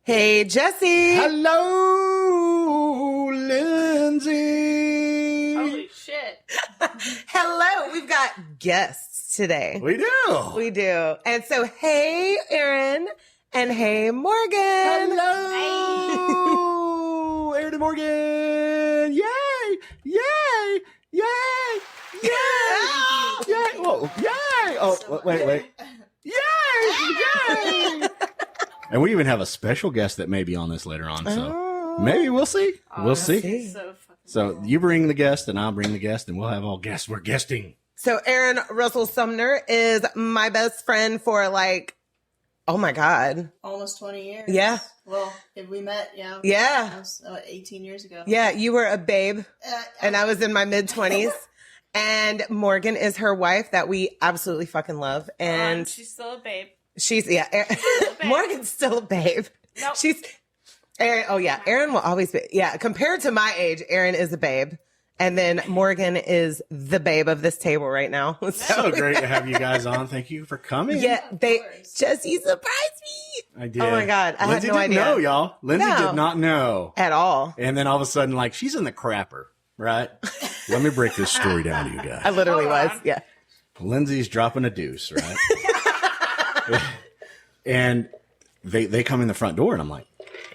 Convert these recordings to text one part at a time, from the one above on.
Hey, Jesse. Hello, Lindsay. Holy shit. Hello. We've got guests today. We do. We do. And so, hey, Aaron. And hey, Morgan. Hello, Aaron and Morgan. Yay. Yay. Yay. Yay. Yay. Whoa. Yay. Oh, wait. Yay. And we even have a special guest that may be on this later on. So maybe we'll see. We'll see. So you bring the guest and I'll bring the guest and we'll have all guests. We're guesting. So Aaron Russell Sumner is my best friend for oh my God. Almost 20 years. Yeah. Well, if we met, Yeah. That was 18 years ago. Yeah. You were a babe and I was in my mid-20s. And Morgan is her wife that we absolutely fucking love. And she's still a babe. Morgan's still a babe. Nope. She's Aaron. Oh yeah. Aaron will always be. Yeah. Compared to my age, Aaron is a babe. And then Morgan is the babe of this table right now. So great to have you guys on. Thank you for coming. Yeah. Jesse surprised me. I did. Oh my God. I Lindsay had no didn't idea. know, y'all. Lindsay did not know. At all. And then all of a sudden, she's in the crapper, right? Let me break this story down to you guys. I literally was. Yeah. Lindsay's dropping a deuce, right? And they come in the front door and I'm like,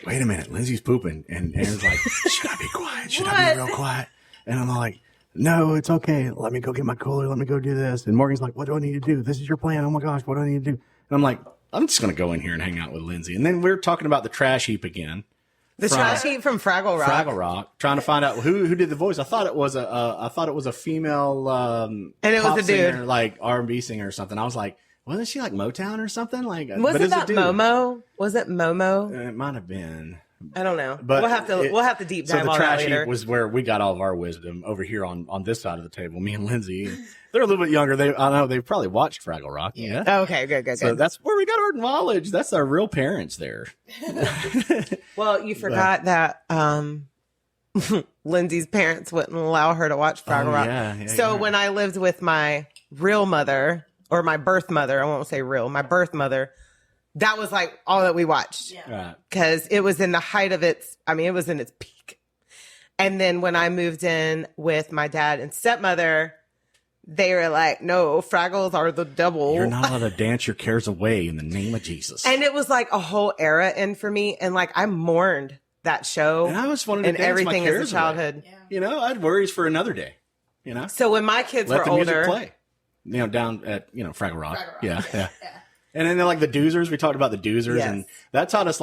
wait a minute, Lindsay's pooping. And Aaron's like, should I be quiet? Should I be real quiet? And I'm like, no, it's okay. Let me go get my cooler. Let me go do this. And Morgan's like, what do I need to do? This is your plan. Oh my gosh, what do I need to do? And I'm like, I'm just going to go in here and hang out with Lindsay. And then we're talking about the trash heap again. The trash heap from Fraggle Rock. Fraggle Rock, trying to find out who did the voice. I thought it was a female, and it was a dude, singer, like R&B singer or something. I was like, wasn't she like Motown or something? Was it that Momo? Was it Momo? It might have been. I don't know. But we'll have to deep dive on that later. So the trash heap was where we got all of our wisdom over here on this side of the table. Me and Lindsay. They're a little bit younger. I know they've probably watched Fraggle Rock. Yeah. Oh, okay. Good. So that's where we got our knowledge. That's our real parents there. Well, you forgot that Lindsay's parents wouldn't allow her to watch Fraggle Rock. Yeah, so when I lived with my real mother, or my birth mother, I won't say real, my birth mother, that was like all that we watched. Yeah. Because it was in the height of it was in its peak. And then when I moved in with my dad and stepmother, they were like, no, Fraggles are the devil. You're not allowed to dance your cares away in the name of Jesus. And it was like a whole era in for me. And I mourned that show. And I was wanting to and dance everything my cares as a childhood. Yeah. I had worries for another day. So when my kids Let were the older, music play. Down at Fraggle Rock. Yeah. And then the doozers. We talked about the doozers, and that taught us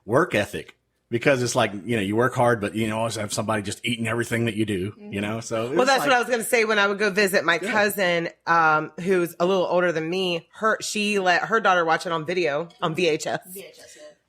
work ethic. Because it's you work hard, but you always have somebody just eating everything that you do, So well, that's what I was going to say when I would go visit my cousin, who's a little older than me. She let her daughter watch it on video on VHS.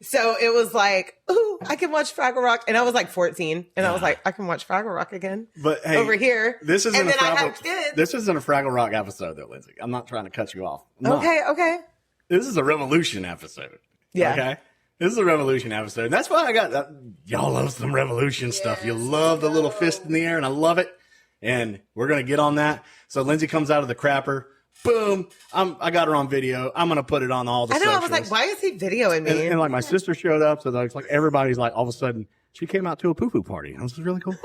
So it was like, ooh, I can watch Fraggle Rock, and I was 14, and I was like, I can watch Fraggle Rock again. But hey, over here, this isn't and then I have kids. This isn't a Fraggle Rock episode, though, Lindsay. I'm not trying to cut you off. Okay. This is a Revolution episode. Yeah. Okay. This is a Revolution episode. And that's why I got that. Y'all love some Revolution stuff. You love the little fist in the air, and I love it. And we're going to get on that. So Lindsay comes out of the crapper. Boom. I got her on video. I'm going to put it on all the socials. I was like, why is he videoing me? And my sister showed up. So it's like everybody's all of a sudden, she came out to a poo-poo party. It was really cool.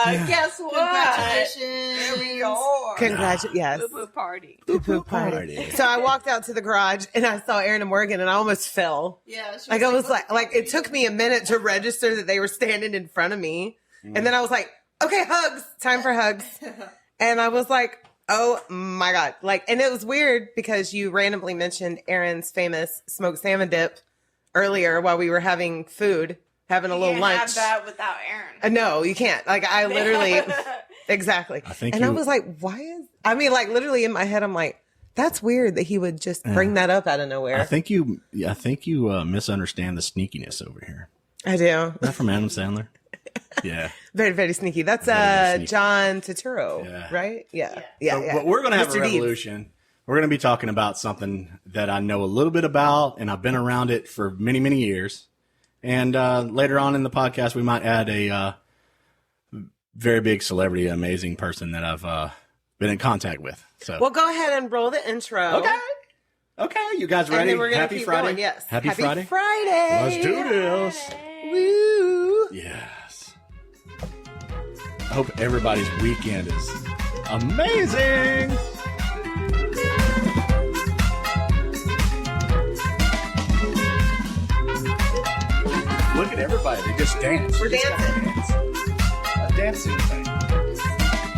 Yeah. Guess what? Congratulations. Here we are. Yes. Poo-poo party. Poo-poo party. So I walked out to the garage and I saw Aaron and Morgan and I almost fell. Yeah. I was like, it took me a minute to register that they were standing in front of me. And then I was like, okay, hugs. Time for hugs. And I was like, oh my God. And it was weird because you randomly mentioned Aaron's famous smoked salmon dip earlier while we were having food. Having a little lunch. You can't have that without Aaron. No, you can't. I literally, exactly. I was like, why is, literally in my head, I'm like, that's weird that he would just bring that up out of nowhere. I think you misunderstand the sneakiness over here. I do. Is that from Adam Sandler? Yeah. Very, very sneaky. That's very sneaky. John Turturro, right? Yeah. But we're going to have Mr. a revolution. We're going to be talking about something that I know a little bit about, and I've been around it for many, many years. And later on in the podcast, we might add a very big celebrity, amazing person that I've been in contact with. So, well, go ahead and roll the intro. Okay. Okay, you guys And ready? then we're gonna Happy keep Friday. going. Yes. Happy Friday. Friday. Let's do this. Woo. Yes. I hope everybody's weekend is amazing. Look at everybody. They just dance. We're Just dancing. gotta dance. A dancing thing.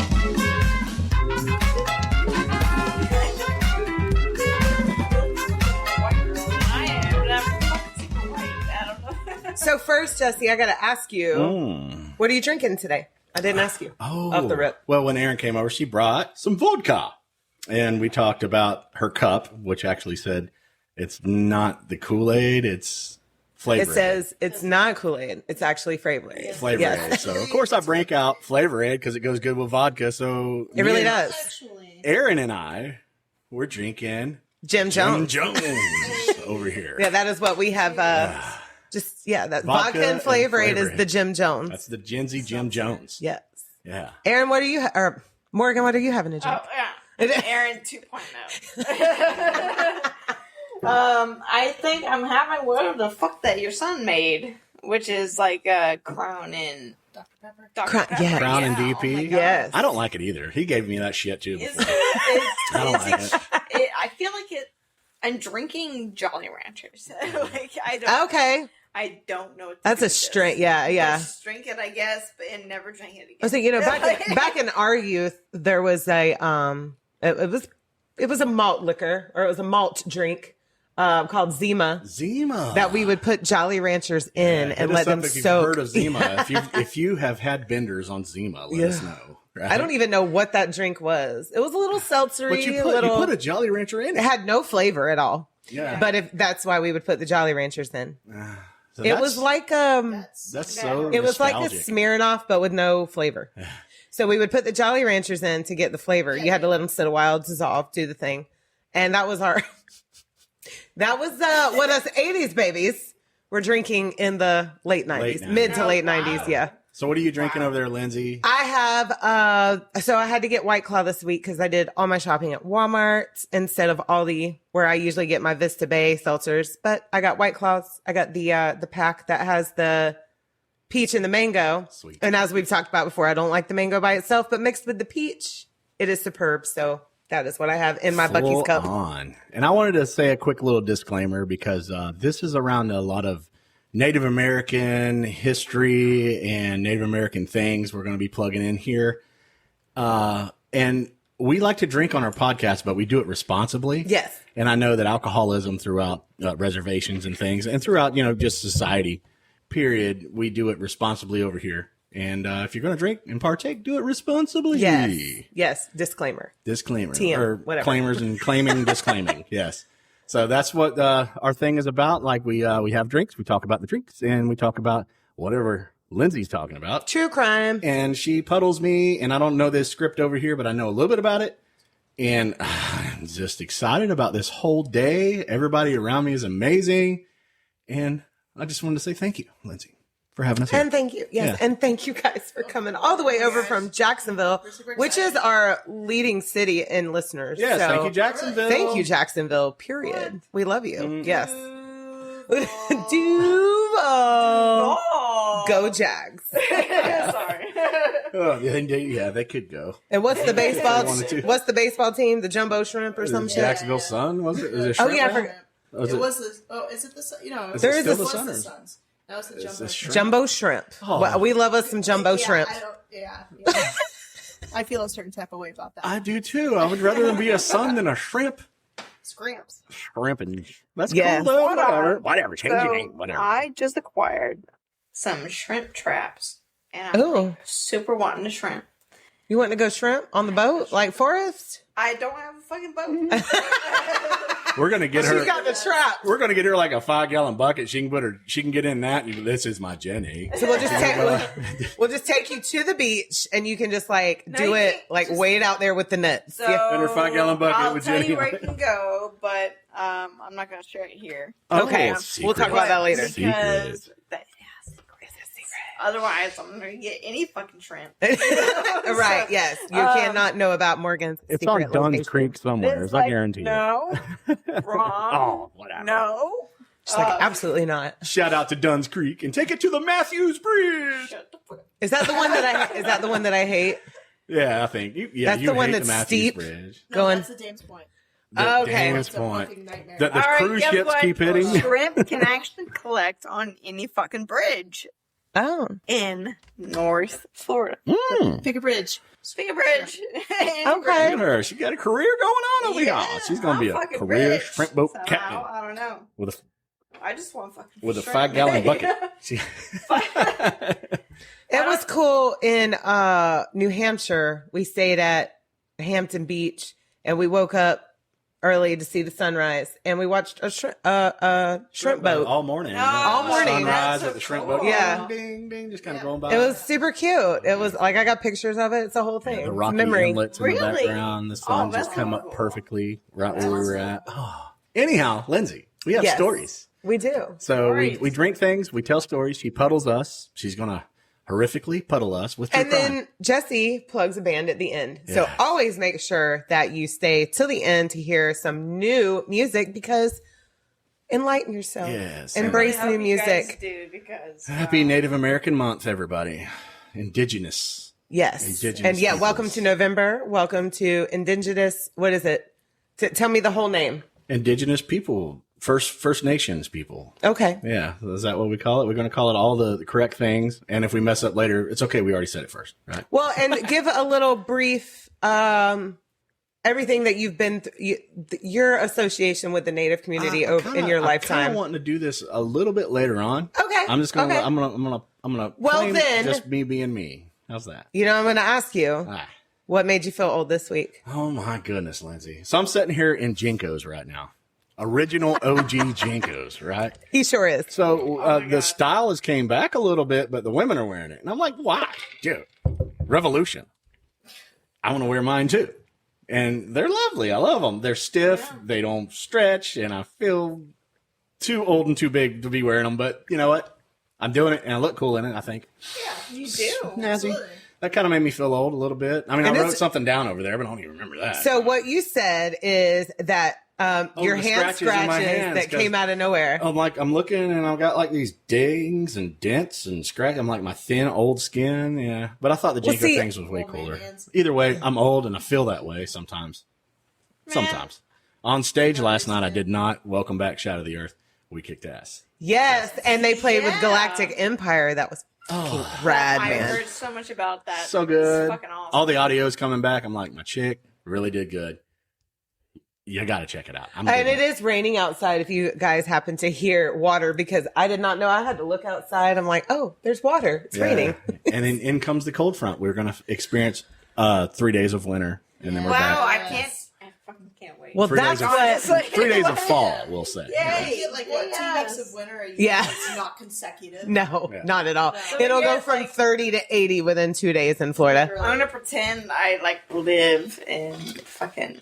So first, Jesse, I got to ask you, what are you drinking today? I didn't ask you. Off the rip. Well, when Erin came over, she brought some vodka. And we talked about her cup, which actually said it's not the Kool-Aid, it's flavor. It says it's not Kool-Aid. It's actually Flavor Aid. Flavor Yes. Aid. So, of course, I break out Flavor Aid because it goes good with vodka. So It really me and does. Actually, Erin and I were drinking Jim Jim Jones. Jones over here. Yeah, that is what we have. That Vodka vodka and Flavor Aid Flavor is the Aid. Jim Jones. That's the Gen Z Jim Jones. Yes. Yeah. Aaron, what are you, or Morgan, what are you having to drink? Oh, yeah. Aaron 2.0. I think I'm having whatever the fuck that your son made, which is like a Crown and Dr. Pepper. Dr. Crown- Pepper. yeah. Crown and Oh my DP. God. Yes. I don't like it either. He gave me that shit too It's, before. I don't like it. I feel like it. I'm drinking Jolly Ranchers. Like Okay. I don't know. What to That's do a with straight. this. Yeah, yeah. Just drink it, I guess, but and never drink it again. I was thinking, back in our youth, there was a it was a malt liquor, or it was a malt drink called Zima Zima. that we would put Jolly Ranchers in Hit and us let up them if you've soak. heard of Zima. If you have had benders on Zima, let us know. Right? I don't even know what that drink was. It was a little seltzery, But you little. put a Jolly Rancher in It it. had no flavor at all. Yeah. But if that's why we would put the Jolly Ranchers in. So It was like that's so it was like a nostalgic. Smirnoff, but with no flavor. So we would put the Jolly Ranchers in to get the flavor. You had to let them sit a while, dissolve, do the thing, and that was our. That was what us '80s babies were drinking in the late '90s, Late 90s. mid to late '90s. Yeah, So what are you drinking over there, Lindsay? I have. So I had to get White Claw this week because I did all my shopping at Walmart instead of Aldi, where I usually get my Vista Bay seltzers. But I got White Claws. I got the pack that has the peach and the mango. Sweet. And as we've talked about before, I don't like the mango by itself, but mixed with the peach, it is superb. So that is what I have in my Buc-ee's Full cup. on. And I wanted to say a quick little disclaimer because this is around a lot of Native American history and Native American things we're going to be plugging in here. And we like to drink on our podcast, but we do it responsibly. Yes. And I know that alcoholism throughout reservations and things and throughout, just society, period, we do it responsibly over here. And if you're going to drink and partake, do it responsibly. Yes. Yes. Disclaimer. Disclaimer. TM, or whatever. claimers and claiming, disclaiming. Yes. So that's what our thing is about. Like we have drinks, we talk about the drinks, and we talk about whatever Lindsay's talking about. True crime. And she puddles me, and I don't know this script over here, but I know a little bit about it. And I'm just excited about this whole day. Everybody around me is amazing. And I just wanted to say thank you, Lindsay, for having us here. And thank you. Yes. Yeah. And thank you guys for coming all the way over from Jacksonville, which is our leading city in listeners. Yes, So thank you, Jacksonville. Thank you, Jacksonville, period. We love you. Yes. Duval. Go Jags. Sorry. Oh, yeah, they could go. And what's the baseball? wanted to. What's the baseball team? The Jumbo Shrimp or some shit? Jacksonville Sun, was it? Is it Oh Shrimp yeah, I Rat? forgot. Was It was the. Oh, is it the? Is There it is still a- the What's the Sunners? Suns? That was the It's jumbo. the shrimp. Jumbo Shrimp. Oh. Well, we love us some Jumbo Yeah, Shrimp. I don't. Yeah. I feel a certain type of way about that. I do too. I would rather be a sun than a shrimp. Scramps. Shrimping. That's Yeah. cool though. Whatever. Change your name. Whatever. I just acquired some shrimp traps, and I'm Ooh. super wanting to shrimp. You want to go shrimp on the boat like Forrest? I don't have a fucking boat. We're gonna get her. She's got the trap. We're gonna get her like a 5-gallon bucket. She can get in that. And this is my Jenny. So we'll just take you to the beach, and you can just like No, do you it can't. like Just- wade out there with the nets. So Yeah. In her 5-gallon bucket I'll with tell Jenny you where on it can go, but I'm not going to share it here. Okay, Oh, we'll talk about that later. Secret. Because Otherwise, I'm gonna get any fucking shrimp. Right, yes. You cannot know about Morgan's It's secret on Dunn's location. Creek somewhere. It's I like, guarantee no, wrong. Oh, whatever. No. She's like, absolutely not. it. Shout out to Dunn's Creek and take it to the Matthews Bridge. Shut the fuck up. Is that the one that I hate? Yeah, I think. That's you the one hate that's the Matthews steep. Bridge. No, Going- that's the Dames Point. The Okay. Damon's It's a Point. fucking nightmare. The All right, cruise guess ships what? keep hitting. Shrimp can actually collect on any fucking bridge Oh. in North Florida. Pick a bridge. Speak of bridge. Okay. Look at her. She got a career going on over Yeah, here. She's going to be a fucking career rich. shrimp boat Somehow, captain I don't know. with I just want fucking a shrimp. 5-gallon bucket. She- It was cool in New Hampshire. We stayed at Hampton Beach and we woke up early to see the sunrise and we watched a shrimp boat. all morning. Oh, all morning. Sunrise That's so at the shrimp cool. boat. Yeah. Ding, ding, just kind of going by. It was super cute. It was like I got pictures of it. It's a whole thing. the It's a rocky memory. inlets in Really? the background. The sun that's just come so up cool. perfectly right where we were at. Oh. Anyhow, Lindsay, we have Yes. stories. We do. So Stories. we drink things, we tell stories. She puddles us. She's going to horrifically puddle us with true And crime. then Jesse plugs a band at the end. So Yeah. always make sure that you stay till the end to hear some new music because enlighten yourself. Yes. Embrace I hope new you guys music. do because Happy Native American Month, everybody. Indigenous. Yes. Indigenous And yeah, peoples. welcome to November. Welcome to Indigenous. What is it? Tell me the whole name. Indigenous people. First Nations people. Okay. Yeah. Is that what we call it? We're going to call it all the correct things. And if we mess up later, it's okay. We already said it first, right? Well, and give a little brief, everything that you've been, your association with the Native community in your I'm lifetime. kind of wanting to do this a little bit later on. Okay. I'm just going to, Okay. I'm going to Well, claim then- just me being me. How's that? You know, I'm going to ask you, Ah. what made you feel old this week? Oh my goodness, Lindsay. So I'm sitting here in Jinkos right now. Original OG Jinkos, right? He sure is. So the style has came back a little bit, but the women are wearing it. And I'm like, why? Dude, revolution. I want to wear mine too. And they're lovely. I love them. They're stiff. They don't stretch. And I feel too old and too big to be wearing them. But you know what? I'm doing it and I look cool in it, I think. yeah, you do. Absolutely. That kind of made me feel old a little bit. I mean, And I wrote it's- something down over there, but I don't even remember that. So what you said is that your the hand scratches in my scratches hands, that 'cause- came out of nowhere. I'm looking and I've got like these dings and dents and scratch. I'm like my thin old skin. Yeah. But I thought the Well, Jinko see- things was way Old man cooler. hands. Either way, I'm old and I feel that way sometimes. Sometimes. On stage last night, I did not welcome back Shadow of the Earth. We kicked ass. Yes, and they played with Yeah. Galactic Empire. That was fucking rad, I man. heard so much about that. So good. It's fucking awesome. All the audio's coming back. I'm like, my chick really did good. You got to check it out. I'm And digging it is raining outside if you guys happen to hear water because I did not know. I had to look outside. I'm like, oh, there's water. It's Yeah. raining. And then in comes the cold front. We're going to experience 3 days of winter. And then we're Wow, back. I can't. I fucking can't wait. Well, 3 that's days of, what. 3 days of fall, we'll say. Yeah, you get like what, 2 Yes. weeks of winter a year. Yeah. It's not consecutive. No, Yeah. not at all. No. It'll go Yeah, from like- 30 to 80 within 2 days in Florida. I'm gonna pretend I like live in fucking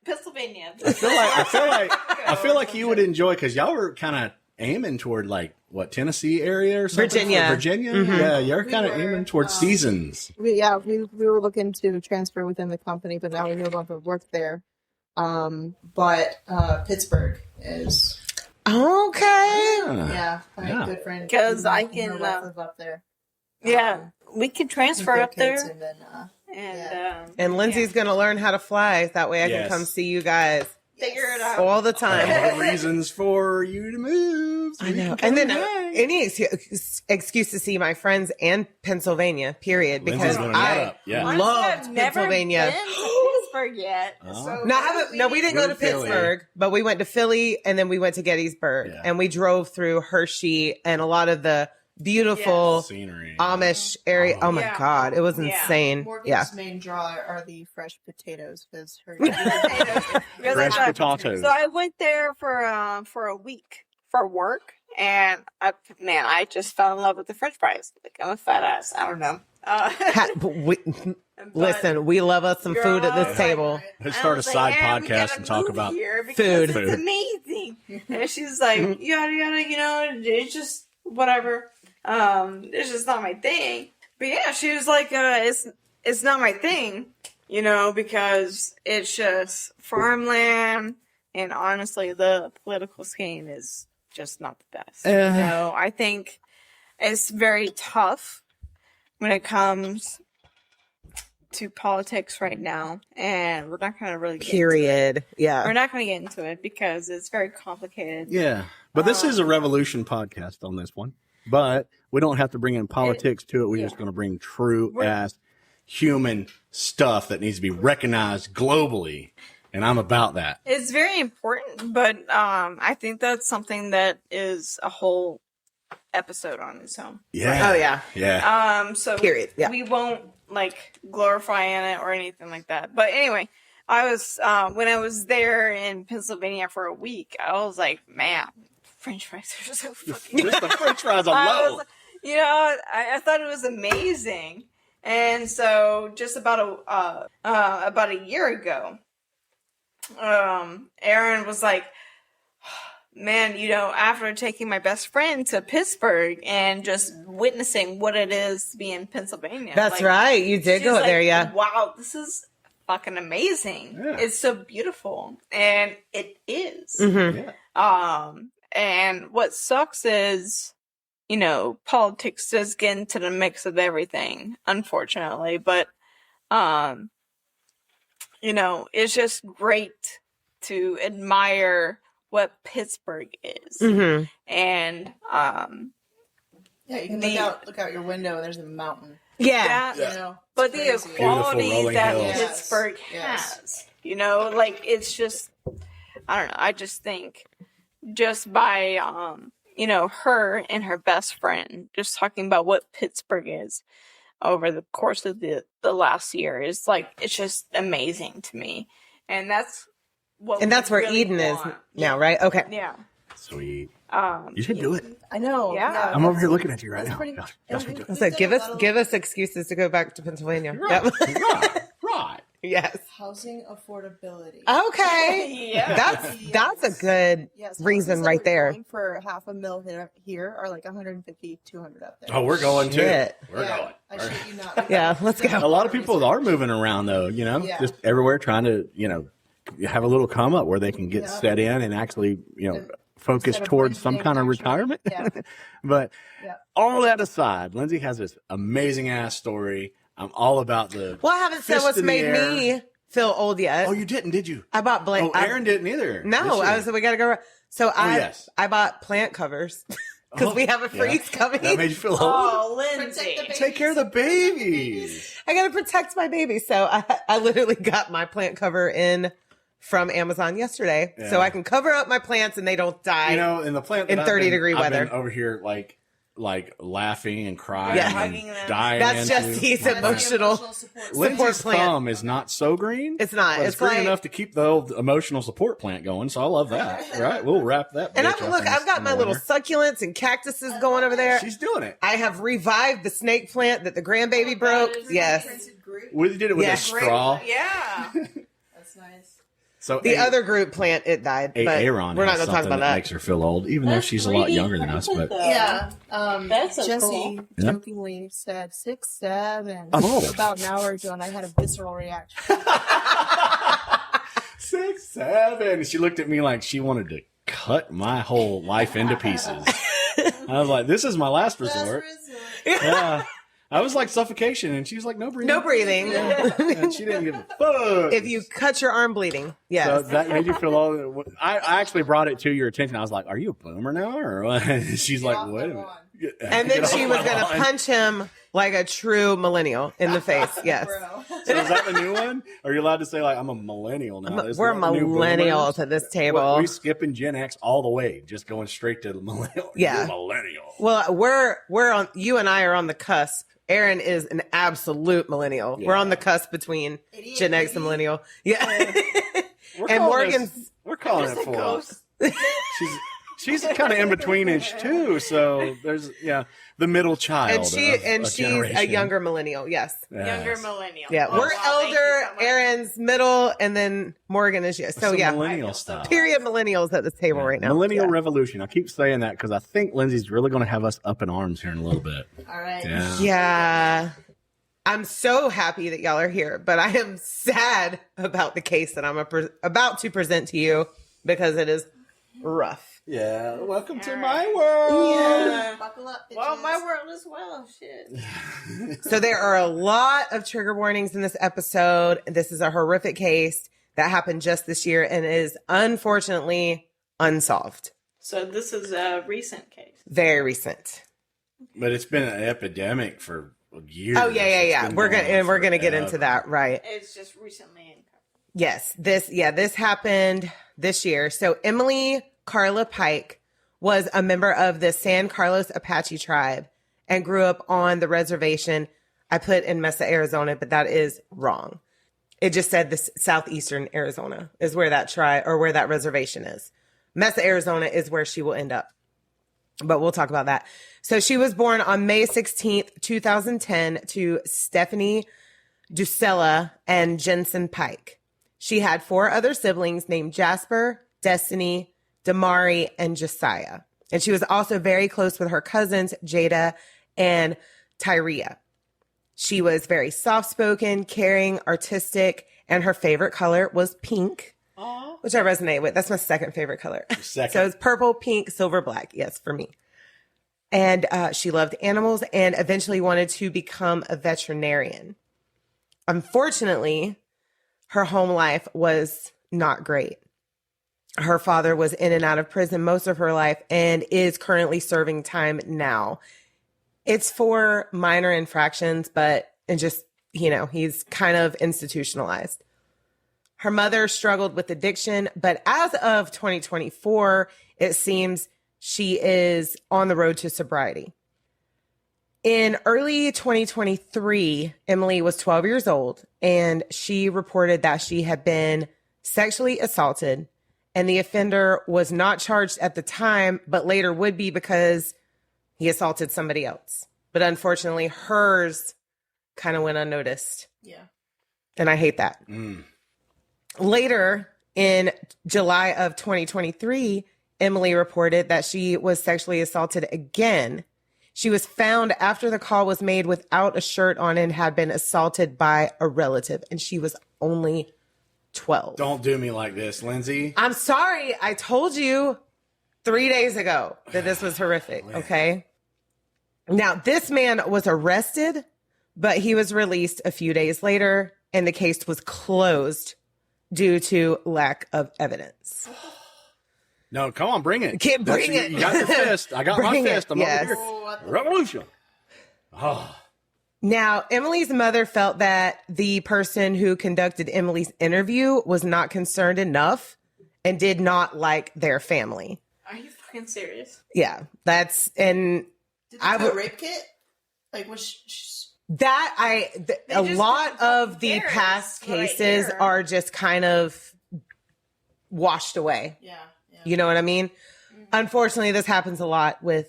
Pennsylvania. I feel like you would enjoy because y'all were kind of aiming toward like what Tennessee area or something. Virginia. Virginia. Mhm. Yeah, you're We kind of were, aiming towards seasons. We were looking to transfer within the company, but now we no longer work there. But Pittsburgh is Okay. my Yeah. good friend 'Cause I her can, wife live up there. Yeah, we could transfer With up their kids, there, and then, and And Lindsay's going to learn how to fly. That way I can Yes. come see you guys figure it out. all the All time. the reasons for you to move. so I you know. can And then come back. any excuse to see my friends and Pennsylvania, period, because Lindsay's gonna nut I up. Yeah. Honestly, loved I've never Pennsylvania. been to Pittsburgh yet. Oh. So No, I haven't. No, we didn't go to We're Philly. Pittsburgh, but we went to Philly and then we went to Gettysburg Yeah. and we drove through Hershey and a lot of the beautiful Scenery. Amish area. Oh my Yeah. God, it was Yeah. insane. Morgan's Yeah. main draw are the fresh potatoes because her Because Fresh I- potatoes. So I went there for a week for work, and I just fell in love with the French fries. Like I'm a fat ass. I don't know. But- Listen, we love us some food at this Girl, table. Let's start a I was side like, "Yeah, we podcast gotta and talk move about here because food. It's amazing. And she's like, yada yada, it's just whatever. It's just not my thing. But yeah, she was like, it's not my thing, because it's just farmland, and honestly, the political scene is just not the best. I think it's very tough when it comes to politics right now, and we're not going to really get into it. Yeah. We're not going to get into it because it's very complicated. Yeah. But this is a revolution podcast on this one. But we don't have to bring in politics to it. We're just going to bring true ass human stuff that needs to be recognized globally. And I'm about that. It's very important, but I think that's something that is a whole episode on its own. Yeah. Oh, yeah. Yeah. So Period. Yeah. we won't glorify in it or anything like that. But anyway, I was when I was there in Pennsylvania for a week, I was like, man, French fries are so fucking good. Just the French fries alone. I thought it was amazing. And so just about a year ago, Aaron was like, man, after taking my best friend to Pittsburgh and just witnessing what it is to be in Pennsylvania. That's right. You did go there, yeah. Wow, this is fucking amazing. Yeah. It's so beautiful. And it is. Mm-hmm. Yeah. And what sucks is, politics does get into the mix of everything, unfortunately. But, it's just great to admire what Pittsburgh is. Mm-hmm. And, yeah, you can look out your window and there's a mountain. Yeah. But the equality that hills. Pittsburgh has, it's just, I don't know. I just think just by, her and her best friend just talking about what Pittsburgh is over the course of the last year is it's just amazing to me. And that's that's where really Eden want. is now, right? Okay. Yeah. Sweet. You should do it. I know. Yeah. I'm over here looking at you right now. So give us excuses to go back to Pennsylvania. Right. Yep. Right. Yes. Housing affordability. Okay. Yeah. That's a good reason right there. For $500,000 here are like 150, 200 up there. Oh, we're going too. Shit. We're going. I shit you not. Yeah, let's go. A lot of people are moving around though, just everywhere trying to, have a little come up where they can get set in and actually, focus towards some kind of retirement. Yeah. But all that aside, Lindsay has this amazing ass story. I'm all about the. Well, I haven't said what's made me feel old yet. Oh, you didn't, did you? I bought Oh, Aaron didn't either. No, I was. We gotta go. So I bought plant covers because we have a freeze coming. That made you feel old. Oh, Lindsay. Take care of the babies. I gotta protect my baby, so I literally got my plant cover in from Amazon yesterday, so I can cover up my plants and they don't die. In the plant in 30-degree weather. I've been over here like laughing and crying and dying. That's Jesse's emotional support Lindsay's plant. thumb is not so green. It's not. It's green enough to keep the old emotional support plant going. So I love that. Right? We'll wrap that. And I've got my little succulents and cactuses going over there. She's doing it. I have revived the snake plant that the grandbaby broke. Yes. We did it with a straw. Yeah. That's nice. So the other group plant, it died. But Aaron we're not going to talk about that. Makes her feel old, even though she's a lot younger than us. But that's so Jesse cool. jokingly said 6, 7 about an hour ago, and I had a visceral reaction. 6, 7. She looked at me like she wanted to cut my whole life into pieces. I was like, "This is my last resort." Yeah. I was like suffocation, and she was like, "No breathing." No breathing. And she didn't give a fuck. If you cut your arm bleeding, yes. So that made you feel all. I actually brought it to your attention. I was like, "Are you a boomer now?" Or what? She's like, "Wait a minute." And then she was going to punch him like a true millennial in the face. Yes. So is that the new one? Are you allowed to say like I'm a millennial now? We're millennials at this table. We skipping Gen X all the way, just going straight to the millennial. Yeah, millennial. Well, we're on. You and I are on the cusp. Aaron is an absolute millennial. Yeah. We're on the cusp between Gen X and millennial. Yeah. And Morgan's. We're calling it for us. she's kind of in between-ish too. So there's the middle child. And she's a generation. younger millennial. Yes. Younger millennial. Yeah, Oh, we're wow, thank you elder. so much. Aaron's middle, and then Morgan is yes. So Some yeah, millennial stuff. period millennials at this table right now. Millennial Yeah. revolution. I keep saying that because I think Lindsay's really going to have us up in arms here in a little bit. All right. Yeah. Yeah. I'm so happy that y'all are here, but I am sad about the case that I'm about to present to you because it is rough. Yeah. Welcome to All my right. world. Yeah. Buckle up, bitches. Well, my world as well. Shit. So there are a lot of trigger warnings in this episode. This is a horrific case that happened just this year and is unfortunately unsolved. So this is a recent case. Very recent. But it's been an epidemic for years. Oh yeah. It's been We're going gonna get forever. into that, right? It's just recently uncovered. Yes, this happened this year. So Emily Carla Pike was a member of the San Carlos Apache tribe and grew up on the reservation. I put in Mesa, Arizona, but that is wrong. It just said this southeastern Arizona is where that tribe or where that reservation is. Mesa, Arizona is where she will end up. But we'll talk about that. So she was born on May 16th, 2010 to Stephanie Ducella and Jensen Pike. She had 4 other siblings named Jasper, Destiny, Damari, and Josiah. And she was also very close with her cousins, Jada and Tyria. She was very soft-spoken, caring, artistic, and her favorite color was pink, which I resonate with. That's my second favorite color. Second. So it's purple, pink, silver, black. Yes, for me. And she loved animals and eventually wanted to become a veterinarian. Unfortunately, her home life was not great. Her father was in and out of prison most of her life and is currently serving time now. It's for minor infractions, he's kind of institutionalized. Her mother struggled with addiction, but as of 2024, it seems she is on the road to sobriety. In early 2023, Emily was 12 years old, and she reported that she had been sexually assaulted, and the offender was not charged at the time, but later would be because he assaulted somebody else. But unfortunately, hers kind of went unnoticed. Yeah. And I hate that. Later, in July of 2023, Emily reported that she was sexually assaulted again. She was found after the call was made without a shirt on and had been assaulted by a relative, and she was only 12. Don't do me like this, Lindsay. I'm sorry. I told you 3 days ago that this was horrific. Okay. Now, this man was arrested, but he was released a few days later, and the case was closed due to lack of evidence. No, come on, bring it. Can't bring it. You got your fist. I got my Bring it, fist. I'm yes. over here. Revolution. Oh. Now, Emily's mother felt that the person who conducted Emily's interview was not concerned enough and did not like their family. Are you fucking serious? Yeah, that's, and Did I they do a would- rape kit? Like, was a just lot of the embarrassed past right cases here. are just kind of washed away. yeah. You know what I mean? Unfortunately, this happens a lot with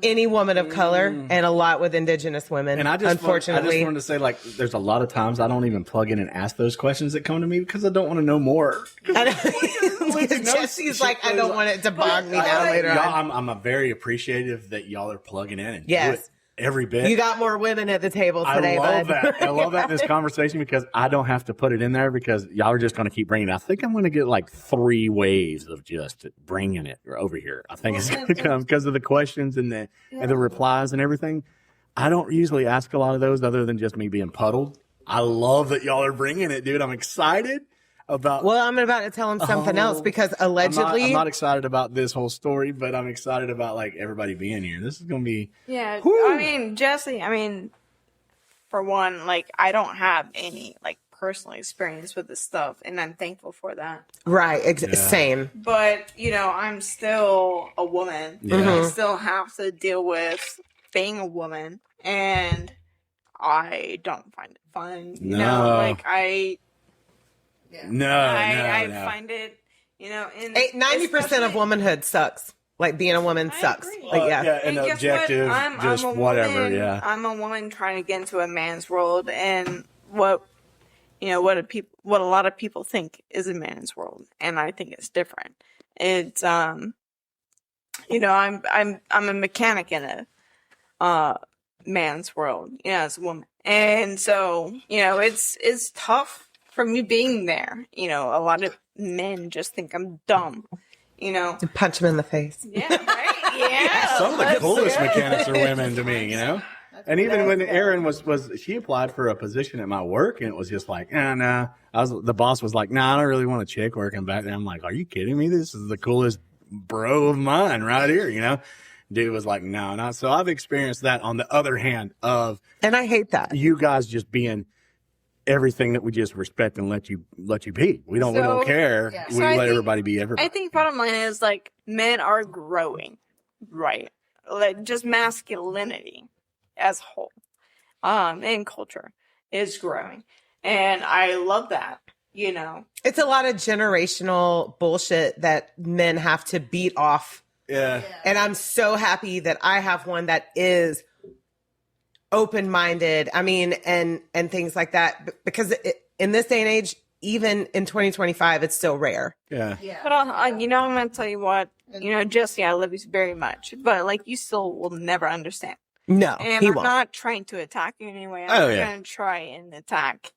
any woman of color and a lot with Indigenous women. And I just unfortunately, wanted to say, like, there's a lot of times I don't even plug in and ask those questions that come to me because I don't want to know more. Jesse's like, I don't want it to bog me down later on. I'm very appreciative that y'all are plugging in and Yes. do it every bit. You got more women at the table today, I love bud. that. I love that in this conversation because I don't have to put it in there because y'all are just going to keep bringing it. I think I'm going to get like 3 waves of just bringing it over here. I think it's going to come because of the questions and the replies and everything. I don't usually ask a lot of those other than just me being puddled. I love that y'all are bringing it, dude. I'm excited about. Well, I'm about to tell him something else because allegedly, I'm not excited about this whole story, but I'm excited about like everybody being here. This is going to be. Yeah. Whew. I mean, Jesse, for one, like, I don't have any, like, personal experience with this stuff, and I'm thankful for that. right? Same. But, I'm still a woman. Yeah. I still have to deal with being a woman, and I don't find it fun. No. Like, I No. find it, You know, and 90% of womanhood sucks. Like being a woman sucks. agree. Like, yeah. and guess objective, what? just a whatever. woman, Yeah. I'm a woman trying to get into a man's world, and what a lot of people think is a man's world, and I think it's different. It's you know, I'm a mechanic in a man's world, you know, as a woman, and so you know, it's tough for me being there. You know, a lot of men just think I'm dumb. You know, To punch him in the face. yeah, right, yeah. Some of the let's coolest do it. mechanics are women to me, you know? And even when Erin was she applied for a position at my work, and it was just like, nah. The boss was like, nah, I don't really want a chick working back there. I'm like, are you kidding me? This is the coolest bro of mine right here, you know? Dude was like, no, not so. I've experienced that on the other hand of, And I hate that. you guys just being everything that we just respect and let you be. We don't So, care. yeah. We So I let think- everybody be everybody. I think bottom line is like men are growing, right? Like just masculinity as a whole, and culture is growing, and I love that. You know, It's a lot of generational bullshit that men have to beat off. Yeah. And I'm so happy that I have one that is open-minded. I mean, and things like that, because in this day and age, even in 2025, it's still rare. Yeah. Yeah. but you know, I'm gonna tell you what. You know, Jesse, I love you very much, but like you still will never understand. No, And he I'm won't. not trying to attack you in any way. I'm Oh, not yeah. going to try and attack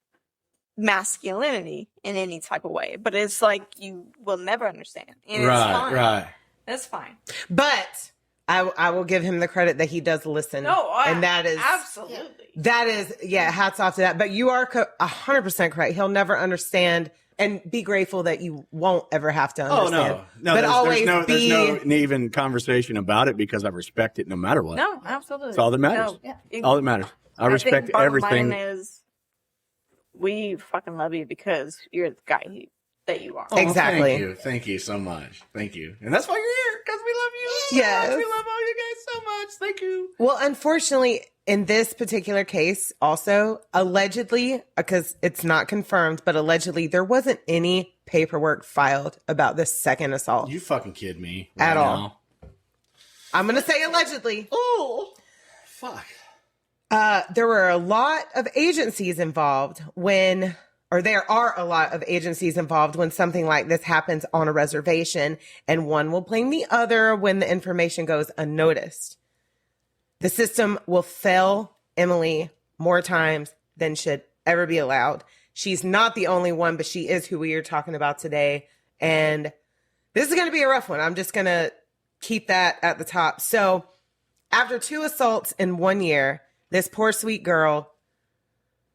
masculinity in any type of way. But it's like you will never understand. And it's fine. Right. That's fine. But I will give him the credit that he does listen. No, and that is absolutely. that is hats off to that. But you are 100% correct. He'll never understand, and be grateful that you won't ever have to Oh understand. no, but there's, always there's no even conversation about it because I respect it no matter what. No, absolutely. It's all that matters. No. Yeah. All that matters. I think respect bottom everything. line is we fucking love you because you're the guy that you are. Oh, Exactly. Thank you so much. Thank you. And that's why you're here, because we love you so Yes. much. We love all you guys so much. Thank you. Well, unfortunately, in this particular case, also, allegedly, because it's not confirmed, but allegedly, there wasn't any paperwork filed about this second assault. You fucking kid me. At all. now. I'm going to say allegedly. Oh, fuck. There were a lot of agencies involved there are a lot of agencies involved when something like this happens on a reservation, and one will blame the other when the information goes unnoticed. The system will fail Emily more times than should ever be allowed. She's not the only one, but she is who we are talking about today. And this is going to be a rough one. I'm just going to keep that at the top. So after 2 assaults in 1 year, this poor sweet girl,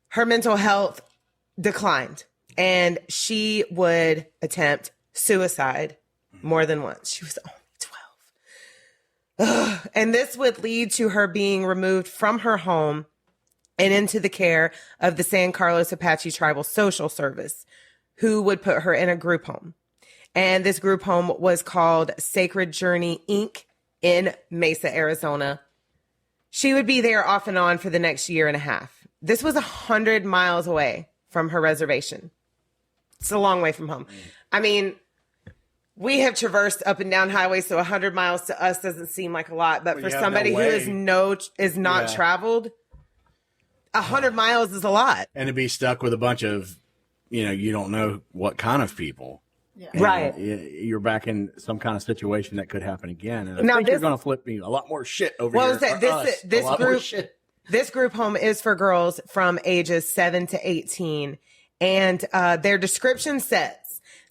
her mental health declined, and she would attempt suicide more than once. She was only 12. Ugh. And this would lead to her being removed from her home and into the care of the San Carlos Apache Tribal Social Service, who would put her in a group home. And this group home was called Sacred Journey, Inc. in Mesa, Arizona. She would be there off and on for the next year and a half. This was 100 miles away from her reservation. It's a long way from home. I mean, we have traversed up and down highways, so 100 miles to us doesn't seem like a lot. But Well, for you have somebody no who way. is not Yeah. traveled, 100 miles is a lot. And to be stuck with a bunch of, you don't know what kind of people. Yeah. And Right. You're back in some kind of situation that could happen again. And I Now think you're this- going to flip me a lot more shit over Well, here. is that for us. this A lot more group- shit. This group home is for girls from ages 7 to 18. And their description says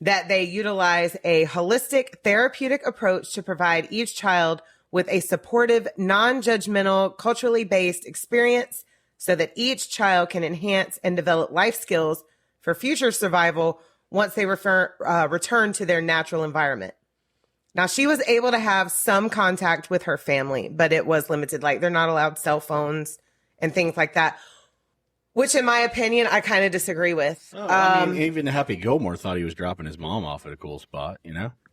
that they utilize a holistic therapeutic approach to provide each child with a supportive, non-judgmental, culturally based experience so that each child can enhance and develop life skills for future survival once they return to their natural environment. Now, she was able to have some contact with her family, but it was limited. Like, they're not allowed cell phones and things like that, which, in my opinion, I kind of disagree with. Oh, I mean, even Happy Gilmore thought he was dropping his mom off at a cool spot,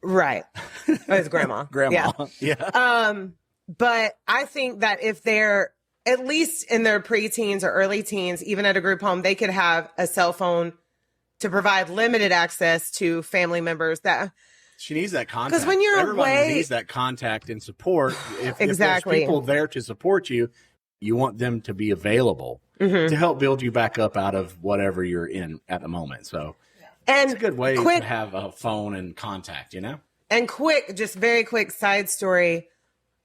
Right. Or his grandma. Grandma. Yeah. But I think that if they're at least in their preteens or early teens, even at a group home, they could have a cell phone to provide limited access to family members that She needs that contact. 'Cause when you're Everybody away- needs that contact and support. If Exactly. there's people there to support you, you want them to be available to help build you back up out of whatever you're in at the moment. So and it's a good way quick to have a phone and contact, you know? and quick, just very quick side story.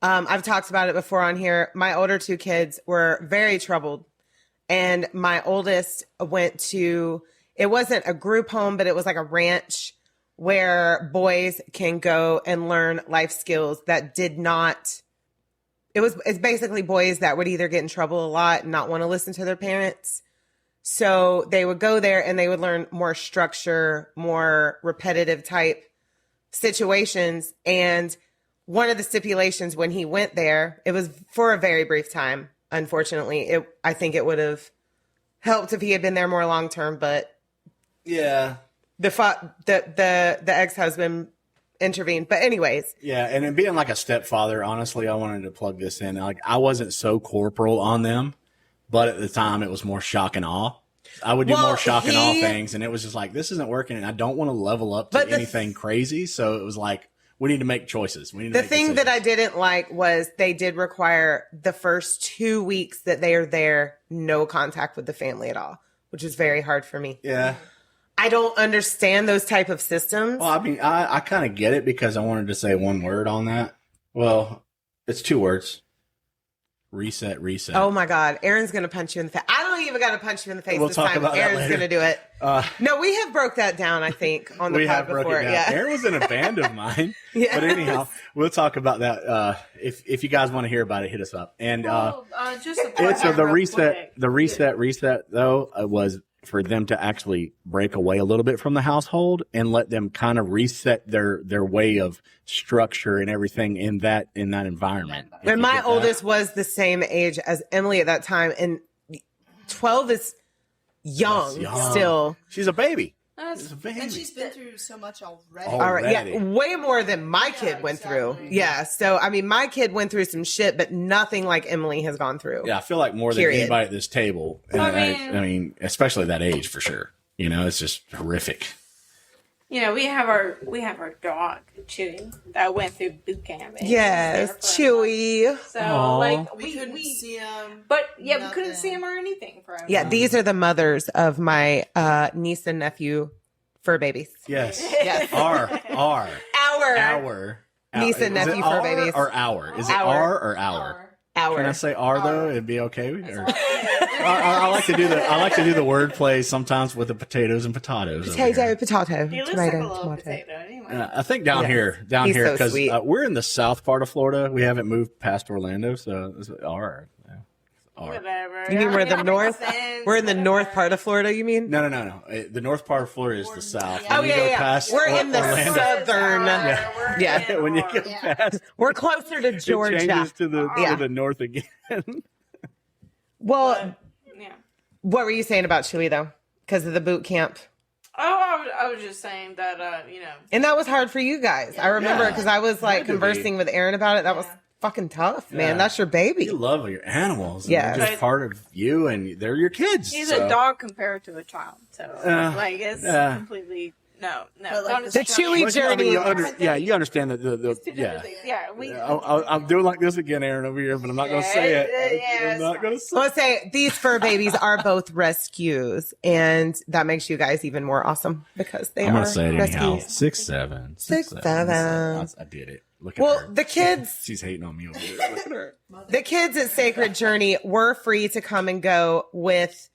I've talked about it before on here. My older two kids were very troubled, and my oldest went to. It wasn't a group home, but it was like a ranch where boys can go and learn life skills that did not. It's basically boys that would either get in trouble a lot and not want to listen to their parents. So they would go there and they would learn more structure, more repetitive type situations. And one of the stipulations when he went there, it was for a very brief time. Unfortunately, I think it would have helped if he had been there more long term, but Yeah. the ex-husband intervened. But anyways, Yeah, and then being like a stepfather, honestly, I wanted to plug this in. Like, I wasn't so corporal on them, but at the time, it was more shock and awe. I would do Well, more shock and awe things, and it was just like, this isn't working, and I don't want to level up to But the- anything crazy. So it was like, we need to make choices. We need to the make thing that I decisions. didn't like was they did require the first 2 weeks that they are there, no contact with the family at all, which is very hard for me. Yeah. I don't understand those type of systems. Well, I mean, I kind of get it because I wanted to say one word on that. Well, it's 2 words. Reset. Oh my God, Aaron's gonna punch you in the face. I don't even gotta punch you in the face We'll this talk time. about that Aaron's later. gonna do it. No, we have broke that down, I think, on the We pod have broken before. it down. Yeah. Aaron was in a band of mine. Yes. But anyhow, we'll talk about that. If you guys want to hear about it, hit us up. And Just a it's the real reset. quick. The reset though was for them to actually break away a little bit from the household and let them kind of reset their way of structure and everything in that environment. If And you my get that. oldest was the same age as Emily at that time, and 12 is young, That's young. still. She's a baby. That's- She's a baby. And she's been through so much already. Oh. All right, yeah, Already. way more than my kid went through. Yeah, so I mean, my kid went through some shit, but nothing like Emily has gone through. Yeah, I feel like more than Period. anybody at this table. And I I mean, especially that age for sure. You know, it's just horrific. You know, we have our dog Chewy that went through boot camp. and Yes, he was there for a Chewy. month. So Aw. like We couldn't see him. but yeah, we couldn't nothing. see him or anything for a Yeah, month. these are the mothers of my niece and nephew fur babies. Yes. Yes. R. Our niece and Is it nephew fur R babies. or hour? Is it Our. R or hour? Can I Our. say R though? It'd be okay. Or, I like to do the word play sometimes with the potatoes and potatoes. over Potato, here. potato, He looks tomato, like a little tomato. potato anyway. I think down Yeah. here, He's so because sweet. we're in the south part of Florida. We haven't moved past Orlando, so it's R. Yeah. R. Whatever. You mean we're the It north? makes sense, We're in the north whatever. part of Florida, you mean? No. The north part of Florida is the south. Yeah. When you go past We're in the Orlando, southern. Yeah. We're Yeah. in when you north. go Yeah. past, We're closer to it Georgia. changes to the Yeah. north again. Well, Yeah. what were you saying about Chewy though? Because of the boot camp. Oh, I was just saying that, you know. And that was hard for you guys. I remember Yeah. because I was like Had to conversing with Aaron about it. That was fucking tough, man. Yeah. That's your baby. You love your animals. And Yeah. they're just part of you, and they're your kids. He's so. a dog compared to a child. So, like, it's yeah. completely, no. But, like, don't the The disrespect- Chewy But you- I mean, journey. you understand that yeah. Yeah, we. I'm doing like this again, Aaron, over here, but I'm not going to say it. Yeah, I'm not going to say Well, let's say these fur babies are both rescues, and that makes you guys even more awesome because they I'm are going to say it anyhow. rescues. 6'7". 6'7". I did it. Look at Well, her. the kids, She's hating on me over there. Look at her. the kids at Sacred Journey were free to come and go with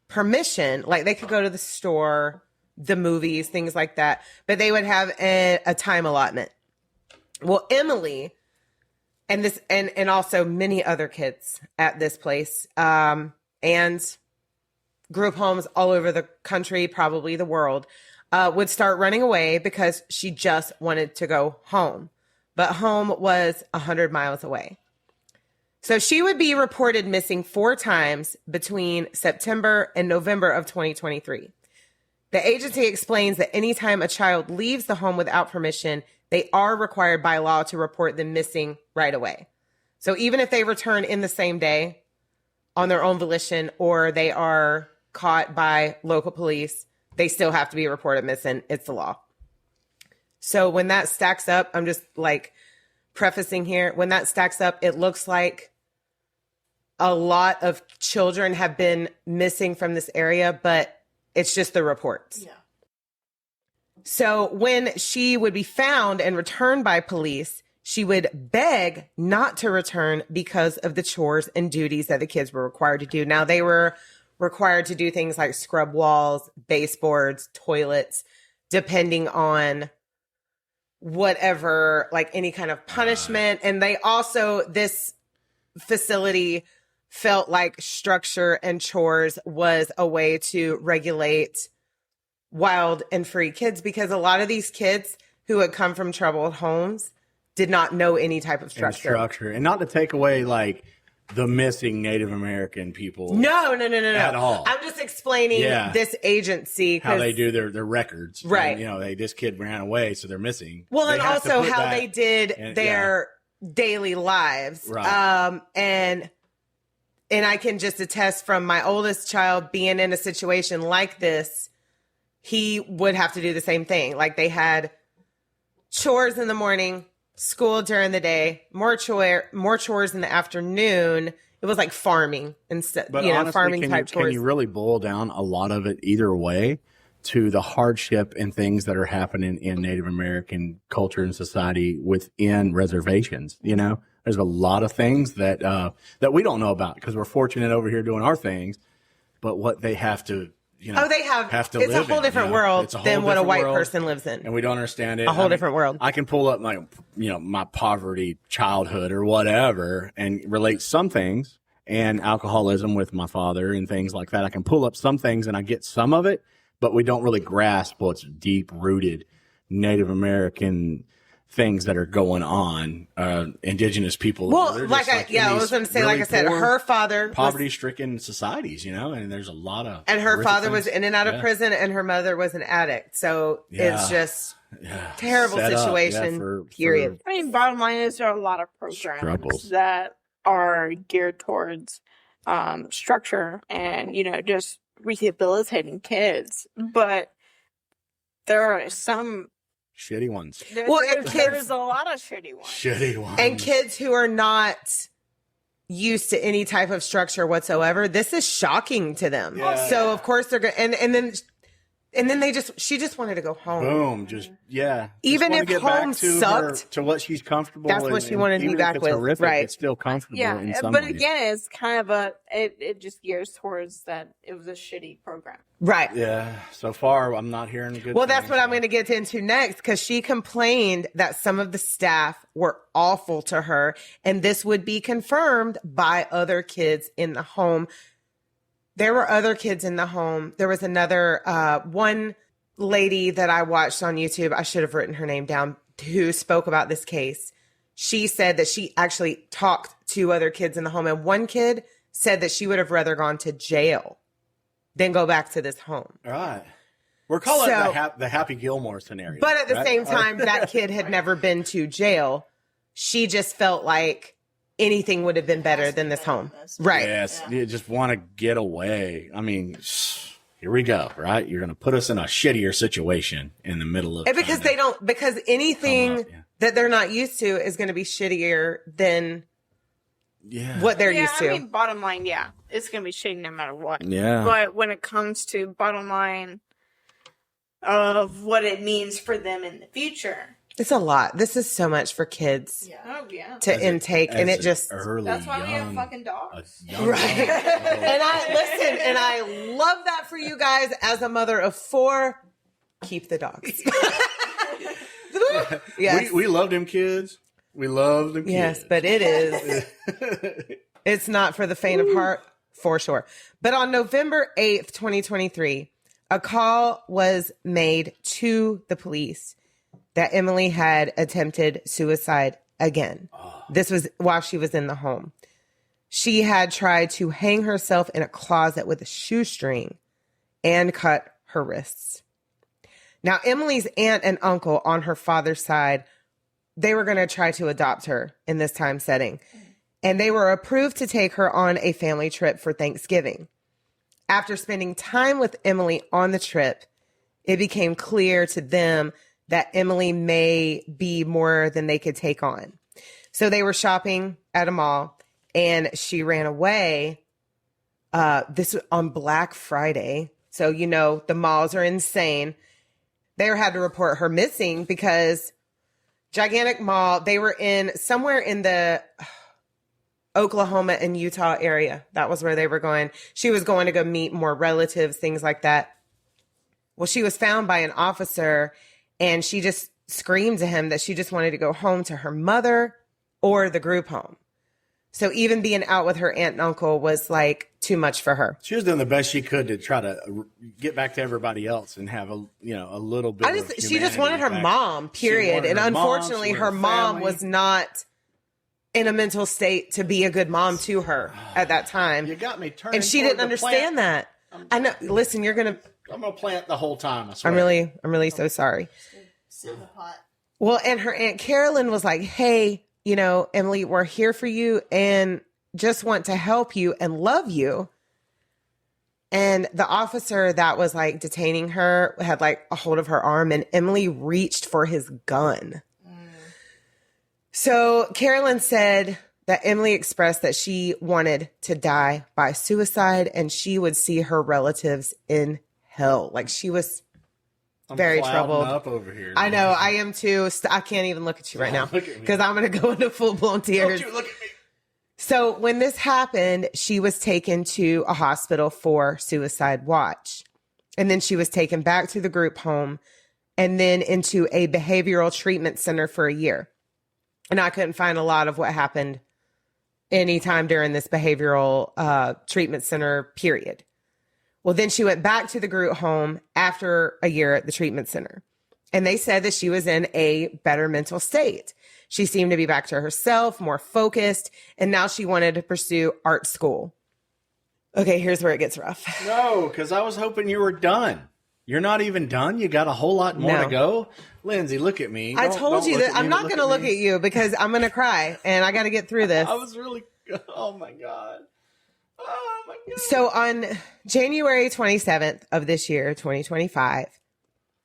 permission. Like they could go to the store, the movies, things like that, but they would have a time allotment. Well, Emily and this, and also many other kids at this place, and group homes all over the country, probably the world, would start running away because she just wanted to go home. But home was 100 miles away. So she would be reported missing 4 times between September and November of 2023. The agency explains that anytime a child leaves the home without permission, they are required by law to report them missing right away. So even if they return in the same day on their own volition, or they are caught by local police, they still have to be reported missing. It's the law. So when that stacks up, I'm just like prefacing here, when that stacks up, it looks like a lot of children have been missing from this area, but it's just the reports. Yeah. So when she would be found and returned by police, she would beg not to return because of the chores and duties that the kids were required to do. Now, they were required to do things like scrub walls, baseboards, toilets, depending on whatever, like any kind of punishment. And they also, this facility felt like structure and chores was a way to regulate wild and free kids, because a lot of these kids who had come from troubled homes did not know any type of structure. And not to take away like the missing Native American people. No. At all. I'm just explaining this agency. How they do their records. Right. And, this kid ran away, so they're missing. Well, they and also how they did their daily lives. Right. And I can just attest from my oldest child being in a situation like this, he would have to do the same thing. Like, they had chores in the morning, school during the day, more chores in the afternoon. It was like farming instead, but honestly, farming type chores. Can you really boil down a lot of it either way to the hardship and things that are happening in Native American culture and society within reservations? There's a lot of things that we don't know about because we're fortunate over here doing our things, but what they have to they have to live in. It's a whole different world than what a white person lives in. And we don't understand it. A whole different world. I can pull up my poverty childhood or whatever and relate some things and alcoholism with my father and things like that. I can pull up some things and I get some of it, but we don't really grasp what's deep rooted Native American things that are going on, indigenous people. Well, I was going to say, really, like I said, her father poverty-stricken societies, and there's a lot of. And her father was in and out of prison, and her mother was an addict. So it's just terrible situation. Period. I mean, bottom line is there are a lot of programs that are geared towards structure and just rehabilitating kids, but there are some shitty ones. There's a lot of shitty ones. And kids who are not used to any type of structure whatsoever, this is shocking to them. Yeah. So of course they're going and then she just wanted to go home. Boom. Even if home sucked. To what she's comfortable with. That's what she wanted to be back with. Horrific, right. It's still comfortable in some but ways. Again, it's kind of it just gears towards that it was a shitty program. Right. Yeah. So far, I'm not hearing good Well, that's what I'm going to get into next, because she complained that some of the staff were awful to her, and this would be confirmed by other kids in the home. There were other kids in the home. There was another one lady that I watched on YouTube. I should have written her name down, who spoke about this case. She said that she actually talked to other kids in the home, and one kid said that she would have rather gone to jail than go back to this home. All right. We're calling it the Happy Gilmore scenario. But at the same time, that kid had never been to jail. She just felt like anything would have been better than this home. Right. Yes. Yeah. You just want to get away. I mean, here we go, right? You're going to put us in a shittier situation in the middle of because anything that they're not used to is going to be shittier than what they're used to. I mean, bottom line, it's going to be shitty no matter what. Yeah. But when it comes to bottom line of what it means for them in the future, it's a lot. This is so much for kids to intake, and it just that's why we have fucking dogs, right? And I love that for you guys. As a mother of 4, keep the dogs. Yes, we love them kids. We love them kids. Yes, but it is. It's not for the faint of heart, for sure. But on November 8th, 2023, a call was made to the police that Emily had attempted suicide again. This was while she was in the home. She had tried to hang herself in a closet with a shoestring and cut her wrists. Now, Emily's aunt and uncle on her father's side, they were going to try to adopt her in this time setting. And they were approved to take her on a family trip for Thanksgiving. After spending time with Emily on the trip, it became clear to them that Emily may be more than they could take on. So they were shopping at a mall and she ran away. This was on Black Friday. So, you know, the malls are insane. They had to report her missing because gigantic mall, they were in somewhere in the Oklahoma and Utah area. That was where they were going. She was going to go meet more relatives, things like that. Well, she was found by an officer and she just screamed to him that she just wanted to go home to her mother or the group home. So even being out with her aunt and uncle was like too much for her. She was doing the best she could to try to get back to everybody else and have a little bit. She just wanted her mom, period. And unfortunately, her mom was not in a mental state to be a good mom to her at that time. You got me turning. And she didn't understand that. I know. Listen, I'm gonna plant the whole time. I swear. I'm really so sorry. Sit in the pot. Well, and her Aunt Carolyn was like, hey, you know, Emily, we're here for you and just want to help you and love you. And the officer that was like detaining her had like a hold of her arm and Emily reached for his gun. So Carolyn said that Emily expressed that she wanted to die by suicide and she would see her relatives in hell. Like she was very troubled. Up over here. I know, I am too. I can't even look at you right now because I'm going to go into full-blown tears. Don't you look at me. So when this happened, she was taken to a hospital for suicide watch. And then she was taken back to the group home and then into a behavioral treatment center for a year. And I couldn't find a lot of what happened anytime during this behavioral treatment center period. Well, then she went back to the group home after a year at the treatment center. And they said that she was in a better mental state. She seemed to be back to herself, more focused, and now she wanted to pursue art school. Okay, here's where it gets rough. No, because I was hoping you were done. You're not even done? You got a whole lot more to go? Lindsay, look at me. I told you that I'm not going to look at you because I'm going to cry and I got to get through this. I was really, oh my God. Oh my God. So on January 27th of this year, 2025,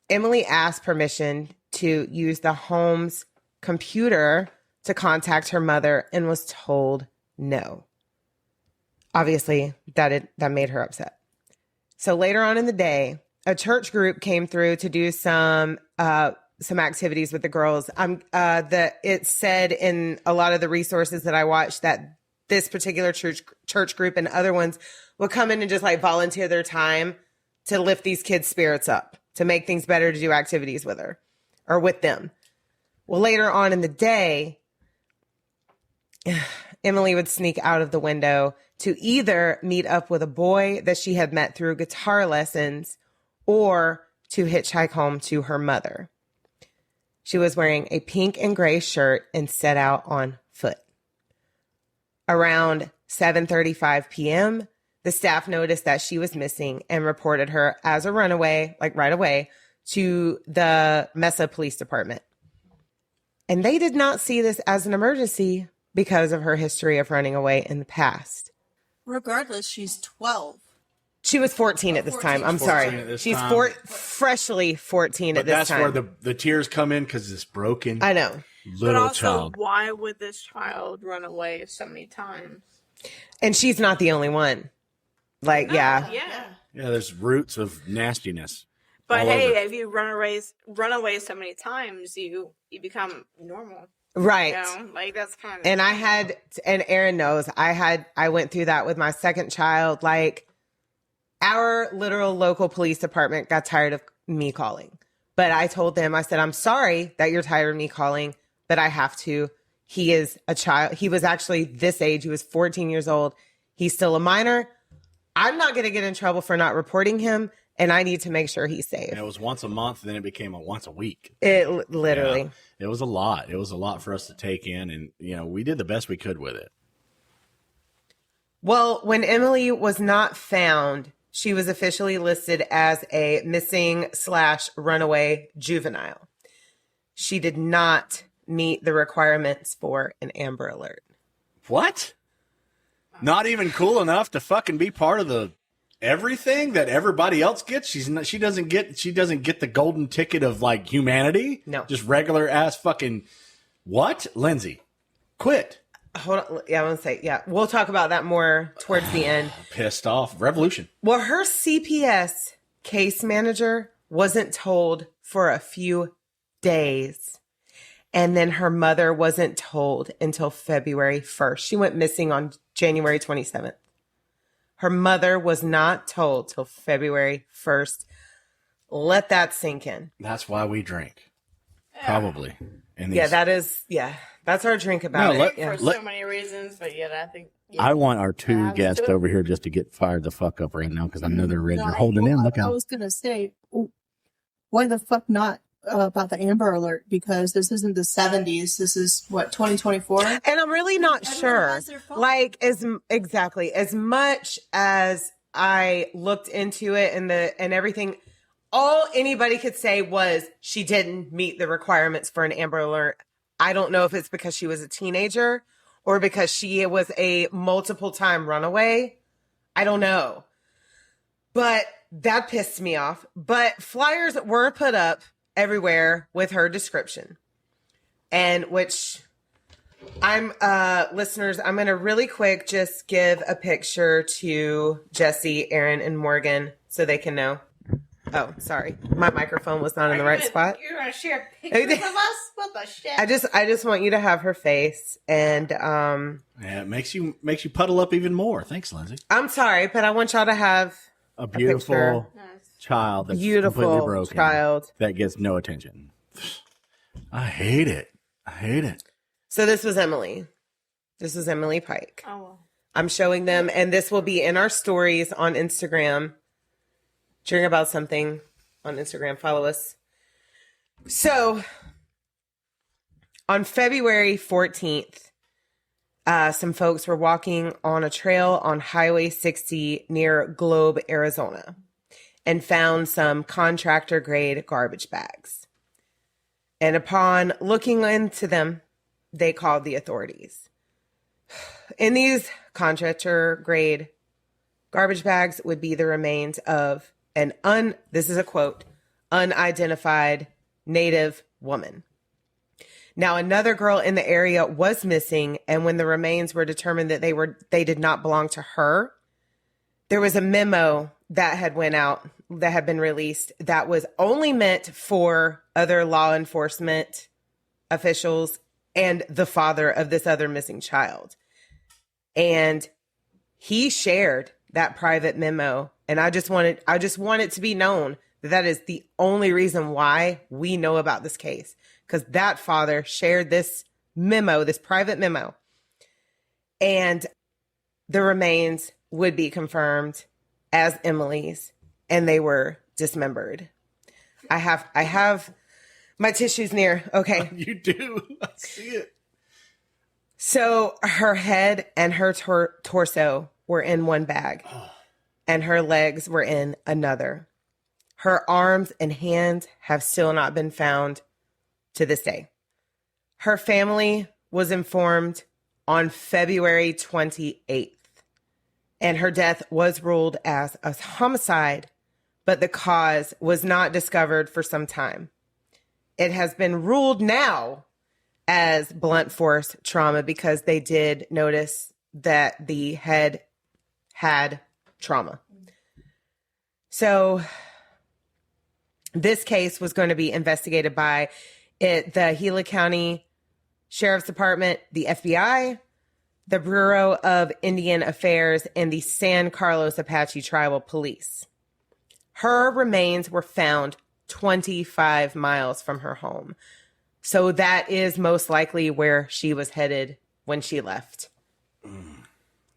Emily asked permission to use the home's computer to contact her mother and was told no. Obviously, that made her upset. So later on in the day, a church group came through to do some activities with the girls. It said in a lot of the resources that I watched that this particular church group and other ones would come in and just like volunteer their time to lift these kids' spirits up, to make things better, to do activities with her or with them. Well, later on in the day, Emily would sneak out of the window to either meet up with a boy that she had met through guitar lessons or to hitchhike home to her mother. She was wearing a pink and gray shirt and set out on foot. Around 7:35 p.m., the staff noticed that she was missing and reported her as a runaway, like right away, to the Mesa Police Department. And they did not see this as an emergency because of her history of running away in the past. Regardless, she's 12. She was 14 at this time. I'm sorry. She's freshly 14 at this time. That's where the tears come in because it's broken. I know. But also, why would this child run away so many times? And she's not the only one. Like, yeah. Yeah, there's roots of nastiness. But hey, if you run away so many times, you become normal. Right. You know? Like, that's kind of... And and Aaron knows, I went through that with my second child. Like, our literal local police department got tired of me calling. But I told them, I said, I'm sorry that you're tired of me calling, but I have to. He is a child. He was actually this age. He was 14 years old. He's still a minor. I'm not going to get in trouble for not reporting him, and I need to make sure he's safe. And it was once a month, then it became a once a week. It literally. Yeah, it was a lot. It was a lot for us to take in, and we did the best we could with it. Well, when Emily was not found, she was officially listed as a missing/runaway juvenile. She did not meet the requirements for an Amber Alert. What? Not even cool enough to fucking be part of the everything that everybody else gets? She doesn't get the golden ticket of like humanity. No. Just regular ass fucking what? Lindsay, quit. Hold on. Yeah, I want to say, yeah, we'll talk about that more towards the end. Pissed off. Revolution. Well, her CPS case manager wasn't told for a few days. And then her mother wasn't told until February 1st. She went missing on January 27th. Her mother was not told till February 1st. Let that sink in. That's why we drink. Probably. That's our drink about it. For so many reasons, but yet I think. Yeah. I want our two guests over here just to get fired the fuck up right now because I know they're ready. They're holding in. Look I out. was going to say, why the fuck not about the Amber Alert? Because this isn't the 70s. This is, 2024? And I'm really not sure. Like, as much as I looked into it and everything, all anybody could say was she didn't meet the requirements for an Amber Alert. I don't know if it's because she was a teenager or because she was a multiple time runaway. I don't know. But that pissed me off. But flyers were put up everywhere with her description. And which listeners, I'm going to really quick just give a picture to Jesse, Aaron, and Morgan so they can know. Oh, sorry. My microphone was not in the right spot. You're going to share pictures of us? What the shit? I just want you to have her face and yeah, it makes you puddle up even more. Thanks, Lindsay. I'm sorry, but I want y'all to have a beautiful child that's completely broken. Child that gets no attention. I hate it. So this was Emily. This was Emily Pike. Oh, well. I'm showing them, and this will be in our stories on Instagram. Sharing about something on Instagram. Follow us. So, on February 14th, some folks were walking on a trail on Highway 60 near Globe, Arizona, and found some contractor-grade garbage bags. And upon looking into them, they called the authorities. In these contractor-grade garbage bags would be the remains of this is a quote, unidentified Native woman. Now, another girl in the area was missing, and when the remains were determined that they did not belong to her, there was a memo that had went out, that had been released, that was only meant for other law enforcement officials and the father of this other missing child. And he shared that private memo. And I just want it to be known that is the only reason why we know about this case. Because that father shared this memo, this private memo. And the remains would be confirmed as Emily's. And they were dismembered. I have my tissues near. Okay. You do. I see it. So her head and her torso were in one bag. And her legs were in another. Her arms and hands have still not been found to this day. Her family was informed on February 28th, and her death was ruled as a homicide, but the cause was not discovered for some time. It has been ruled now as blunt force trauma because they did notice that the head had trauma. So this case was going to be investigated by the Gila County Sheriff's Department, the FBI, the Bureau of Indian Affairs, and the San Carlos Apache Tribal Police. Her remains were found 25 miles from her home. So that is most likely where she was headed when she left.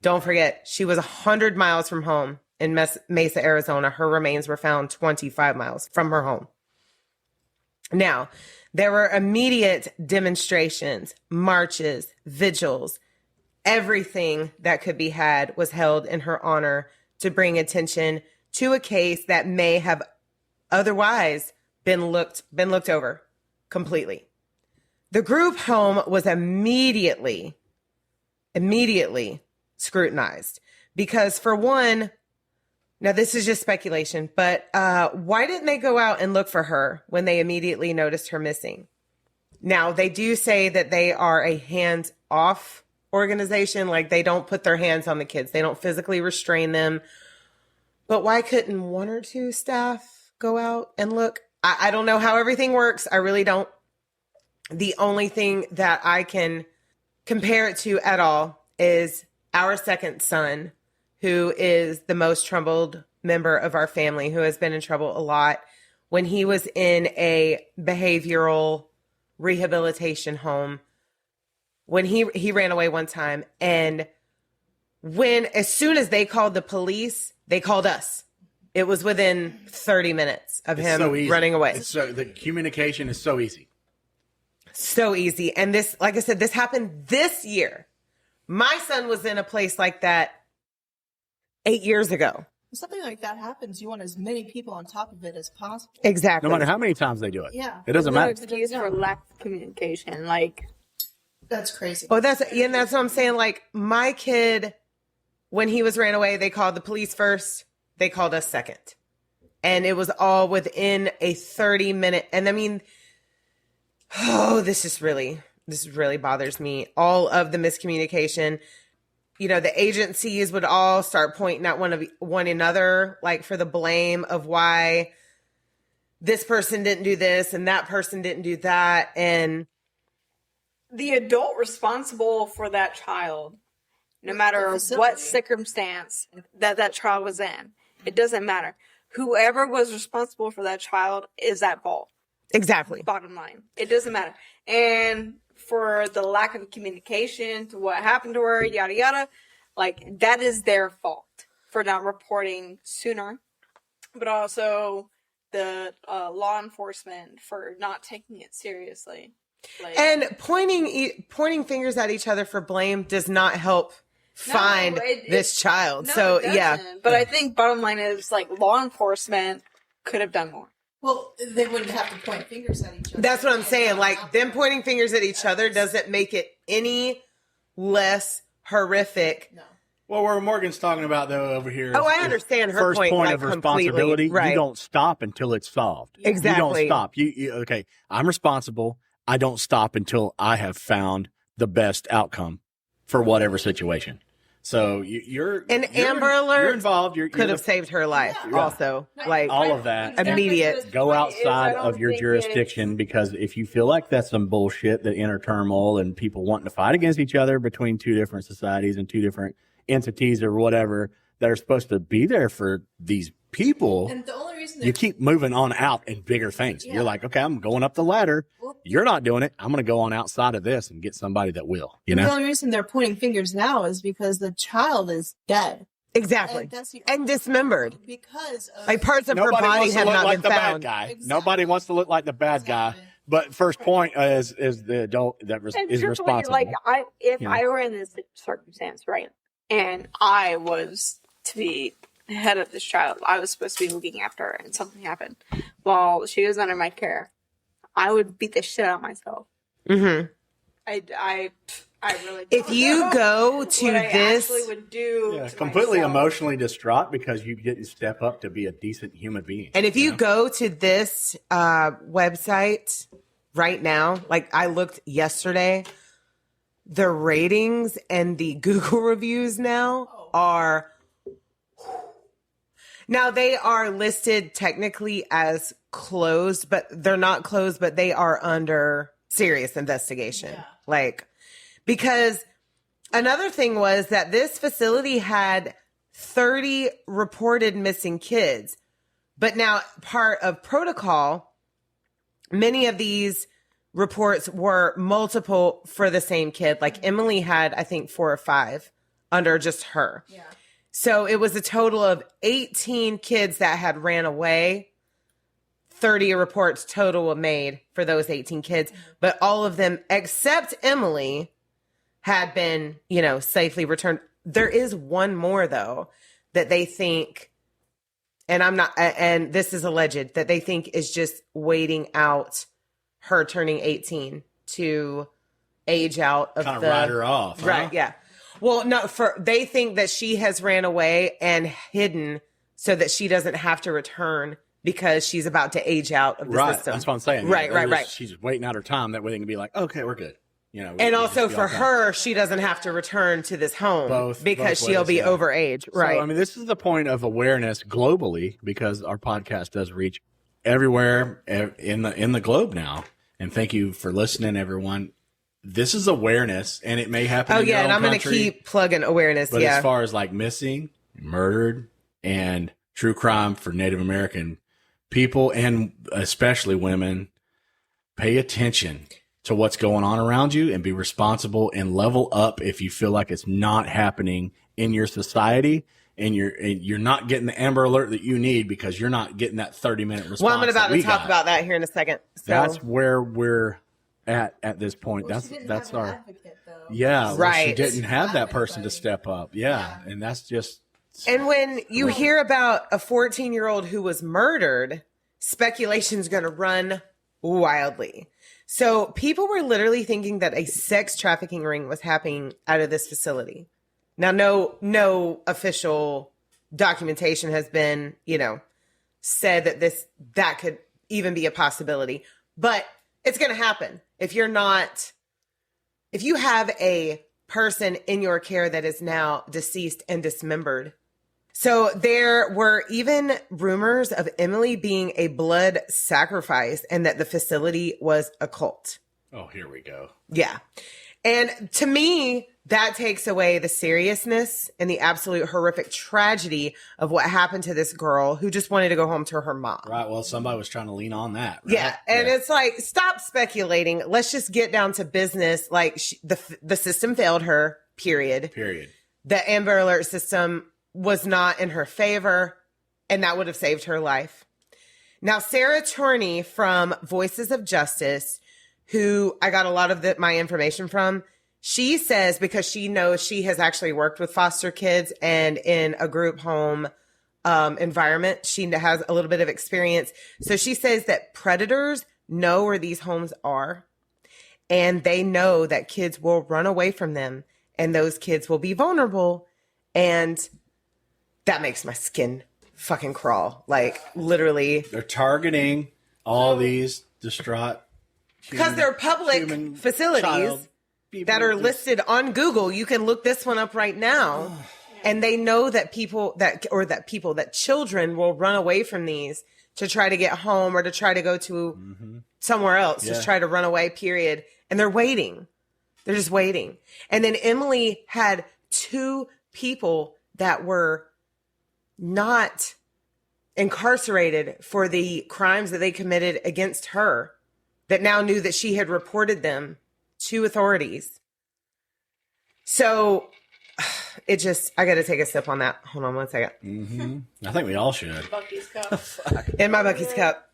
Don't forget, she was 100 miles from home in Mesa, Arizona. Her remains were found 25 miles from her home. Now, there were immediate demonstrations, marches, vigils. Everything that could be had was held in her honor to bring attention to a case that may have otherwise been looked over completely. The group home was immediately scrutinized because, for one, Now, this is just speculation, but why didn't they go out and look for her when they immediately noticed her missing? Now, they do say that they are a hands-off organization. Like, they don't put their hands on the kids. They don't physically restrain them. But why couldn't one or two staff go out and look? I don't know how everything works. I really don't. The only thing that I can compare it to at all is our second son, who is the most troubled member of our family, who has been in trouble a lot. When he was in a behavioral rehabilitation home, when he ran away one time, and as soon as they called the police, they called us. It was within 30 minutes of him running away. The communication is so easy. So easy. And this, like I said, this happened this year. My son was in a place like that 8 years ago. When something like that happens, you want as many people on top of it as possible. Exactly. No matter how many times they do it. Yeah. It doesn't No matter. excuse for lack of communication. Like, That's crazy. Well, that's what I'm saying. Like, my kid, when he was ran away, they called the police first. They called us second. And it was all within a 30-minute. And I mean, this really bothers me. All of the miscommunication. You know, the agencies would all start pointing at one another, like, for the blame of why this person didn't do this and that person didn't do that. And the adult responsible for that child, no matter what circumstance that child was in, it doesn't matter. Whoever was responsible for that child is at fault. exactly. Bottom line. It doesn't matter. And for the lack of communication to what happened to her, yada, yada, like, that is their fault for not reporting sooner. But also the law enforcement for not taking it seriously. Like, And pointing fingers at each other for blame does not help find this child. no, So, it yeah. doesn't. But I think bottom line is, like, law enforcement could have done more. Well, they wouldn't have to point fingers at each other. That's what I'm saying. Like, them pointing fingers at each other doesn't make it any less horrific. No. Well, where Morgan's talking about, though, over here. Oh, I is understand her first point, like, of responsibility. completely. Right. You don't stop until it's solved. Exactly. You don't stop. Okay, I'm responsible. I don't stop until I have found the best outcome for whatever situation. So you're Amber Alert You're involved. could have saved her life also. Like, all of that. Immediate. Go outside I don't of your think jurisdiction, because if you feel like that's some bullshit, the inner turmoil and people wanting to fight against each other between two different societies and two different entities or whatever that are supposed to be there for these people, And the only reason you keep moving on out in bigger things. Yeah. You're like, okay, I'm going up the ladder. You're not doing it. I'm going to go on outside of this and get somebody that will, you the know? only reason they're pointing fingers now is because the child is dead. exactly. And that's the And dismembered. because of Like, parts of Nobody her body wants to have look not like been the found. bad guy. Exactly. Nobody wants to look like the bad guy. Exactly. But first point is the adult that And is truthfully, responsible. like, if Yeah. I were in this circumstance, right, and I was to be the head of this child, I was supposed to be looking after her, and something happened while she was under my care, I would beat the shit out of myself. Mm-hmm. I really. If you go to what I this, actually would do Yeah, to completely myself. emotionally distraught because you didn't step up to be a decent human being. and if you know? go to this website right now, like, I looked yesterday, the ratings and the Google reviews now are. Now, they are listed technically as closed, but they're not closed, but they are under serious investigation. Yeah. Like, because another thing was that this facility had 30 reported missing kids, but now part of protocol, many of these reports were multiple for the same kid. Like, Emily had, I think, 4 or 5 under just her. Yeah. So it was a total of 18 kids that had ran away. 30 reports total were made for those 18 kids, but all of them except Emily had been, safely returned. There is one more though that they think, and this is alleged, that they think is just waiting out her turning 18 to age out of kind of ride her off. Huh? Right, yeah. Well, no, they think that she has ran away and hidden so that she doesn't have to return because she's about to age out of the Right. system. That's what I'm saying. Right. She's waiting out her time. That way they can be like, okay, we're good. You know, And also for her, she doesn't have to return to this home because both she'll ways, be yeah. overage. Right. So, I mean, this is the point of awareness globally, because our podcast does reach everywhere in the globe now. And thank you for listening, everyone. This is awareness, and it may happen. In your and own I'm going to country, keep plugging awareness. But as far as like missing, murdered, and true crime for Native American people, and especially women, pay attention to what's going on around you and be responsible and level up if you feel like it's not happening in your society and you're not getting the Amber Alert that you need because you're not getting that 30-minute response. Well, I'm about to talk about that here in a second. So. That's where we're at this point. Well, that's our advocate, though. yeah. Right. Well, she didn't have that person to step up. Yeah. And that's just. And when you hear about a 14-year-old who was murdered, speculation's going to run wildly. So people were literally thinking that a sex trafficking ring was happening out of this facility. Now, no official documentation has been, said that could even be a possibility, but it's going to happen. If you have a person in your care that is now deceased and dismembered. So there were even rumors of Emily being a blood sacrifice and that the facility was a cult. Oh, here we go. Yeah. And to me, that takes away the seriousness and the absolute horrific tragedy of what happened to this girl who just wanted to go home to her mom. Right. Well, somebody was trying to lean on that. Right? Yeah. And it's like, stop speculating. Let's just get down to business. Like the system failed her, period. The Amber Alert system was not in her favor, and that would have saved her life. Now, Sarah Turney from Voices of Justice, who I got a lot of my information from, she says, because she knows she has actually worked with foster kids and in a group home environment, she has a little bit of experience. So she says that predators know where these homes are, and they know that kids will run away from them, and those kids will be vulnerable, and that makes my skin fucking crawl. Like, literally. They're targeting all these distraught. Because they're public facilities that are listed on Google. You can look this one up right now. And they know that children will run away from these to try to get home or to try to go to somewhere else. Just try to run away, period. And they're waiting. They're just waiting. And then Emily had 2 people that were not incarcerated for the crimes that they committed against her that now knew that she had reported them to authorities. So I got to take a sip on that. Hold on one second. I think we all should. Bucky's cup. In my Bucky's cup.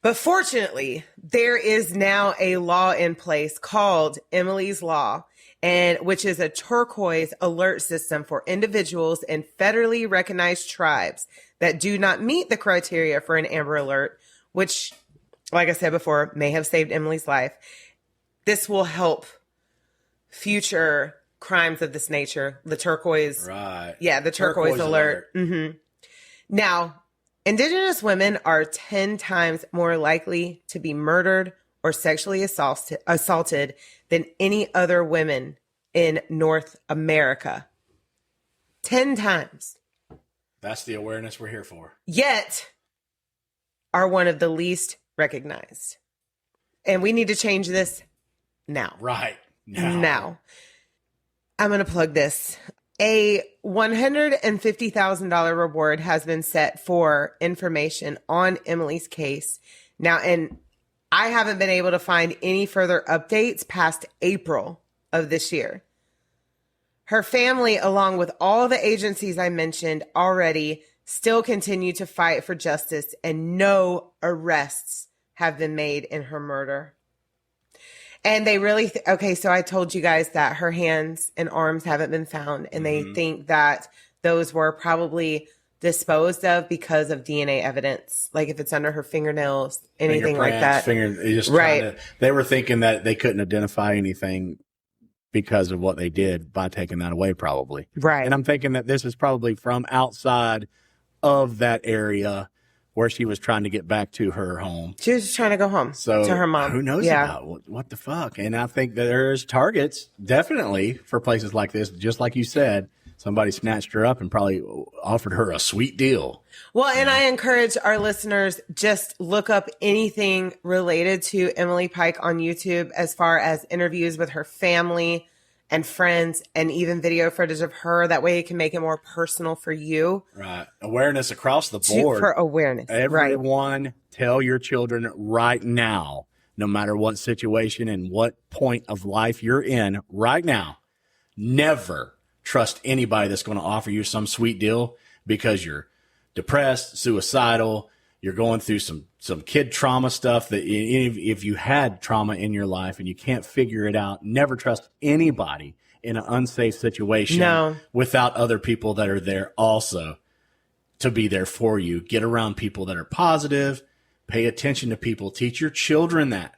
But fortunately, there is now a law in place called Emily's Law, and which is a turquoise alert system for individuals in federally recognized tribes that do not meet the criteria for an Amber Alert, which, like I said before, may have saved Emily's life. This will help future crimes of this nature. The turquoise. Right. Yeah, the turquoise alert. Now, Indigenous women are 10 times more likely to be murdered or sexually assaulted than any other women in North America. 10 times. That's the awareness we're here for. Yet are one of the least recognized. And we need to change this now. Right. Now. I'm going to plug this. A $150,000 reward has been set for information on Emily's case. Now, and I haven't been able to find any further updates past April of this year. Her family, along with all the agencies I mentioned already, still continue to fight for justice, and no arrests have been made in her murder. And they really, okay, so I told you guys that her hands and arms haven't been found, and they think that those were probably disposed of because of DNA evidence. Like if it's under her fingernails, anything like that. They were thinking that they couldn't identify anything because of what they did by taking that away, probably. Right. And I'm thinking that this is probably from outside of that area where she was trying to get back to her home. She was just trying to go home So to her mom. who knows about what the fuck? And I think that there's targets definitely for places like this. Just like you said, somebody snatched her up and probably offered her a sweet deal. Well, and I encourage our listeners, just look up anything related to Emily Pike on YouTube as far as interviews with her family and friends and even video footage of her. That way it can make it more personal for you. Right. Awareness across the board. For awareness. Everyone tell your children right now, no matter what situation and what point of life you're in right now, never trust anybody that's going to offer you some sweet deal because you're depressed, suicidal, you're going through some kid trauma stuff that if you had trauma in your life and you can't figure it out, never trust anybody in an unsafe situation without other people that are there also to be there for you. Get around people that are positive, pay attention to people, teach your children that.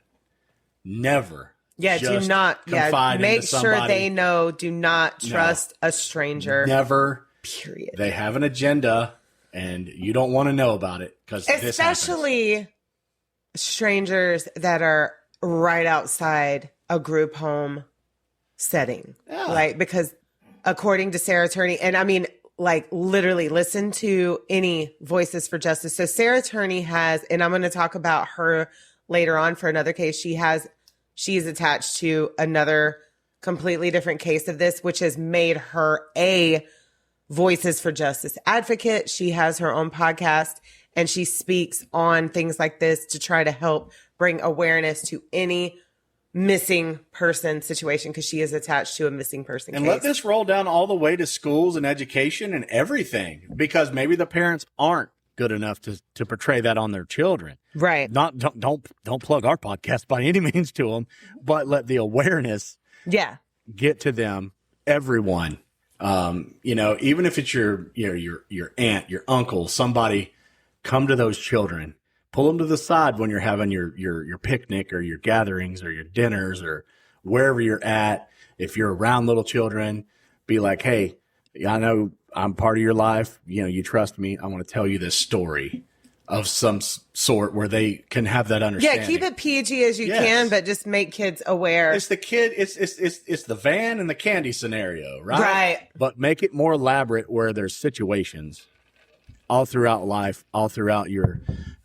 Never. Yeah, do not. Yeah, make sure they know. Do not trust a stranger. Never. Period. They have an agenda, and you don't want to know about it because especially strangers that are right outside a group home setting, like because according to Sarah Turney, and I mean, like literally, listen to any Voices for Justice. So Sarah Turney has, and I'm going to talk about her later on for another case. She's attached to another completely different case of this, which has made her a Voices for Justice advocate. She has her own podcast and she speaks on things like this to try to help bring awareness to any missing person situation because she is attached to a missing person and case. let this roll down all the way to schools and education and everything because maybe the parents aren't good enough to portray that on their children. Right. Don't plug our podcast by any means to them, but let the awareness get to them, everyone. Even if it's your aunt, your uncle, somebody, come to those children, pull them to the side when you're having your picnic or your gatherings or your dinners or wherever you're at. If you're around little children, be like, hey, I know I'm part of your life. You trust me. I want to tell you this story of some sort where they can have that understanding. Yeah, keep it PG as you can, but just make kids aware. It's the kid. It's the van and the candy scenario, right? Right. But make it more elaborate where there's situations all throughout life, all throughout your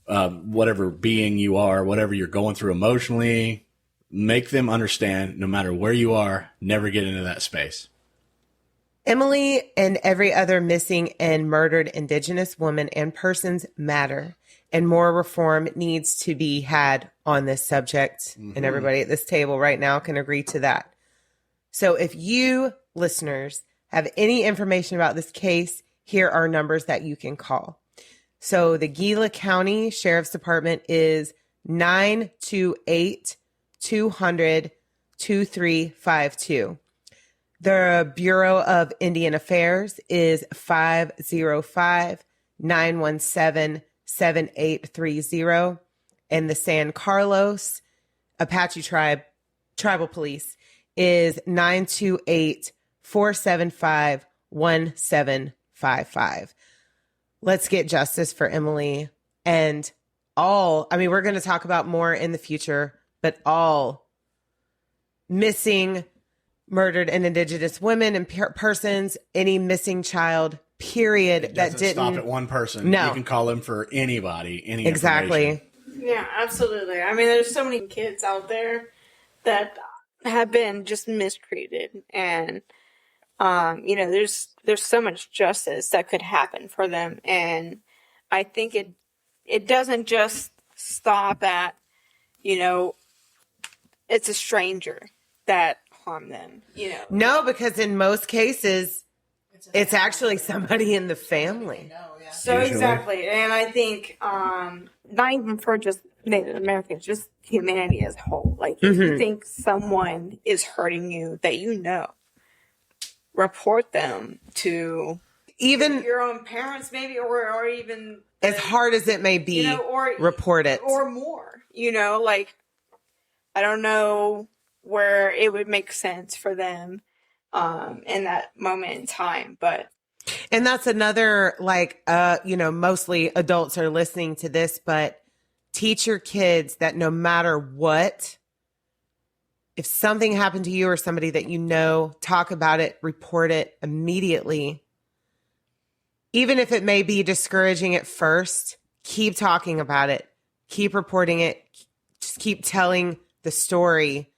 whatever being you are, whatever you're going through emotionally. Make them understand no matter where you are, never get into that space. Emily and every other missing and murdered Indigenous woman and persons matter, and more reform needs to be had on this subject. Mm-hmm. And everybody at this table right now can agree to that. So if you listeners have any information about this case, here are numbers that you can call. So the Gila County Sheriff's Department is 928-200-2352. The Bureau of Indian Affairs is 505-917-7830. And the San Carlos Apache Tribal Police is 928-475-1755. Let's get justice for Emily and we're going to talk about more in the future, but all missing, murdered and Indigenous women and persons, any missing child, period. It that doesn't didn't stop at one person. No. You can call them for anybody, any exactly. information. Yeah, absolutely. I mean, there's so many kids out there that have been just mistreated, and there's so much justice that could happen for them, and I think it doesn't just stop at it's a stranger that harm them, No, because in most cases, it's actually somebody in the family. So exactly. And I think, not even for just Native Americans, just humanity as a whole. Like, if you think someone is hurting you that report them to even your own parents, maybe, or even as hard as it may be, report it. Or more, I don't know where it would make sense for them in that moment in time. But And that's another, like, mostly adults are listening to this, but teach your kids that no matter what, if something happened to you or somebody that you know, talk about it, report it immediately. Even if it may be discouraging at first, keep talking about it, keep reporting it, just keep telling the story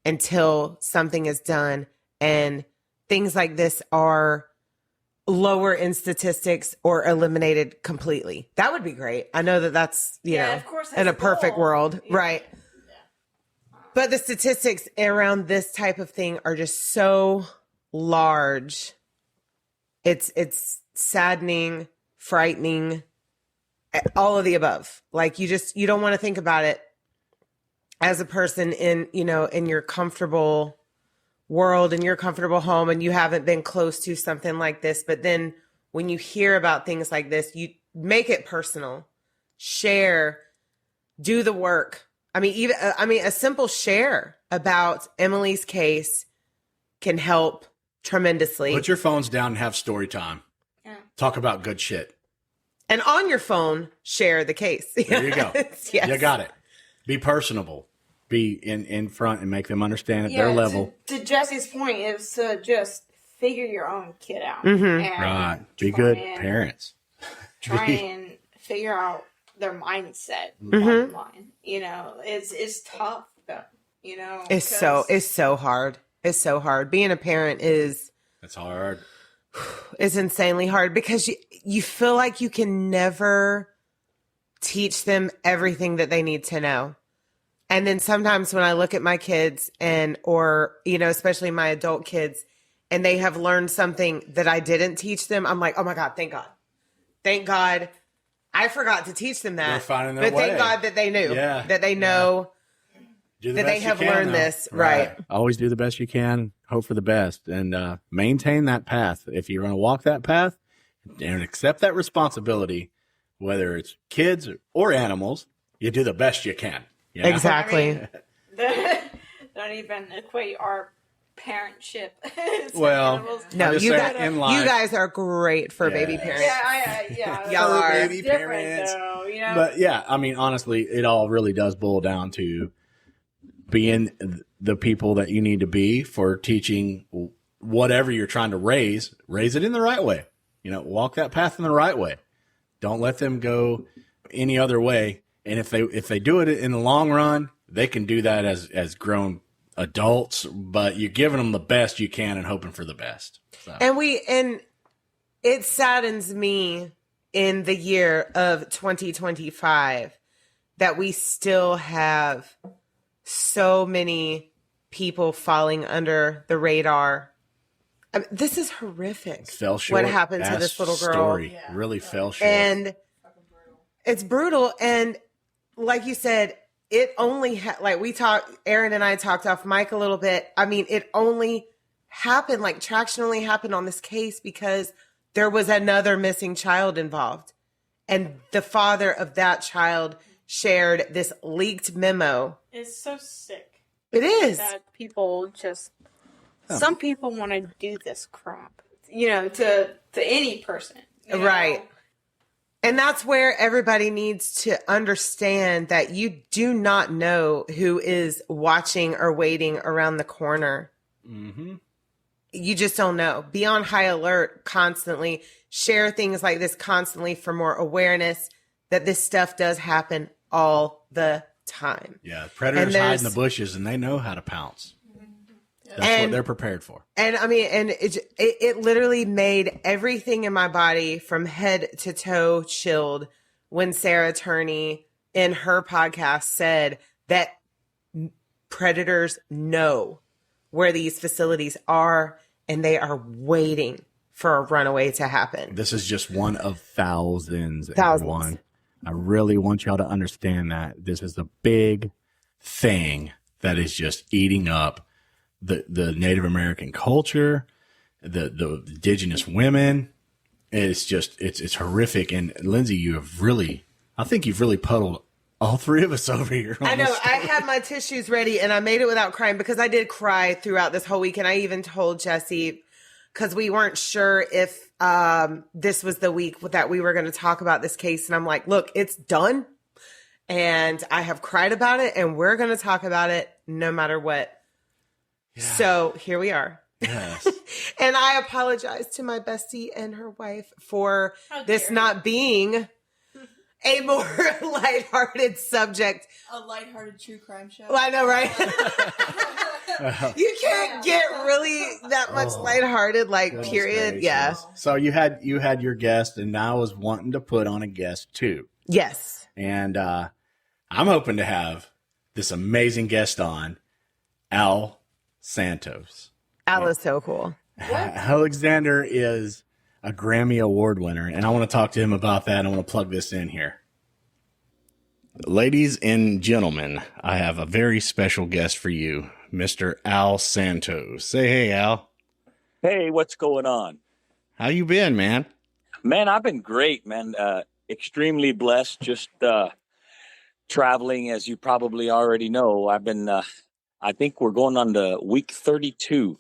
until something is done. And things like this are lower in statistics or eliminated completely. That would be great. I know that that's, of course, that's in a the perfect goal. world. Yeah. Right. But the statistics around this type of thing are just so large. It's saddening, frightening, all of the above. Like you don't want to think about it as a person in your comfortable world, in your comfortable home, and you haven't been close to something like this. But then when you hear about things like this, you make it personal, share, do the work. A simple share about Emily's case can help tremendously. Put your phones down and have story time. Yeah. Talk about good shit. And on your phone, share the case. There you go. Yes. You got it. Be personable. Be in front and make them understand at their level. To Jesse's point is to just figure your own kid out. Mm-hmm. And Right. Be try good and- parents. Try and figure out their mindset. Mm-hmm. Bottom line. It's tough though. It's so hard. It's so hard. Being a parent is hard. It's insanely hard because you feel like you can never teach them everything that they need to know. And then sometimes when I look at my kids or especially my adult kids, and they have learned something that I didn't teach them, I'm like, oh my God, thank God. Thank God I forgot to teach them that. They're finding their but thank way. God that they knew. Yeah. That they know Do the that best they you have can, learned though. this. Right. Always do the best you can. Hope for the best and maintain that path. If you're going to walk that path and accept that responsibility, whether it's kids or animals, you do the best you can. You know? Exactly. Don't even equate our parentship. Well, animals. No, I'm just you saying, guys, in life- you guys are great for Yeah. baby parents. Yeah, Y'all For are baby different parents. though, But yeah, honestly, it all really does boil down to being the people that you need to be for teaching whatever you're trying to raise it in the right way. Walk that path in the right way. Don't let them go any other way. And if they do it in the long run, they can do that as grown adults, but you're giving them the best you can and hoping for the best. So. And it saddens me in the year of 2025 that we still have so many people falling under the radar. This is horrific. Fell short. What happened to this little girl? Story. Really fell short. And it's brutal. And like you said, it only Aaron and I talked off mic a little bit. It only happened, traction only happened on this case because there was another missing child involved. And the father of that child shared this leaked memo. It's so sick It is. that people some people want to do this crap, to any person. Right. And that's where everybody needs to understand that you do not know who is watching or waiting around the corner. Mm-hmm. You just don't know. Be on high alert constantly. Share things like this constantly for more awareness that this stuff does happen all the time. Yeah, predators hide in the bushes and they know how to pounce. That's what they're prepared for. And it literally made everything in my body from head to toe chilled when Sarah Turney in her podcast said that predators know where these facilities are and they are waiting for a runaway to happen. This is just one of thousands. Thousands. Everyone. I really want y'all to understand that this is a big thing that is just eating up the Native American culture, the indigenous women. It's horrific. And Lindsay, I think you've really puddled All three of us over here. I know. I had my tissues ready and I made it without crying because I did cry throughout this whole week. And I even told Jesse, because we weren't sure if this was the week that we were going to talk about this case. And I'm like, look, it's done. And I have cried about it and we're going to talk about it no matter what. Yeah. So here we are. Yes. And I apologize to my bestie and her wife for this not being a more lighthearted subject. A lighthearted true crime show. Well, I know, right? You can't get really that much lighthearted, like, period. Gracious. Yeah. So you had your guest, and now I was wanting to put on a guest too. Yes. And I'm hoping to have this amazing guest on, Al Santos. Al is so cool. Alexander is a Grammy Award winner, and I want to talk to him about that. I want to plug this in here. Ladies and gentlemen, I have a very special guest for you, Mr. Al Santos. Say hey, Al. Hey, what's going on? How you been, man? Man, I've been great, man. Extremely blessed. Just traveling, as you probably already know. I've been, I think we're going on to week 32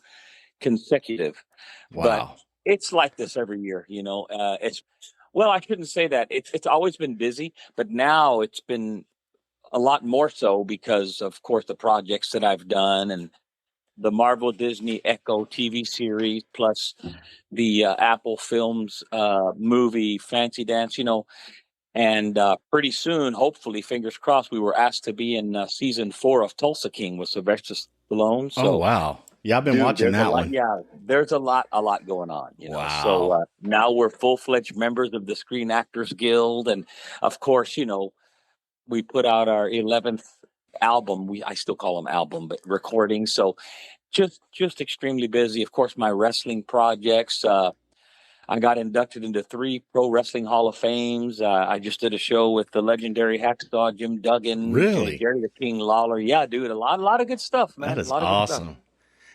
consecutive. Wow. But it's like this every year, you know. Well, I shouldn't say that. It's always been busy, but now it's been a lot more so because, of course, the projects that I've done and the Marvel Disney Echo TV series, plus the Apple Films movie Fancy Dance, you know. And pretty soon, hopefully, fingers crossed, we were asked to be in season 4 of Tulsa King with Sylvester Stallone. So, oh, wow. Yeah, I've been watching that one. Yeah, there's a lot going on. You know? Wow. So now we're full-fledged members of the Screen Actors Guild. And, of course, you know, we put out our 11th album. I still call them album, but recording. So just extremely busy. Of course, my wrestling projects. I got inducted into 3 Pro Wrestling Hall of Fames. I just did a show with the legendary Hacksaw Jim Duggan. Really? Jerry the King Lawler. Yeah, dude, a lot of good stuff, man. That is a lot of good stuff. awesome.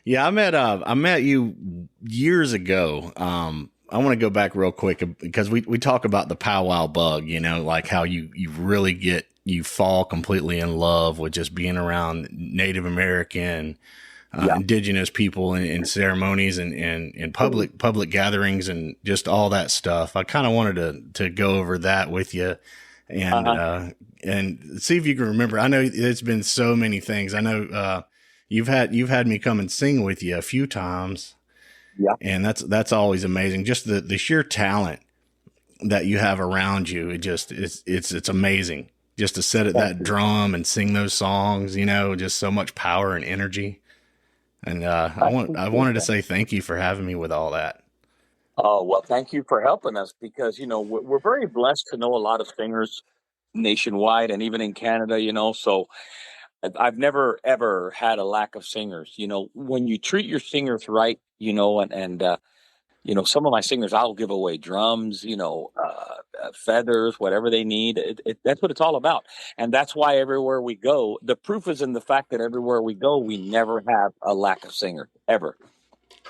Yeah, I met you years ago. I want to go back real quick because we talk about the powwow bug, you know, like how you really you fall completely in love with just being around Native American, Indigenous people in ceremonies and public gatherings and just all that stuff. I kind of wanted to go over that with you and see if you can remember. I know it's been so many things. I know, you've had me come and sing with you a few times. Yeah. And that's always amazing. Just the sheer talent that you have around you. It's amazing just to sit at that drum and sing those songs, you know, just so much power and energy. And, I wanted to say thank you for having me with all that. Oh, well, thank you for helping us because, you know, we're very blessed to know a lot of singers nationwide and even in Canada, you know, so I've never, ever had a lack of singers. You know, when you treat your singers right, you know, and you know, some of my singers, I'll give away drums, you know, feathers, whatever they need. That's what it's all about. And that's why everywhere we go, the proof is in the fact that everywhere we go, we never have a lack of singer, ever.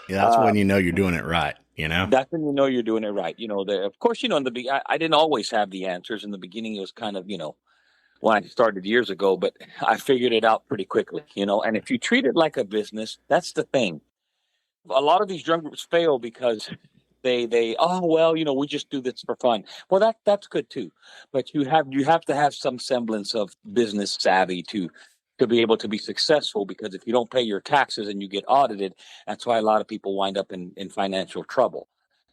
Yeah, that's when you know you're doing it right, you know? That's when you know you're doing it right. You know, of course, you know, I didn't always have the answers. In the beginning, it was kind of, you know, when I started years ago, but I figured it out pretty quickly, you know, and if you treat it like a business, that's the thing. A lot of these drum groups fail because they oh, well, you know, we just do this for fun. Well, that's good too. But you have to have some semblance of business savvy to be able to be successful, because if you don't pay your taxes and you get audited, that's why a lot of people wind up in financial trouble.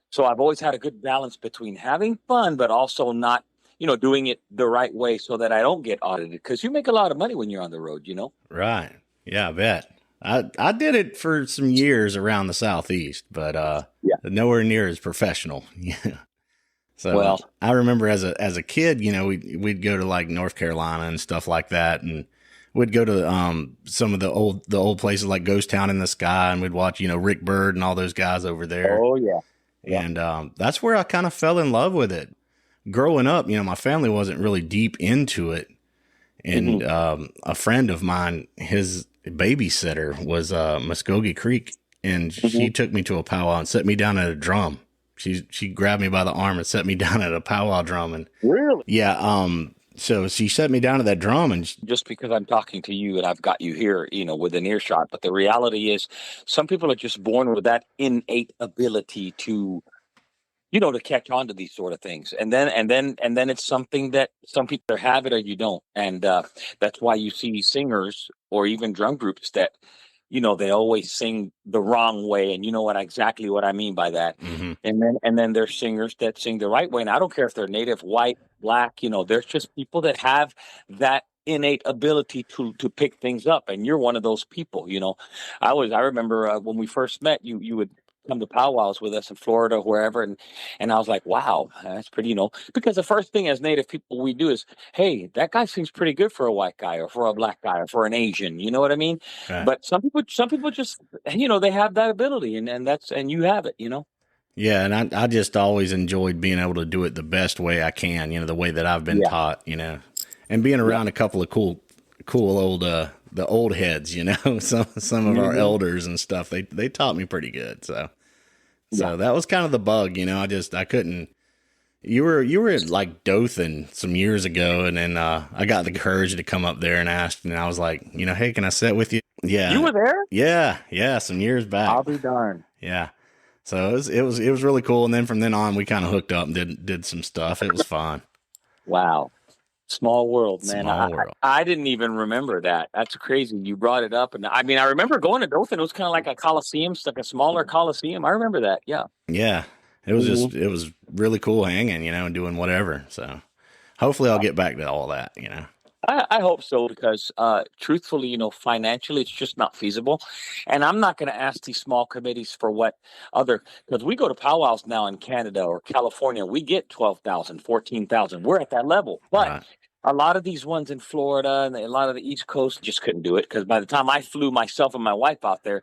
So I've always had a good balance between having fun, but also not, you know, doing it the right way so that I don't get audited, because you make a lot of money when you're on the road, you know? Right. Yeah, I bet. I did it for some years around the Southeast, but nowhere near as professional. Yeah. So well, I remember as a kid, you know, we'd go to like North Carolina and stuff like that, and we'd go to some of the old places like Ghost Town in the Sky, and we'd watch, you know, Rick Bird and all those guys over there. Oh yeah. And that's where I kind of fell in love with it. Growing up, you know, my family wasn't really deep into it. And a friend of mine, his babysitter was Muskogee Creek, and she took me to a powwow and set me down at a drum. She grabbed me by the arm and set me down at a powwow drum. And really? Yeah. So she set me down to that drum and Just because I'm talking to you and I've got you here, within earshot. But the reality is some people are just born with that innate ability to catch on to these sort of things. And then it's something that some people have it or you don't. And that's why you see singers or even drum groups that, they always sing the wrong way. And you know exactly what I mean by that. mm-hmm. And then there's singers that sing the right way. And I don't care if they're native, white, black, there's just people that have that innate ability to pick things up. And you're one of those people. I remember when we first met, you would come to powwows with us in Florida, wherever, and I was like, wow, that's pretty, because the first thing as Native people we do is, hey, that guy seems pretty good for a white guy or for a black guy or for an Asian, you know what I mean? Right. But some people just, they have that ability, and you have it, Yeah, and I just always enjoyed being able to do it the best way I can, the way that I've been taught, and being around a couple of cool old the old heads, some of our elders and stuff. They taught me pretty good, so that was kind of the bug, I couldn't. You were at like Dothan some years ago, and then I got the courage to come up there and ask, and I was like, hey, can I sit with you? Yeah, you were there. Yeah, some years back. I'll be darned. Yeah. So it was really cool, and then from then on we kind of hooked up and did some stuff. It was fun. Wow. Small world, man. Small world. I didn't even remember that. That's crazy. You brought it up. And I remember going to Dothan. It was kind of like a Coliseum, like a smaller Coliseum. I remember that. Yeah. Yeah. It was it was really cool hanging, and doing whatever. So hopefully I'll get back to all that, I hope so, because truthfully, financially, it's just not feasible. And I'm not going to ask these small committees for because we go to powwows now in Canada or California, we get 12,000, 14,000. We're at that level. But Right. a lot of these ones in Florida and a lot of the East Coast just couldn't do it, because by the time I flew myself and my wife out there,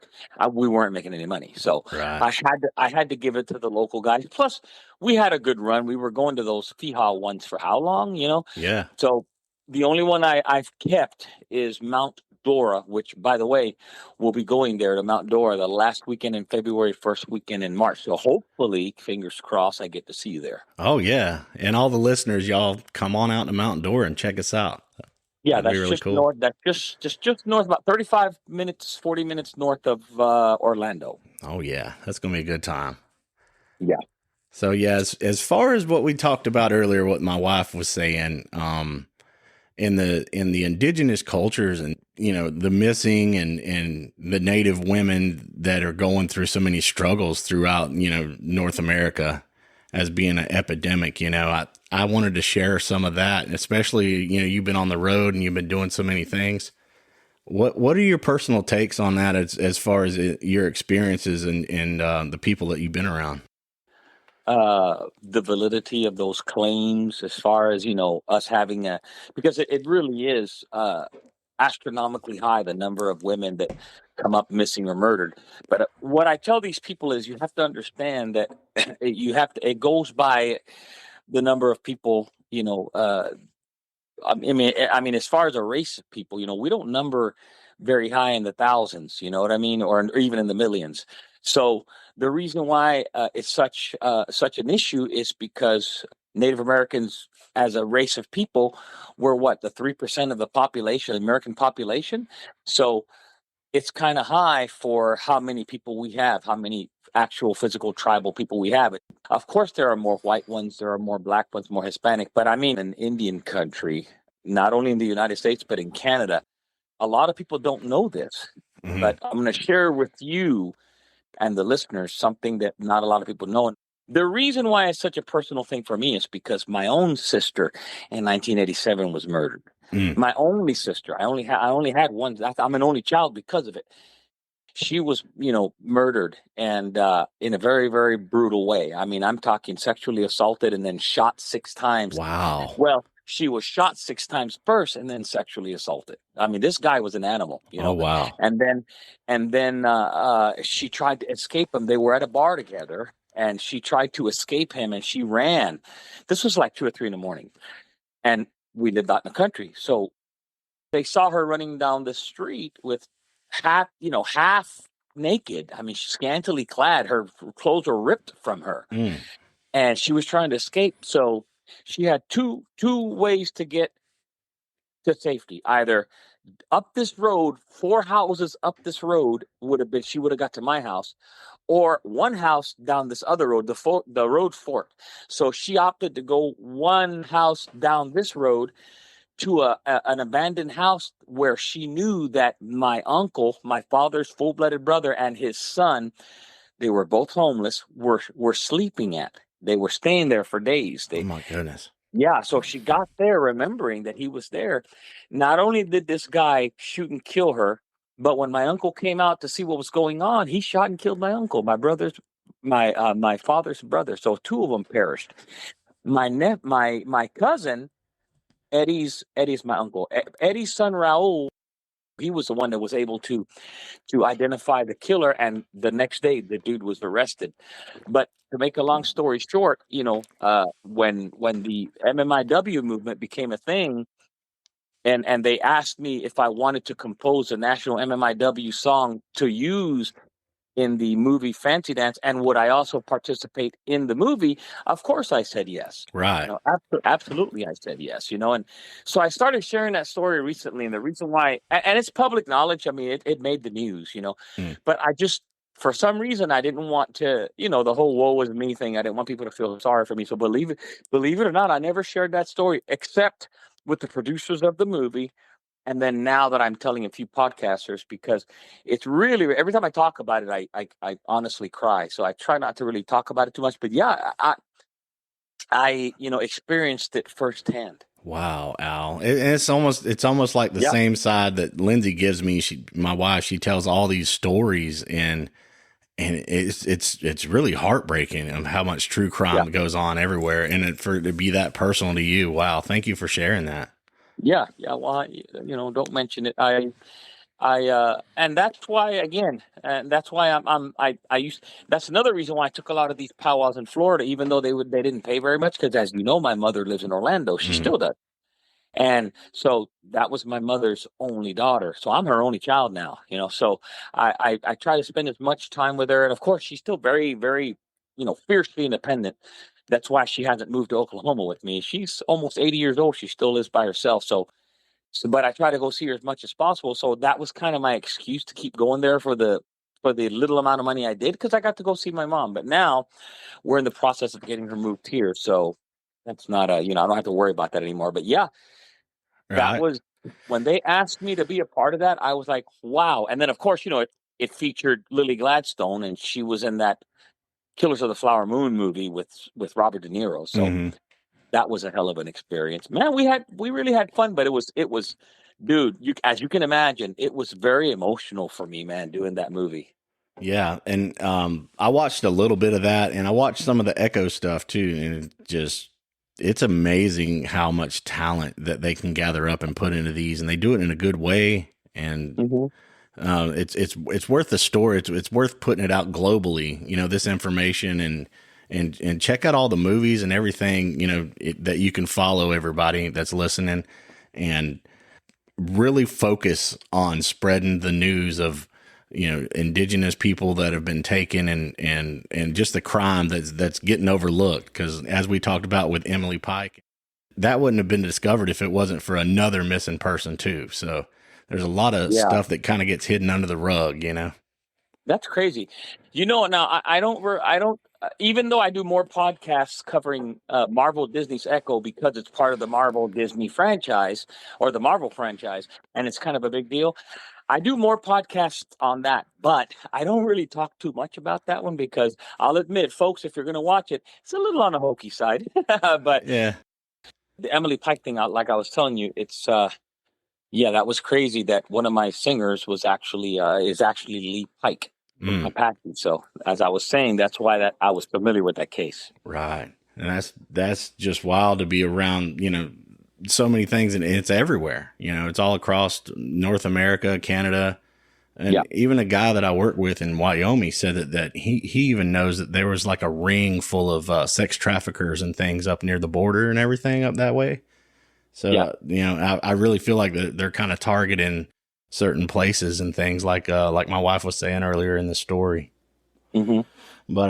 we weren't making any money. So Right. I had to give it to the local guys. Plus, we had a good run. We were going to those FIHA ones for how long, Yeah. So the only one I've kept is Mount Dora, which, by the way, we'll be going there to Mount Dora the last weekend in February, first weekend in March. So hopefully, fingers crossed, I get to see you there. Oh yeah. And all the listeners, y'all come on out to Mount Dora and check us out. Yeah, That'd that's be really just cool. north. That's just north, about 35 minutes, 40 minutes north of Orlando. Oh yeah. That's gonna be a good time. Yeah. So yeah, as far as what we talked about earlier, what my wife was saying, in the indigenous cultures and the missing and the native women that are going through so many struggles throughout North America as being an epidemic, I wanted to share some of that, especially you've been on the road and you've been doing so many things. What are your personal takes on that as far as your experiences and the people that you've been around? The validity of those claims, as far as us having because it really is astronomically high, the number of women that come up missing or murdered. But what I tell these people is, you have to understand that it goes by the number of people. I mean, as far as a race of people, we don't number very high in the thousands, you know what I mean, or even in the millions. So the reason why it's such an issue is because Native Americans, as a race of people, were the 3% of the population, American population. So it's kind of high for how many people we have, how many actual physical tribal people we have. Of course, there are more white ones, there are more black ones, more Hispanic, but I mean, in Indian country, not only in the United States, but in Canada, a lot of people don't know this. Mm-hmm. But I'm going to share with you and the listeners something that not a lot of people know. And the reason why it's such a personal thing for me is because my own sister in 1987 was murdered. My only sister. I only had one. I'm an only child because of it. She was, murdered, and in a very, very brutal way. I mean, I'm talking sexually assaulted and then shot 6 times. Wow. Well, she was shot 6 times first and then sexually assaulted. I mean, this guy was an animal, Oh wow. And then she tried to escape him. They were at a bar together, and she tried to escape him, and she ran. This was like 2 or 3 in the morning, and we lived out in the country. So they saw her running down the street with half naked. I mean, scantily clad. Her clothes were ripped from her, and she was trying to escape. So she had two ways to get to safety. Either up this road, 4 houses up this road she would have got to my house, or one house down this other road, the road forked. So she opted to go one house down this road to an abandoned house where she knew that my uncle, my father's full-blooded brother, and his son, they were both homeless, were sleeping at. They were staying there for days. Oh my goodness. Yeah, so she got there remembering that he was there. Not only did this guy shoot and kill her, but when my uncle came out to see what was going on, he shot and killed my uncle, my father's brother. So 2 of them perished. My cousin Eddie's my uncle. Eddie's son Raul, he was the one that was able to identify the killer, and the next day the dude was arrested. But to make a long story short, when the MMIW movement became a thing, and they asked me if I wanted to compose a national MMIW song to use in the movie Fancy Dance, and would I also participate in the movie? Of course, I said yes. Right. Absolutely, I said yes. And so I started sharing that story recently, and the reason why, and it's public knowledge. I mean, it made the news, but I just, for some reason, I didn't want to, the whole "woe was me" thing. I didn't want people to feel sorry for me. So believe it or not, I never shared that story except with the producers of the movie. And then now that I'm telling a few podcasters, because it's really, every time I talk about it, I honestly cry. So I try not to really talk about it too much. But yeah, I experienced it firsthand. Wow, Al. It's almost like the same side that Lindsay gives me. My wife, she tells all these stories, and it's really heartbreaking of how much true crime goes on everywhere. And for it to be that personal to you, wow, thank you for sharing that. Yeah. Well, don't mention it. And that's why, again, that's why that's another reason why I took a lot of these powwows in Florida, even though they didn't pay very much. Cause as you know, my mother lives in Orlando. She still does. And so that was my mother's only daughter. So I'm her only child now, so I try to spend as much time with her. And of course she's still very, very, fiercely independent. That's why she hasn't moved to Oklahoma with me. She's almost 80 years old. She still lives by herself. So, but I try to go see her as much as possible. So that was kind of my excuse to keep going there for the little amount of money I did, because I got to go see my mom. But now we're in the process of getting her moved here. So that's not I don't have to worry about that anymore. But yeah, that was when they asked me to be a part of that. I was like, wow. And then of course, it featured Lily Gladstone, and she was in that Killers of the Flower Moon movie with Robert De Niro. So that was a hell of an experience, man. We really had fun, but it was, dude, as you can imagine, it was very emotional for me, man, doing that movie. Yeah. And, I watched a little bit of that, and I watched some of the Echo stuff too. And it's amazing how much talent that they can gather up and put into these, and they do it in a good way. And, it's worth the story. It's worth putting it out globally, this information, and check out all the movies and everything, that you can follow, everybody that's listening, and really focus on spreading the news of, Indigenous people that have been taken, and just the crime that's getting overlooked. Cause as we talked about with Emily Pike, that wouldn't have been discovered if it wasn't for another missing person too. So there's a lot of stuff that kind of gets hidden under the rug, That's crazy. Now I don't, even though I do more podcasts covering Marvel Disney's Echo, because it's part of the Marvel Disney franchise, or the Marvel franchise, and it's kind of a big deal. I do more podcasts on that, but I don't really talk too much about that one, because I'll admit, folks, if you're going to watch it, it's a little on the hokey side. But yeah, the Emily Pike thing, like I was telling you, it's that was crazy. That one of my singers was actually Lee Pike from Apache. So as I was saying, that's why I was familiar with that case. Right, and that's just wild to be around. So many things, and it's everywhere. It's all across North America, Canada, and even a guy that I work with in Wyoming said that he even knows that there was like a ring full of sex traffickers and things up near the border and everything up that way. So I really feel like they're kind of targeting certain places and things, like my wife was saying earlier in the story. Mm-hmm. But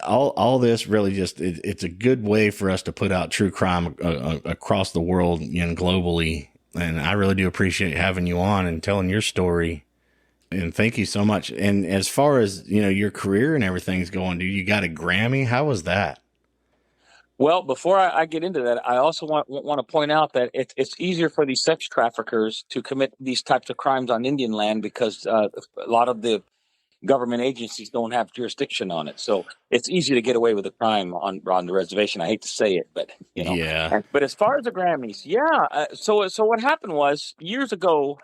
all this really just, it's a good way for us to put out true crime across the world and globally. And I really do appreciate having you on and telling your story. And thank you so much. And as far as, your career and everything's going, dude, you got a Grammy. How was that? Well, before I get into that, I also want to point out that it's easier for these sex traffickers to commit these types of crimes on Indian land because a lot of the government agencies don't have jurisdiction on it. So it's easy to get away with a crime on the reservation. I hate to say it, but Yeah. But as far as the Grammys, so what happened was years ago,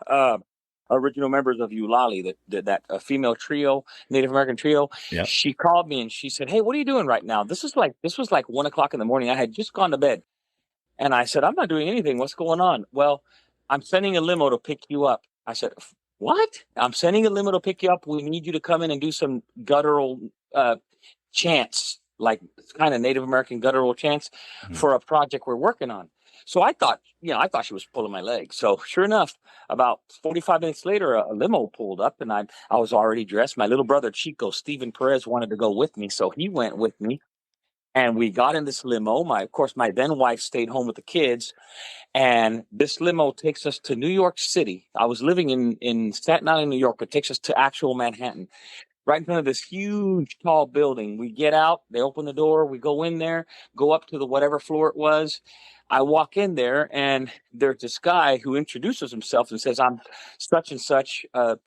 original members of Eulali, that female trio, Native American trio, Yep. she called me and she said, "Hey, what are you doing right now?" This was like 1 o'clock in the morning. I had just gone to bed, and I said, "I'm not doing anything. What's going on?" "Well, I'm sending a limo to pick you up." I said, "What?" "I'm sending a limo to pick you up. We need you to come in and do some guttural chants, like kind of Native American guttural chants for a project we're working on." So I thought she was pulling my leg. So sure enough, about 45 minutes later, a limo pulled up and I was already dressed. My little brother Chico, Stephen Perez, wanted to go with me. So he went with me and we got in this limo. Of course, my then wife stayed home with the kids. And this limo takes us to New York City. I was living in Staten Island, New York, but takes us to actual Manhattan. Right in front of this huge, tall building. We get out, they open the door, we go in there, go up to the whatever floor it was. I walk in there, and there's this guy who introduces himself and says, "I'm such and such. I'm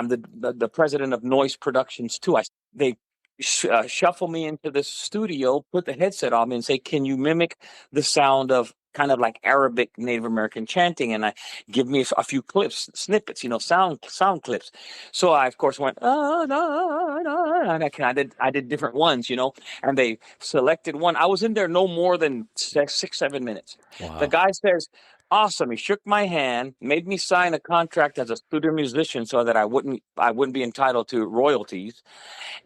the president of Noise Productions too." They shuffle me into the studio, put the headset on me, and say, "Can you mimic the sound of kind of like Arabic Native American chanting?" And give me a few clips, snippets, sound clips. So I, of course, went, "Oh, no, no," and I did different ones, and they selected one. I was in there no more than 6-7 minutes. Wow. The guy says, "Awesome." He shook my hand, made me sign a contract as a studio musician so that I wouldn't be entitled to royalties,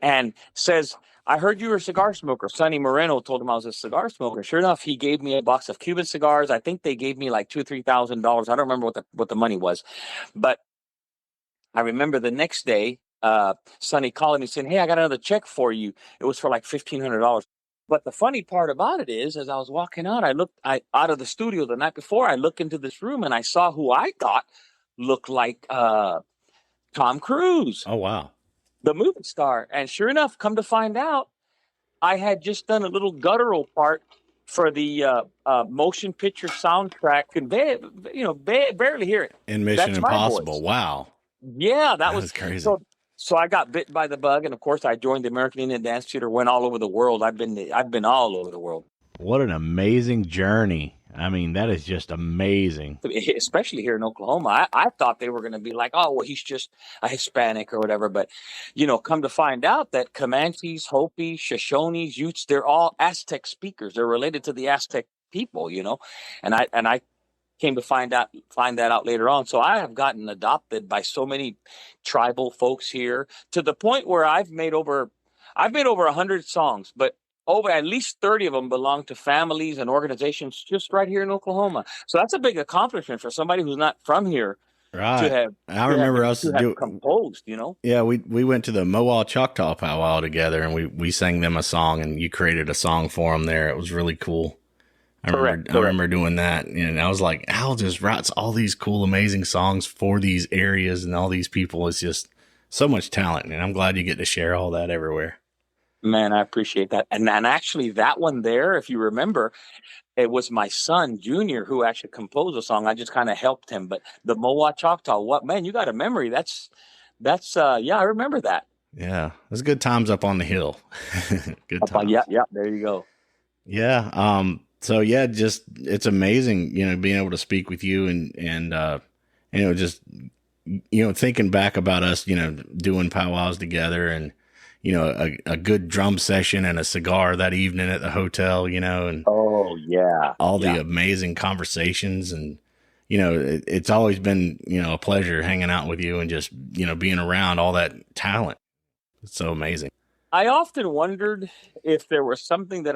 and says, "I heard you were a cigar smoker." Sonny Moreno told him I was a cigar smoker. Sure enough, he gave me a box of Cuban cigars. I think they gave me like $2,000 or $3,000. I don't remember what the money was, but I remember the next day, Sonny calling me saying, "Hey, I got another check for you." It was for like $1,500. But the funny part about it is, as I was walking out, out of the studio the night before. I looked into this room and I saw who I thought looked like Tom Cruise. Oh, wow. The movie star. And sure enough, come to find out, I had just done a little guttural part for the motion picture soundtrack. And barely hear it. In Mission That's my Impossible. voice. Wow. Yeah, that was crazy. So I got bit by the bug, and of course I joined the American Indian Dance Theater. Went all over the world. I've been all over the world. What an amazing journey. I mean, that is just amazing. Especially here in Oklahoma. I thought they were going to be like, "Oh, well, he's just a Hispanic or whatever." But, come to find out that Comanches, Hopi, Shoshones, Utes, they're all Aztec speakers. They're related to the Aztec people, And I came to find that out later on. So I have gotten adopted by so many tribal folks here to the point where I've made over 100 songs, but over at least 30 of them belong to families and organizations just right here in Oklahoma. So that's a big accomplishment for somebody who's not from here. Right. To have, I remember us composed, Yeah, we went to the Moa Choctaw powwow together, and we sang them a song, and you created a song for them there. It was really cool. I remember doing that, and I was like, Al just writes all these cool, amazing songs for these areas and all these people. It's just so much talent, and I'm glad you get to share all that everywhere. Man, I appreciate that. And actually, that one there, if you remember, it was my son, Junior, who actually composed the song. I just kind of helped him. But the Moa Choctaw, man, you got a memory. That's I remember that. Yeah, it was good times up on the hill. Good times. Yeah, there you go. Yeah. So yeah, just it's amazing, being able to speak with you and just thinking back about us, doing powwows together and a good drum session and a cigar that evening at the hotel, and oh yeah, all the amazing conversations and it's always been a pleasure hanging out with you and just being around all that talent. It's so amazing. I often wondered if there was something that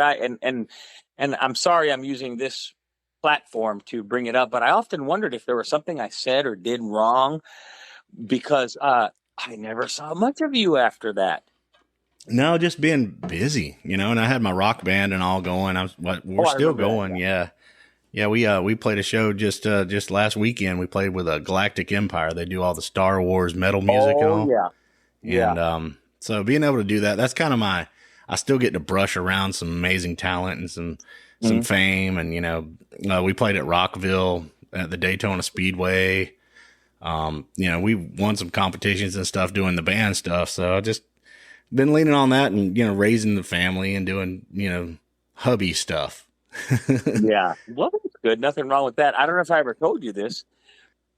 and I'm sorry I'm using this platform to bring it up, but I often wondered if there was something I said or did wrong because I never saw much of you after that. No, just being busy, you know, and I had my rock band and all going. We're Oh, I still remember that, going. Yeah. Yeah. We played a show just last weekend. We played with a Galactic Empire. They do all the Star Wars metal music and Oh all. yeah, yeah. And, so being able to do that, that's kind of I still get to brush around some amazing talent and some fame. And, you know, we played at Rockville at the Daytona Speedway. You know, we won some competitions and stuff doing the band stuff. So I just been leaning on that and, you know, raising the family and doing, you know, hubby stuff. Yeah. Well, that's good. Nothing wrong with that. I don't know if I ever told you this,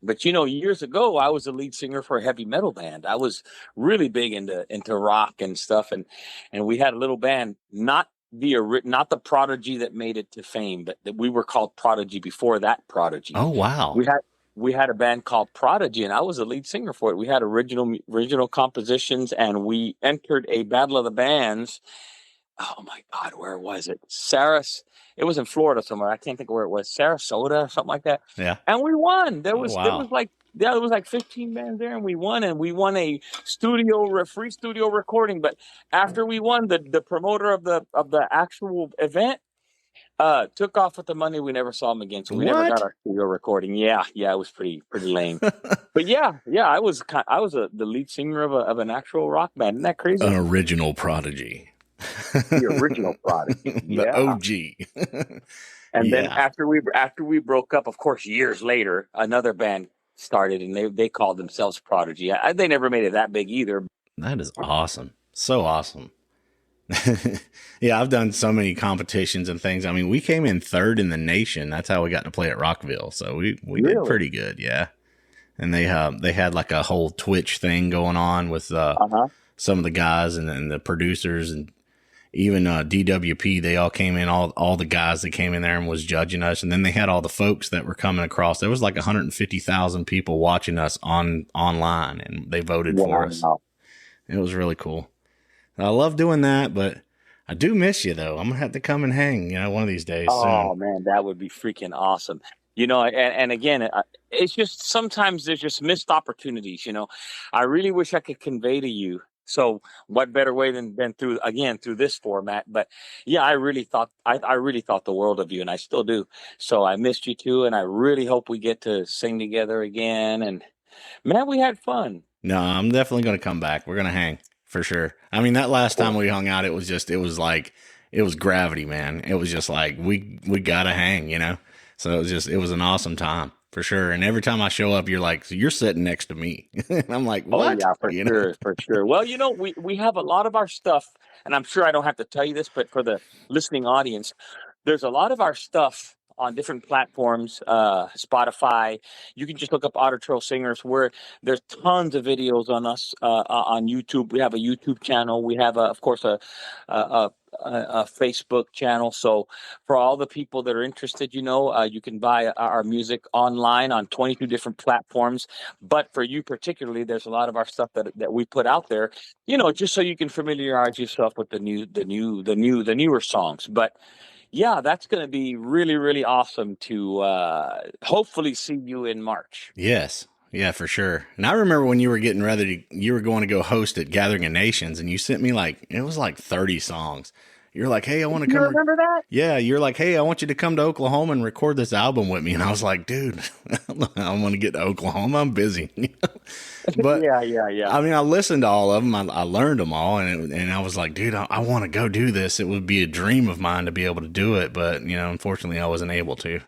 but you know, years ago, I was the lead singer for a heavy metal band. I was really big into rock and stuff, and we had a little band, not the Prodigy that made it to fame, but that we were called Prodigy before that Prodigy. Oh, wow. We had a band called Prodigy, and I was the lead singer for it. We had original compositions, and we entered a battle of the bands. Oh my God, where was it? It was in Florida somewhere. I can't think of where it was. Sarasota, something like that. Yeah. And we won. There was wow. like 15 bands there, and we won. And we won a free studio recording. But after we won, the promoter of the actual event took off with the money. We never saw him again, so we never got our studio recording. Yeah, it was pretty lame. But yeah, I was the lead singer of an actual rock band. Isn't that crazy? An original Prodigy. The original Prodigy, the OG. And then after we broke up, of course, years later, another band started, and they called themselves Prodigy. They never made it that big either. That is awesome. So awesome. Yeah, I've done so many competitions and things. I mean, we came in third in the nation. That's how we got to play at Rockville. So we did pretty good. Yeah. And they had like a whole Twitch thing going on with some of the guys and the producers, and even DWP. They all came in, all the guys that came in there and was judging us. And then they had all the folks that were coming across. There was like 150,000 people watching us online, and they voted for us. It was really cool. I love doing that, but I do miss you, though. I'm going to have to come and hang, you know, one of these days. Oh, soon. man, that would be freaking awesome. You know, and again, it's just sometimes there's just missed opportunities, you know. I really wish I could convey to you. So what better way than through this format? But yeah, I really thought the world of you, and I still do. So I missed you too, and I really hope we get to sing together again. And man, we had fun. No, I'm definitely going to come back. We're going to hang. For sure. I mean, that last time we hung out, it was gravity, man. It was just like, we gotta hang, you know? So it was an awesome time for sure. And every time I show up, you're like, so you're sitting next to me. And I'm like, what? Oh yeah, for sure. Well, you know, we have a lot of our stuff, and I'm sure I don't have to tell you this, but for the listening audience, there's a lot of our stuff on different platforms, Spotify. You can just look up Otter Trail Singers, where there's tons of videos on us on YouTube. We have a YouTube channel. We have, of course, a Facebook channel. So for all the people that are interested, you know, you can buy our music online on 22 different platforms. But for you particularly, there's a lot of our stuff that we put out there, you know, just so you can familiarize yourself with the newer songs. But yeah, that's going to be really, really awesome to hopefully see you in March. Yes. Yeah, for sure. And I remember when you were getting ready you were going to go host at Gathering of Nations, and you sent me it was like 30 songs. You're like, hey, I want to come. You remember that? Yeah, you're like, hey, I want you to come to Oklahoma and record this album with me. And I was like, dude, I want to get to Oklahoma. I'm busy. But yeah. I mean, I listened to all of them. I learned them all, and I was like, dude, I want to go do this. It would be a dream of mine to be able to do it, but you know, unfortunately, I wasn't able to.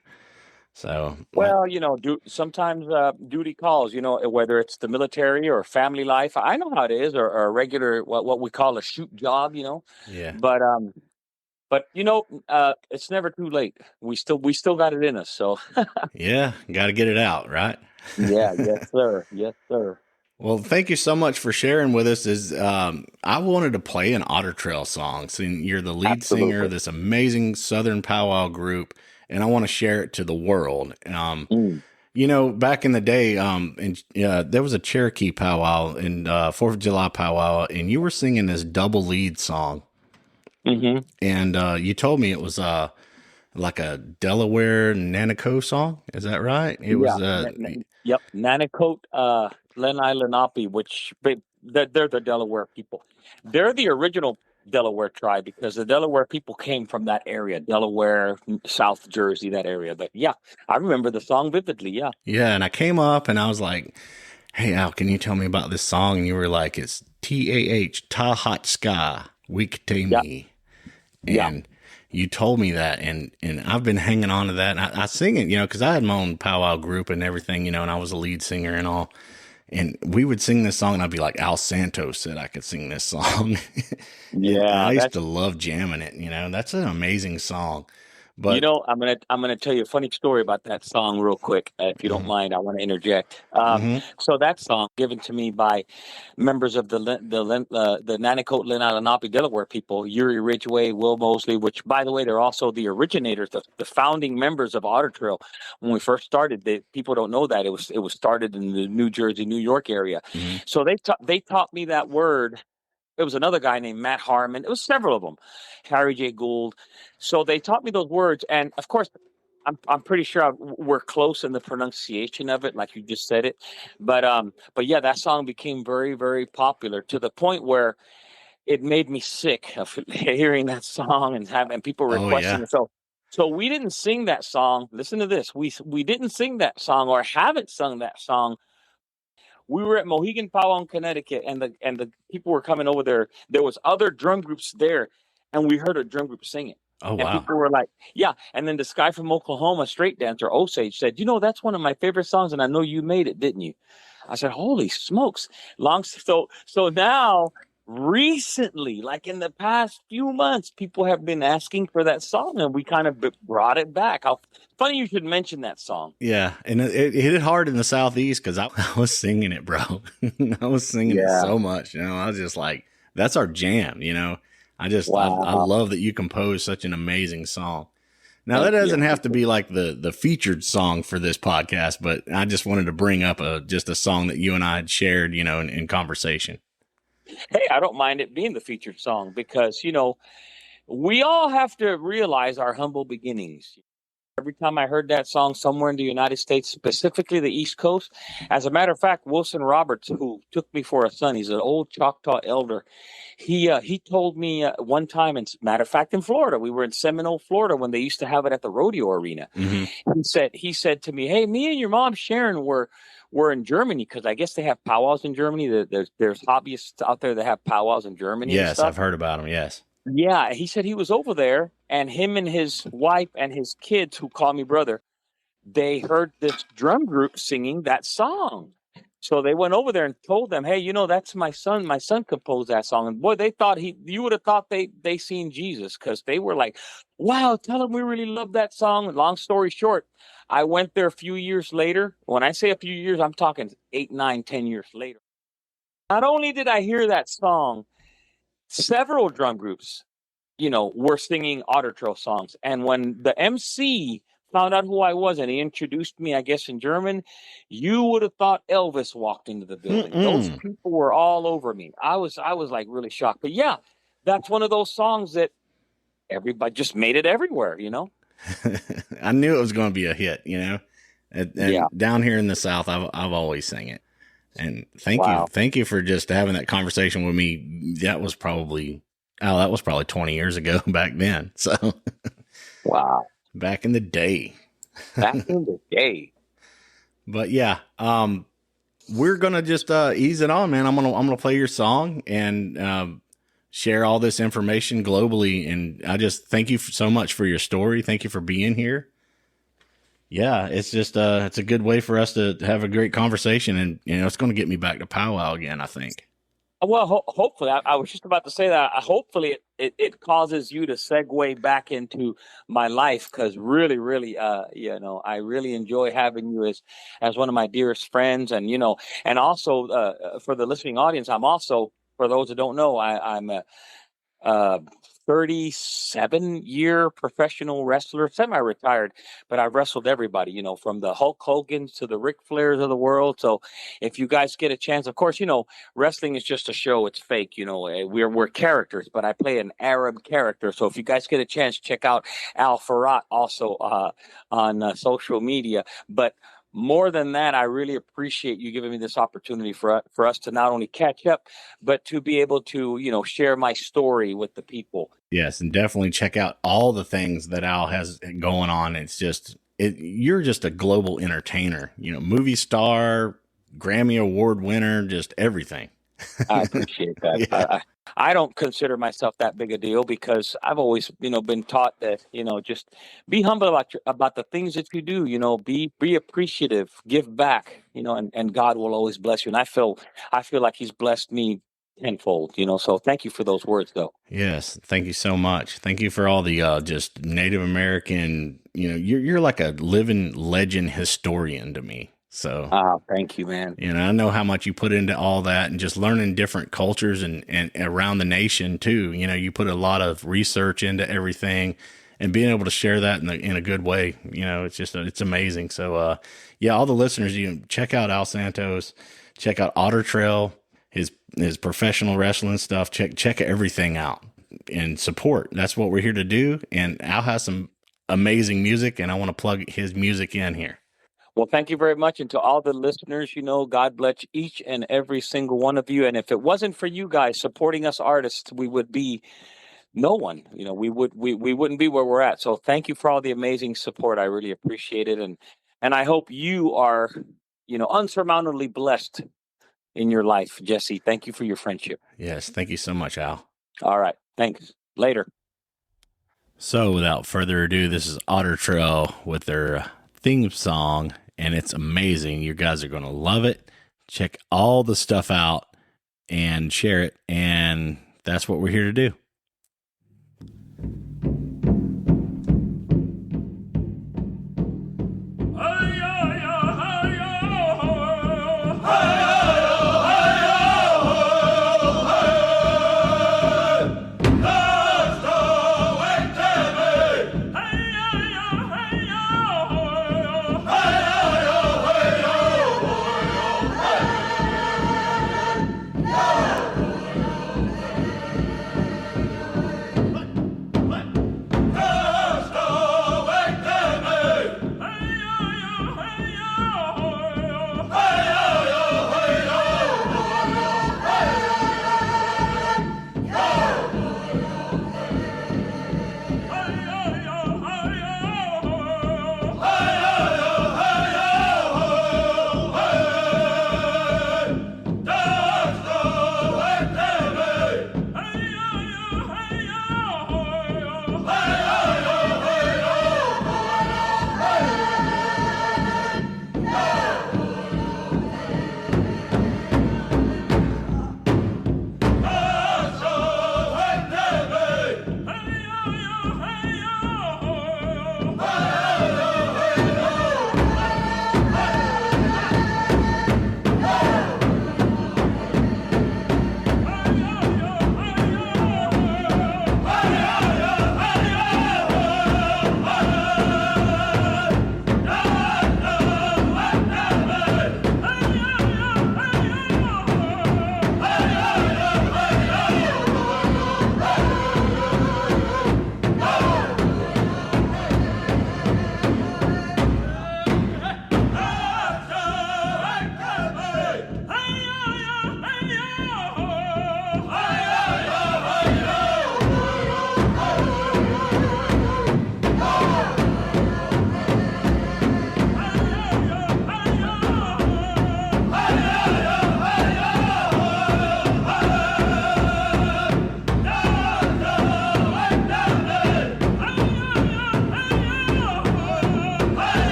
So, well, you know, sometimes duty calls. You know, whether it's the military or family life. I know how it is, or a regular what we call a shoot job. You know, yeah. But you know, it's never too late. We still got it in us. So yeah, got to get it out, right? Yeah, yes, sir. Yes, sir. Well, thank you so much for sharing with us. I wanted to play an Otter Trail song. So you're the lead singer of this amazing Southern powwow group, and I want to share it to the world. You know, back in the day, there was a Cherokee powwow and 4th of July powwow, and you were singing this double lead song. Mm-hmm. And you told me it was like a Delaware Nanaco song. Is that right? It was yep, Nanacote, Lenai Lenape, which they're the Delaware people. They're the original Delaware tribe because the Delaware people came from that area, Delaware, South Jersey, that area. But yeah, I remember the song vividly. Yeah. Yeah, and I came up and I was like, "Hey Al, can you tell me about this song?" And you were like, "It's TAH Tahat Ska Weekday Yeah. Me." Yeah. And you told me that, and I've been hanging on to that. And I sing it, because I had my own powwow group and everything, and I was a lead singer and all. And we would sing this song, and I'd be like, Al Santos said I could sing this song. Yeah, And I used to love jamming it. That's an amazing song. But I'm gonna tell you a funny story about that song real quick, if you don't mind. I want to interject. So that song given to me by members of the Nanticoke, Lenape, Delaware people, Uri Ridgway, Will Mosley, which by the way they're also the originators, the founding members of Otter Trail. When we first started, people don't know that it was started in the New Jersey, New York area. So they taught me that word. It was another guy named Matt Harmon. It was several of them, Harry J. Gould. So they taught me those words, and of course, I'm pretty sure we're close in the pronunciation of it, like you just said it. But yeah, that song became very, very popular to the point where it made me sick of hearing that song and people requesting it. So we didn't sing that song. Listen to this. We didn't sing that song or haven't sung that song. We were at Mohegan Powwow in Connecticut, and the people were coming over there. There was other drum groups there, and we heard a drum group sing it. Oh, and wow. people were like, yeah. And then this guy from Oklahoma, straight dancer, Osage, said, that's one of my favorite songs, and I know you made it, didn't you? I said, holy smokes. So now, recently, like in the past few months, people have been asking for that song, and we kind of brought it back. Funny you should mention that song. Yeah, and it hit hard in the Southeast because I was singing it, bro. I was singing it so much. I was just like, that's our jam, I love that you composed such an amazing song. Now, that doesn't have to be like the featured song for this podcast, but I just wanted to bring up just a song that you and I had shared, in conversation. Hey, I don't mind it being the featured song because, we all have to realize our humble beginnings. Every time I heard that song somewhere in the United States, specifically the East Coast, as a matter of fact, Wilson Roberts, who took me for a son, he's an old Choctaw elder. He told me one time, matter of fact, in Florida, we were in Seminole, Florida, when they used to have it at the rodeo arena. He said to me, "Hey, me and your mom Sharon were in Germany because I guess they have powwows in Germany. There's hobbyists out there that have powwows in Germany." Yes, I've heard about them. Yes. Yeah, he said he was over there, and him and his wife and his kids, who call me brother, they heard this drum group singing that song. So they went over there and told them, "Hey, that's my son. My son composed that song." And boy, they thought you would have thought they seen Jesus, because they were like, "Wow, tell him we really love that song." Long story short, I went there a few years later. When I say a few years, I'm talking 8, 9, 10 years later. Not only did I hear that song, several drum groups, were singing Otter Trail songs. And when the MC found out who I was and he introduced me, I guess in German, you would have thought Elvis walked into the building. Those people were all over me. I was like really shocked. But yeah, that's one of those songs that everybody just made it everywhere, I knew it was going to be a hit, and down here in the South, I've always sang it. And thank you for just having that conversation with me. That was probably 20 years ago back then. So, wow, back in the day. But yeah, we're gonna just ease it on, man. I'm gonna play your song and share all this information globally. And I just thank you so much for your story. Thank you for being here. Yeah, it's just it's a good way for us to have a great conversation, and it's going to get me back to powwow again, I think. Well, hopefully, I was just about to say that. Hopefully, it causes you to segue back into my life, because really, really, I really enjoy having you as one of my dearest friends, and and also for the listening audience, I'm also, for those that don't know, I'm a 37-year professional wrestler, semi-retired, but I've wrestled everybody, from the Hulk Hogan's to the Ric Flairs of the world. So if you guys get a chance, of course, wrestling is just a show. It's fake, we're characters, but I play an Arab character. So if you guys get a chance, check out Al Farhat also on social media. But more than that, I really appreciate you giving me this opportunity for us to not only catch up, but to be able to, share my story with the people. Yes, and definitely check out all the things that Al has going on. It's just, you're just a global entertainer, movie star, Grammy Award winner, just everything. I appreciate that. Yeah. I don't consider myself that big a deal because I've always, been taught that, just be humble about the things that you do, be appreciative, give back, and God will always bless you. And I feel like he's blessed me tenfold, so thank you for those words though. Yes. Thank you so much. Thank you for all the, just Native American, you're like a living legend historian to me. So, thank you, man. I know how much you put into all that and just learning different cultures and around the nation too. You put a lot of research into everything and being able to share that in a good way. It's amazing. So, yeah, all the listeners, check out Al Santos, check out Otter Trail, his professional wrestling stuff. Check everything out and support. That's what we're here to do. And Al has some amazing music, and I want to plug his music in here. Well, thank you very much. And to all the listeners, God bless each and every single one of you. And if it wasn't for you guys supporting us artists, we would be no one. We wouldn't be where we're at. So thank you for all the amazing support. I really appreciate it. And I hope you are, unsurmountably blessed in your life, Jesse. Thank you for your friendship. Yes. Thank you so much, Al. All right. Thanks. Later. So without further ado, this is Otter Trail with their theme song, and it's amazing. You guys are going to love it. Check all the stuff out and share it, and that's what we're here to do.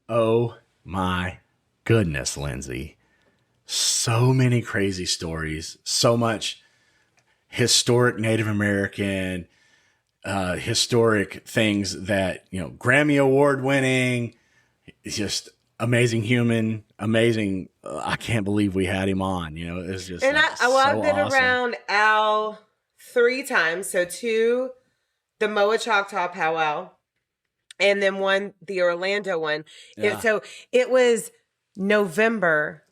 Oh my goodness, Lindsay. So many crazy stories, so much historic Native American, historic things that, Grammy Award winning, just amazing human, amazing. I can't believe we had him on. You know, it's just. And like, I've so been awesome. around Al 3 times. So 2, the Moa Choctaw powwow, and then 1, the Orlando one. Yeah. So it was November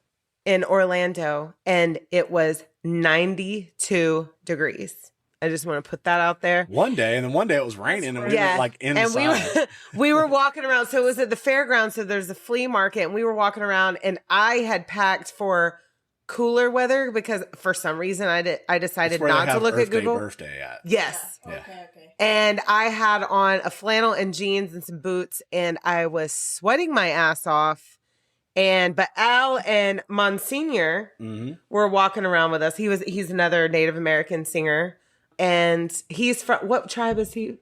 in Orlando, and it was 92 degrees. I just want to put that out there. One day, and then one day it was raining, and we were like inside. And we were walking around. So it was at the fairgrounds. So there's a flea market, and we were walking around, and I had packed for cooler weather because for some reason I decided not to look at Google. Birthday at. Yes. Yeah. Okay. And I had on a flannel and jeans and some boots, and I was sweating my ass off. But Al and Monsignor were walking around with us. He's another Native American singer. And he's from, what tribe is he?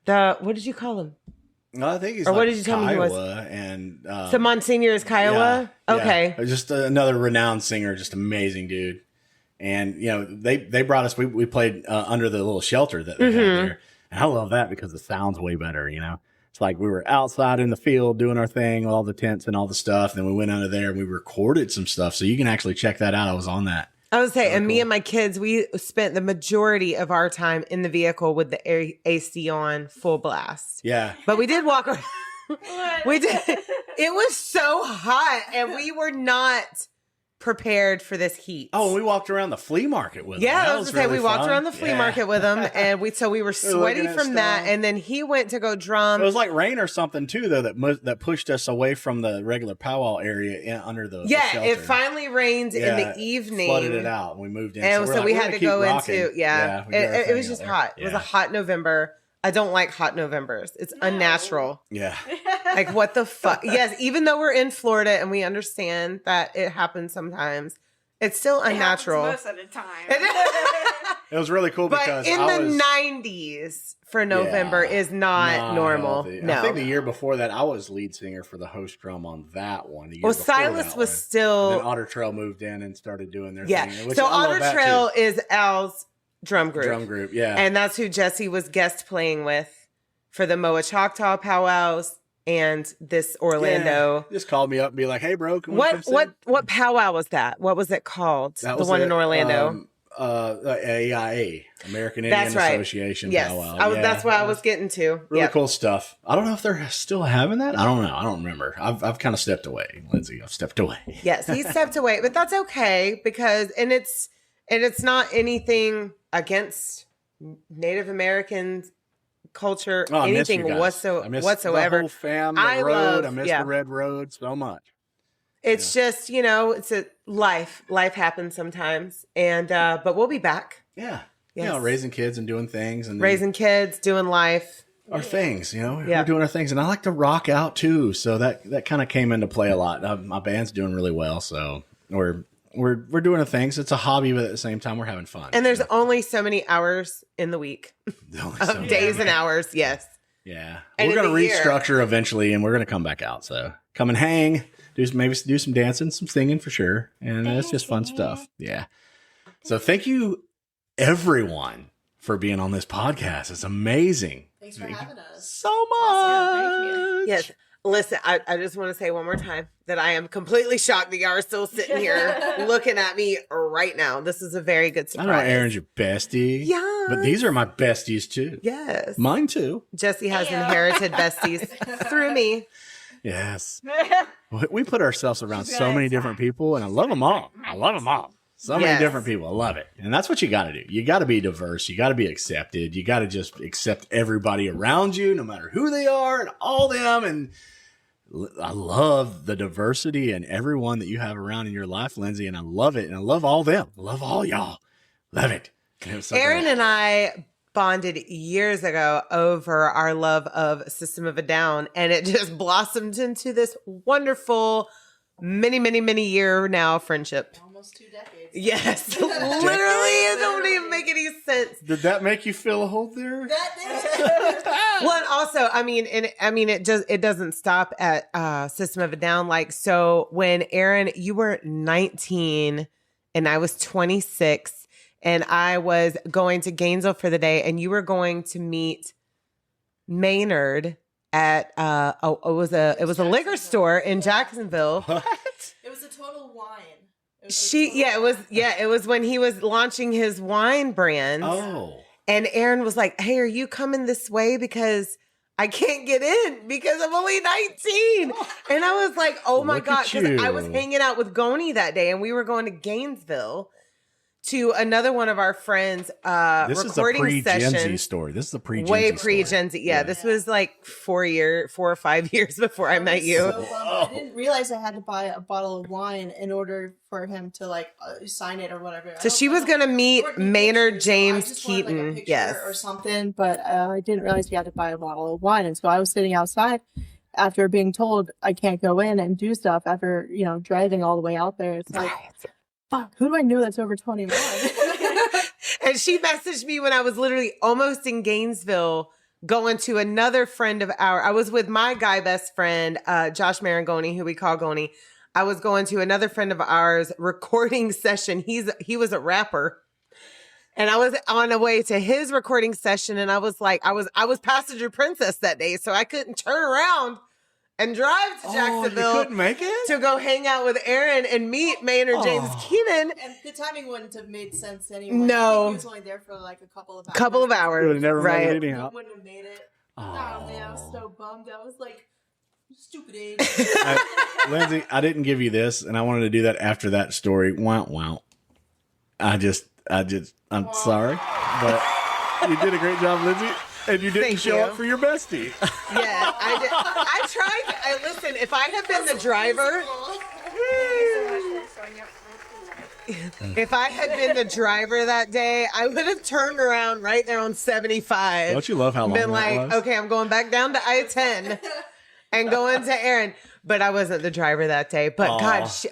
What did you call him? No, I think he's. Or like what did you tell me he was? Kiowa, and So Monsignor is Kiowa? yeah, Okay. yeah. Just another renowned singer, just amazing dude. And you know, they brought us. We played under the little shelter that they had there, and I love that because the sound's way better. You know, it's like we were outside in the field doing our thing, all the tents and all the stuff. And then we went under there and we recorded some stuff, so you can actually check that out. I was on that. I would say, and me and my kids, we spent the majority of our time in the vehicle with the AC on full blast. Yeah. But we did walk around. We did. It was so hot, and we were not prepared for this heat. Oh, and we walked around the flea market with him. Yeah, That I was was gonna say really we walked fun. around the flea market with him, and we were sweaty looking at from that. stuff. And then he went to go drum. It was like rain or something too, though, that pushed us away from the regular powwow area under the Yeah, it shelter. finally rained in the evening. Flooded it out, and we moved in. And we're so like, we we're had gonna to keep go rocking. into, we did our it thing was out just there. hot. It was a Yeah. hot November. I don't like hot Novembers. It's unnatural. Yeah. Like, what the fuck? Yes, even though we're in Florida and we understand that it happens sometimes, it's still unnatural. Most of the time. It was really cool But because in I the was 90s for November is not normal. healthy. No. I think the year before that, I was lead singer for the host drum on that one. The year Well, before Silas that was one. still. And then Otter Trail moved in and started doing their Yeah. thing. which So I love Otter that, Trail too. is Al's drum group. Drum group, yeah. And that's who Jesse was guest playing with for the Moa Choctaw powwows and this Orlando. Yeah. Just called me up and be like, "Hey, bro, can we come What powwow was that? What was it called? That The was one it. in Orlando. AIA, American Indian That's right. Association Yes, powwow. that's what I was getting to. Really Yep. cool stuff. I don't know if they're still having that. I don't know. I don't remember. I've kind of stepped away, Lindsay. I've stepped away. Yes, he stepped away, but that's okay because it's not anything against Native American culture, Oh, I miss you anything guys. I miss whatsoever. The whole fam, the I road. love- I miss yeah. the red road so much. It's just, it's a life. Life happens sometimes. And but we'll be back. Yeah. Yes. You know, raising kids and doing things and Raising kids, doing life. our things, Yeah. we're doing our things. And I like to rock out too. So that kind of came into play a lot. My band's doing really well. So we're doing the things. It's a hobby, but at the same time, we're having fun. And there's only so many hours in the week of days and hours. Yes. Yeah. And We're in going the to year. restructure eventually and we're going to come back out. So come and hang, maybe do some dancing, some singing for sure. And it's just fun stuff. Yeah. So thank you everyone for being on this podcast. It's amazing. Thanks for having us. So much. Awesome. Thank you. Yes. Listen, I just want to say one more time that I am completely shocked that y'all are still sitting here looking at me right now. This is a very good I surprise. know Aaron's your bestie. Yeah. But these are my besties too. Yes. Mine too. Jesse has inherited besties through me. Yes. We put ourselves around so many different people and I love them all. So many Yes. different people. I love it. And that's what you got to do. You got to be diverse. You got to be accepted. You got to just accept everybody around you, no matter who they are and all them. And I love the diversity and everyone that you have around in your life, Lindsay. And I love it. And I love all them. I love all y'all. Love it. And it was so Aaron great. and I bonded years ago over our love of System of a Down, and it just blossomed into this wonderful many year now friendship. Almost 2 decades. Yes. Literally, it don't even make any sense. Did that make you feel a hole there? Well, and also, it doesn't stop at System of a Down. Like, so when Aaron, you were 19 and I was 26 and I was going to Gainesville for the day and you were going to meet Maynard at it was a liquor store in Jacksonville. It was a total wine. It was when he was launching his wine brand. Oh. And Aaron was like, "Hey, are you coming this way? Because I can't get in because I'm only 19." And I was like, "Oh my Look God." at Because I you. was hanging out with Goni that day and we were going to Gainesville to another one of our friends' This is a recording pre-Gen Z session. story. This is the pre-Gen Z Way story. pre-Gen Z. Yeah, this was like 4 or 5 years before I met you. So I didn't realize I had to buy a bottle of wine in order for him to like sign it or whatever. So she was going to meet Maynard I James just wanted, like, a Keaton. picture Yes. or something, but I didn't realize you had to buy a bottle of wine, and so I was sitting outside after being told I can't go in and do stuff after driving all the way out there. It's like, fuck, who do I know that's over 21? And she messaged me when I was literally almost in Gainesville going to another friend of ours. I was with my guy best friend, Josh Marangoni, who we call Goni. I was going to another friend of ours recording session. He was a rapper. And I was on the way to his recording session and I was like, I was passenger princess that day, so I couldn't turn around and drive to Jacksonville You couldn't make it? to go hang out with Aaron and meet Maynard James Keenan. And the timing wouldn't have made sense anyway. No. I think he was only there for like a couple of hours. Couple of You hours. would have never right. made it He anyhow. wouldn't have made it. Oh. Oh man, I was so bummed. I was like, stupid age. Lindsay, I didn't give you this, and I wanted to do that after that story. Wow. I'm sorry, but you did a great job, Lindsay, and you didn't Thank show you. up for your bestie. Yeah, I did. I tried. Listen, if I had been the driver, if I had been the driver that day, I would have turned around right there on 75. Don't you love how long Been that like, was? okay, I'm going back down to I-10 and going to Aaron. But I wasn't the driver that day. But God, so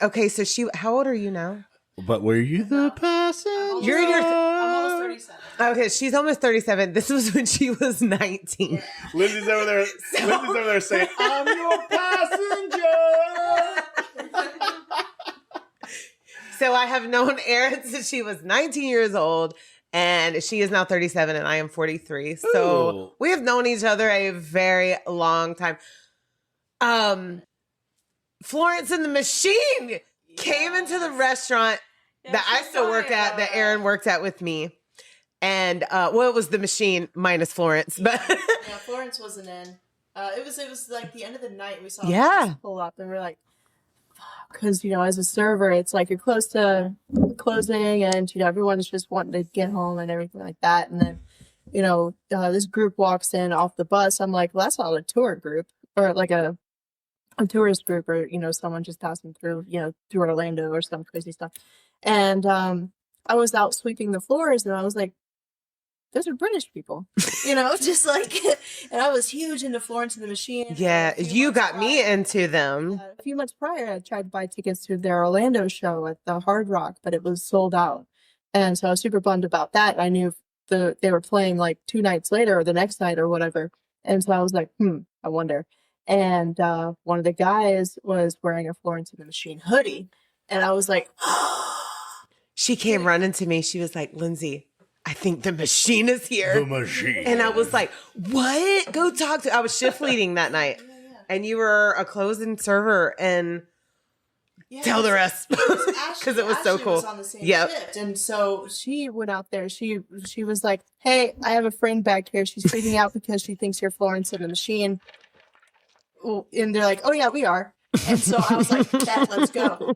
how old are you now? But were you the passenger? You're in your. I'm almost 37. Okay, she's almost 37. This was when she was 19. Lindsay's over there saying, "I'm your passenger." So I have known Erin since she was 19 years old, and she is now 37, and I am 43. So Ooh. we have known each other a very long time. Florence and the Machine came into the restaurant that I still work at, that Erin worked at with me. And it was the Machine minus Florence, but Yeah, Florence wasn't in. It was like the end of the night. We saw Yeah. us pull up, and we're like, because as a server, it's like you're close to closing, and everyone's just wanting to get home and everything like that. And then this group walks in off the bus. I'm like, well, that's not a tour group or like a tourist group, or someone just passing through through Orlando or some crazy stuff. And I was out sweeping the floors, and I was like, those are British people, just like, and I was huge into Florence and the Machine. yeah, you got me into them. A few months prior, I tried to buy tickets to their Orlando show at the Hard Rock, but it was sold out. And so I was super bummed about that. I knew they were playing like 2 nights later or the next night or whatever. And so I was like, I wonder. And one of the guys was wearing a Florence and the Machine hoodie. And I was like, She came running to me. She was like, Lindsay, I think the Machine is here. The Machine. And I was like, what? Go talk to. I was shift leading that night. And you were a closing server, and tell the rest. Because it was so Ashley cool. was on the same Yep. shift. And so she went out there. She was like, hey, I have a friend back here. She's freaking out because she thinks you're Florence and the Machine. And they're like, oh, yeah, we are. And so I was like, let's go.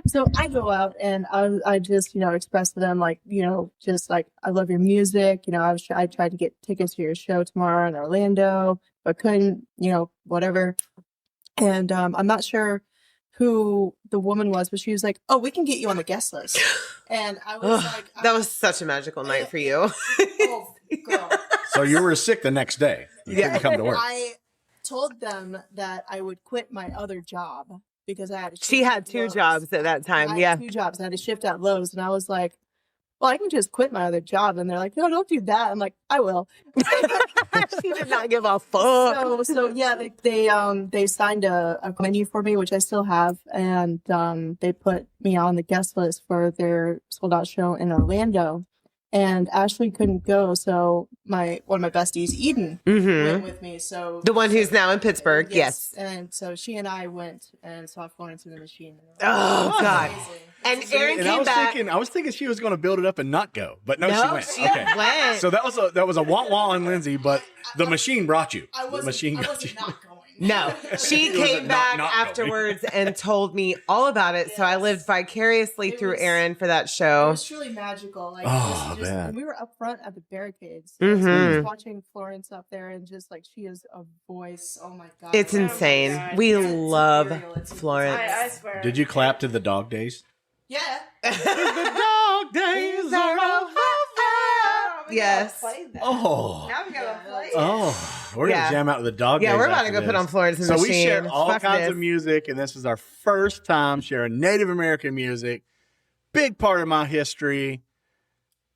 So I go out and I just, express to them just like, I love your music. I tried to get tickets to your show tomorrow in Orlando, but couldn't, whatever. And I'm not sure who the woman was, but she was like, oh, we can get you on the guest list. And I was like, That was such a magical night for you. oh, girl. So you were sick the next day. You couldn't come to work. I told them that I would quit my other job because I had She had 2 jobs at that time. I Yeah. had 2 jobs. I had to shift at Lowe's, and I was like, well, I can just quit my other job. And they're like, no, don't do that. I'm like, I will. She did not give a fuck. So yeah, they signed a menu for me, which I still have, and they put me on the guest list for their sold out show in Orlando. And Ashley couldn't go, so one of my besties, Eden, went with me. So The one who's now in Pittsburgh. Yes. And so she and I went and saw Florence in the Machine. Oh, God. And Erin And came back. I was thinking she was going to build it up and not go, but no, she went. She Okay. went. So that was a wah on Lindsay, but the machine brought you. The machine got you. not going. No, she It was came a back not afterwards and told me all about it. So I lived vicariously through Erin for that It show. was truly magical. Like, man. and we were up front at the barricades. Mhm. So I was watching Florence up there, and just like she is a voice. Oh my god, It's insane. God. We It's love ethereal. It's Florence. I swear. Did you clap to the dog days? Yeah. The dog days are over. Yes. Oh. Now we gotta play it. Oh, we're gonna jam out with the dog. Yeah, days we're about to after go put this. on Florence in the So Machine. we share all Fuck kinds this. of music, and this is our first time sharing Native American music. Big part of my history.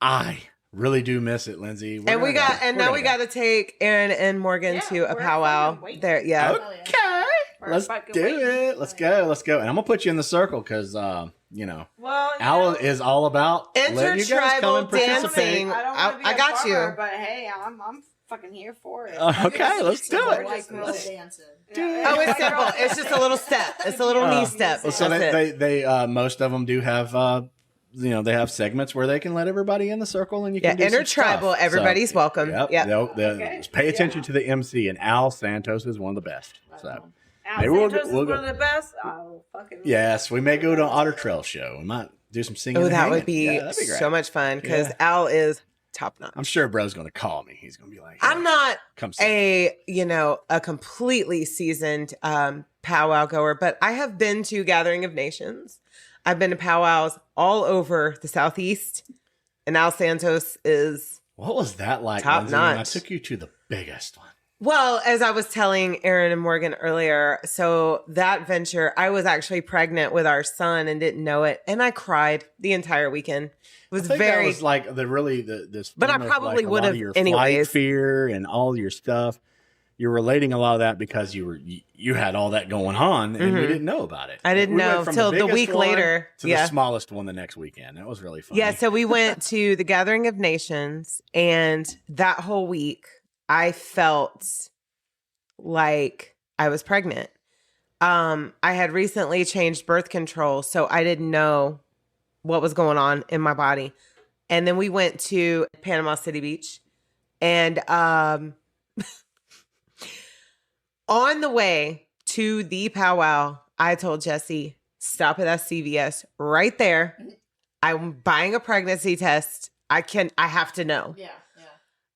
I really do miss it, Lindsay. And we got to take Erin and Morgan Yeah, to a we're powwow. fucking waiting. There, yeah. Okay, We're let's fucking do waiting. it. Let's go. And I'm gonna put you in the circle because Well, Al is all about letting you guys come and Intertribal participate. dancing. I don't want to be I a got you. farmer, but hey, I'm fucking here for it. Okay, let's do it. White girl dancing. Oh, it's simple. It's just a little step. It's a little knee step. So That's it. they most of them do have they have segments where they can let everybody in the circle and you Yeah, can do some intertribal, stuff. everybody's welcome. Yep. Yep. Okay. Pay attention to the MC, and Al Santos is one of the best. So Al maybe we'll Santos is go- one of the best. Oh, fucking yes, we may go to an Otter Trail show. We might do some singing. Oh, and that hanging. would be, Yeah, that'd be great. so much fun because Yeah. Al is top notch. I'm sure Bro's going to call me. He's going to be like, hey, I'm not come see. a completely seasoned powwow goer, but I have been to Gathering of Nations. I've been to powwows all over the Southeast, and Al Santos is What was that like, top Lindsay, when I notch. took you to the biggest one? Well, as I was telling Erin and Morgan earlier, so that venture, I was actually pregnant with our son and didn't know it, and I cried the entire weekend. It was I think very that was like this. But I form of, probably like, a lot would've of your anyways. flight fear and all your stuff. You're relating a lot of that because you had all that going on and you didn't know about it. I didn't We went know from till the biggest week one later. to Yeah. the smallest one the next weekend. That was really fun. Yeah, so we went to the Gathering of Nations, and that whole week I felt like I was pregnant. I had recently changed birth control, so I didn't know what was going on in my body. And then we went to Panama City Beach, and on the way to the powwow, I told Jesse, stop at that CVS right there. I'm buying a pregnancy test. I have to know. Yeah.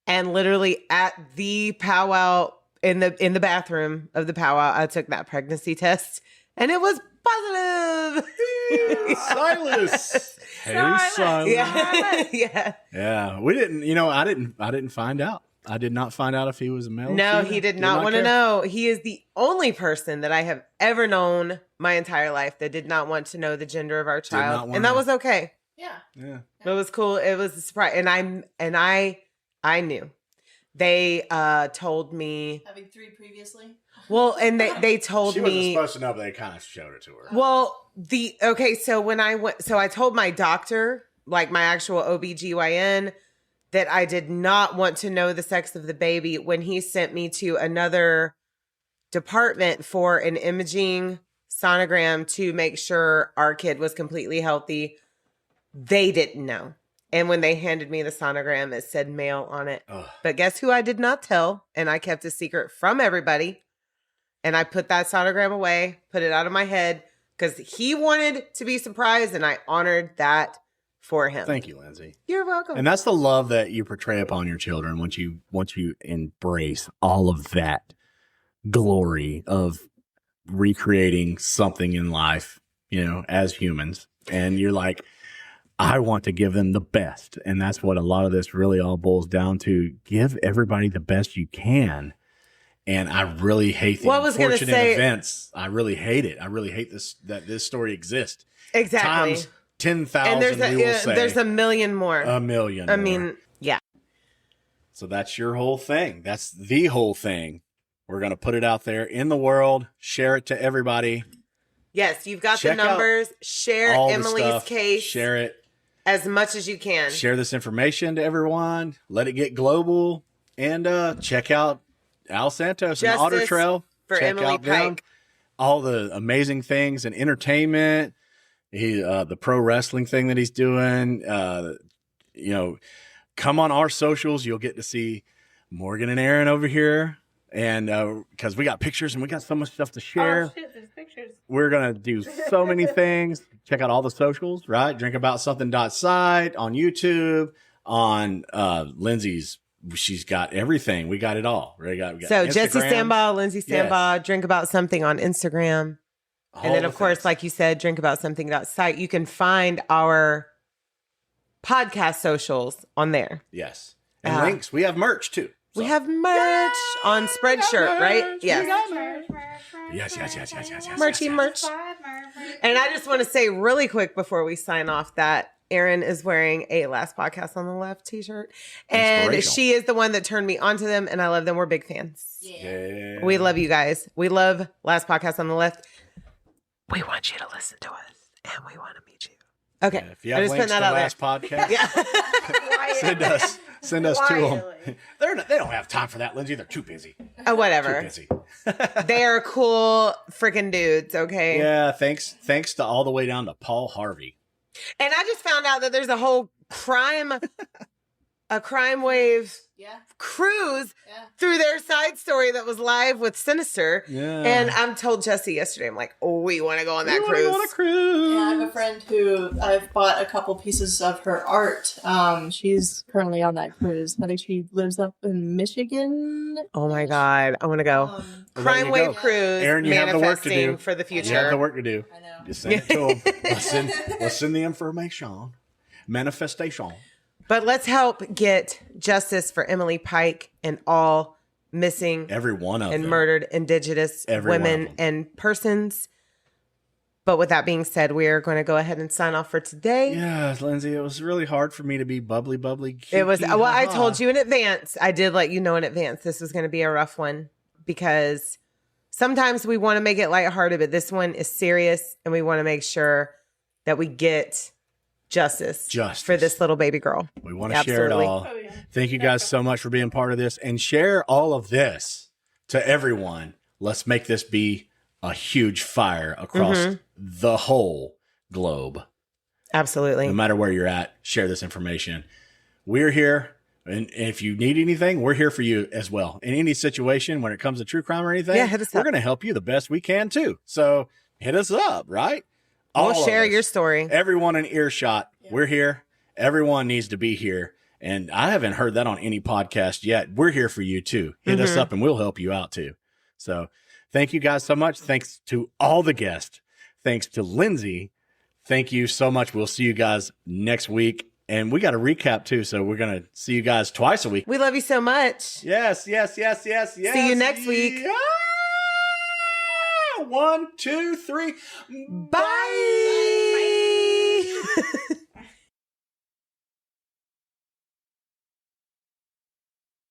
And literally at the powwow, in the bathroom of the powwow, I took that pregnancy test, and it was positive. Silas. Hey, Silas. Silas. Yeah. Yeah, we didn't. I didn't find out. I did not find out if he was a male. or No, female. he did not want to care. know. He is the only person that I have ever known my entire life that did not want to know the gender of our not child, wanna and that know. was okay. Yeah. Yeah. It was cool. It was a surprise, and I knew. They told me. Having 3 previously. Well, and they told She wasn't me. supposed to know, but they kind of showed it to her. Well, so when I went, so I told my doctor, like my actual OBGYN, that I did not want to know the sex of the baby when he sent me to another department for an imaging sonogram to make sure our kid was completely healthy. They didn't know. And when they handed me the sonogram, it said male on it. Ugh. But guess who I did not tell? And I kept a secret from everybody. And I put that sonogram away, put it out of my head, because he wanted to be surprised, and I honored that for him. Thank you, Lindsay. You're welcome. And that's the love that you portray upon your children once you embrace all of that glory of recreating something in life, as humans. And you're like, I want to give them the best. And that's what a lot of this really all boils down to. Give everybody the best you can. And I really hate the Well, I was gonna unfortunate say- events. I really hate it. I really hate that this story exists. exactly. Times 10,000, And there's there's a million more. a million I more. mean, yeah. So that's your whole thing. That's the whole thing. We're going to put it out there in the world, share it to everybody. Yes, you've got Check the out numbers. Share all the Emily's stuff. case. Share it. as much as you can. Share this information to everyone. Let it get global. And check out Al Santos and the Otter Justice Trail. for Check Emily out them. Pike. All the amazing things and entertainment. The pro wrestling thing that he's doing. Come on our socials. You'll get to see Morgan and Aaron over here. And because we got pictures and we got so much stuff to share. Oh shit, there's pictures. We're going to do so many things. Check out all the socials, right? DrinkaboutSomething.site on YouTube, on Lindsay's. She's got everything. We got it all. We got So Instagram. Jesse Sambaugh, Lindsay Sambaugh, Yes. Drink About Something on Instagram. All And then, the of course, things. like you said, drinkaboutSomething.site. You can find our podcast socials on there. Yes. And links. We have merch too. We have merch on Spreadshirt, right? Yes. Yes. Merchy merch. And I just want to say really quick before we sign off that Erin is wearing a Last Podcast on the Left t-shirt. And Inspirational. she is the one that turned me onto them, and I love them. We're big fans. Yeah. We love you guys. We love Last Podcast on the Left. We want you to listen to us, and we want to meet you. Okay. If you have links to Last Podcast, send us to them. They don't have time for that, Lindsay. They're too busy. Whatever. Too busy. They are cool freaking dudes, okay? Yeah, thanks to all the way down to Paul Harvey. And I just found out that there's a whole crime wave cruise through their side story that was live with Sinister. Yeah. And I'm told Jesse yesterday, I'm like, oh, we want to go on that cruise. On a cruise. Yeah, I have a friend who I've bought a couple pieces of her art. She's currently on that cruise. I think she lives up in Michigan. Oh my God. I want to go. Well, there Crime you wave go. cruise Aaron, you have the work to manifesting do. for the You have future. the work to do. I know. Just send it to them. Let's send the information. Manifestation. But let's help get justice for Emily Pike and all missing Every one of and them. murdered Indigenous Every one of women them. and persons. But with that being said, we are going to go ahead and sign off for today. Yeah, Lindsay, it was really hard for me to be bubbly. It was, kiki, well, I ha-ha. told you in advance. I did let you know in advance this was going to be a rough one because sometimes we want to make it lighthearted, but this one is serious and we want to make sure that we get justice for this little baby girl. We want to share it Absolutely. all. Thank you guys so much for being part of this and share all of this to everyone. Let's make this be a huge fire across Mm-hmm. the whole globe. Absolutely. No matter where you're at, share this information. We're here. And if you need anything, we're here for you as well. In any situation, when it comes to true crime or anything, Yeah, hit us we're up. going to help you the best we can too. So hit us up, right? All We'll of share us. your story. Everyone in earshot, we're here. Everyone needs to be here. And I haven't heard that on any podcast yet. We're here for you too. Hit us up and we'll help you out too. So thank you guys so much. Thanks to all the guests. Thanks to Lindsay. Thank you so much. We'll see you guys next week. And we got a recap too. So we're going to see you guys twice a week. We love you so much. Yes. See you next week. Yeah. 1, 2, 3. Bye.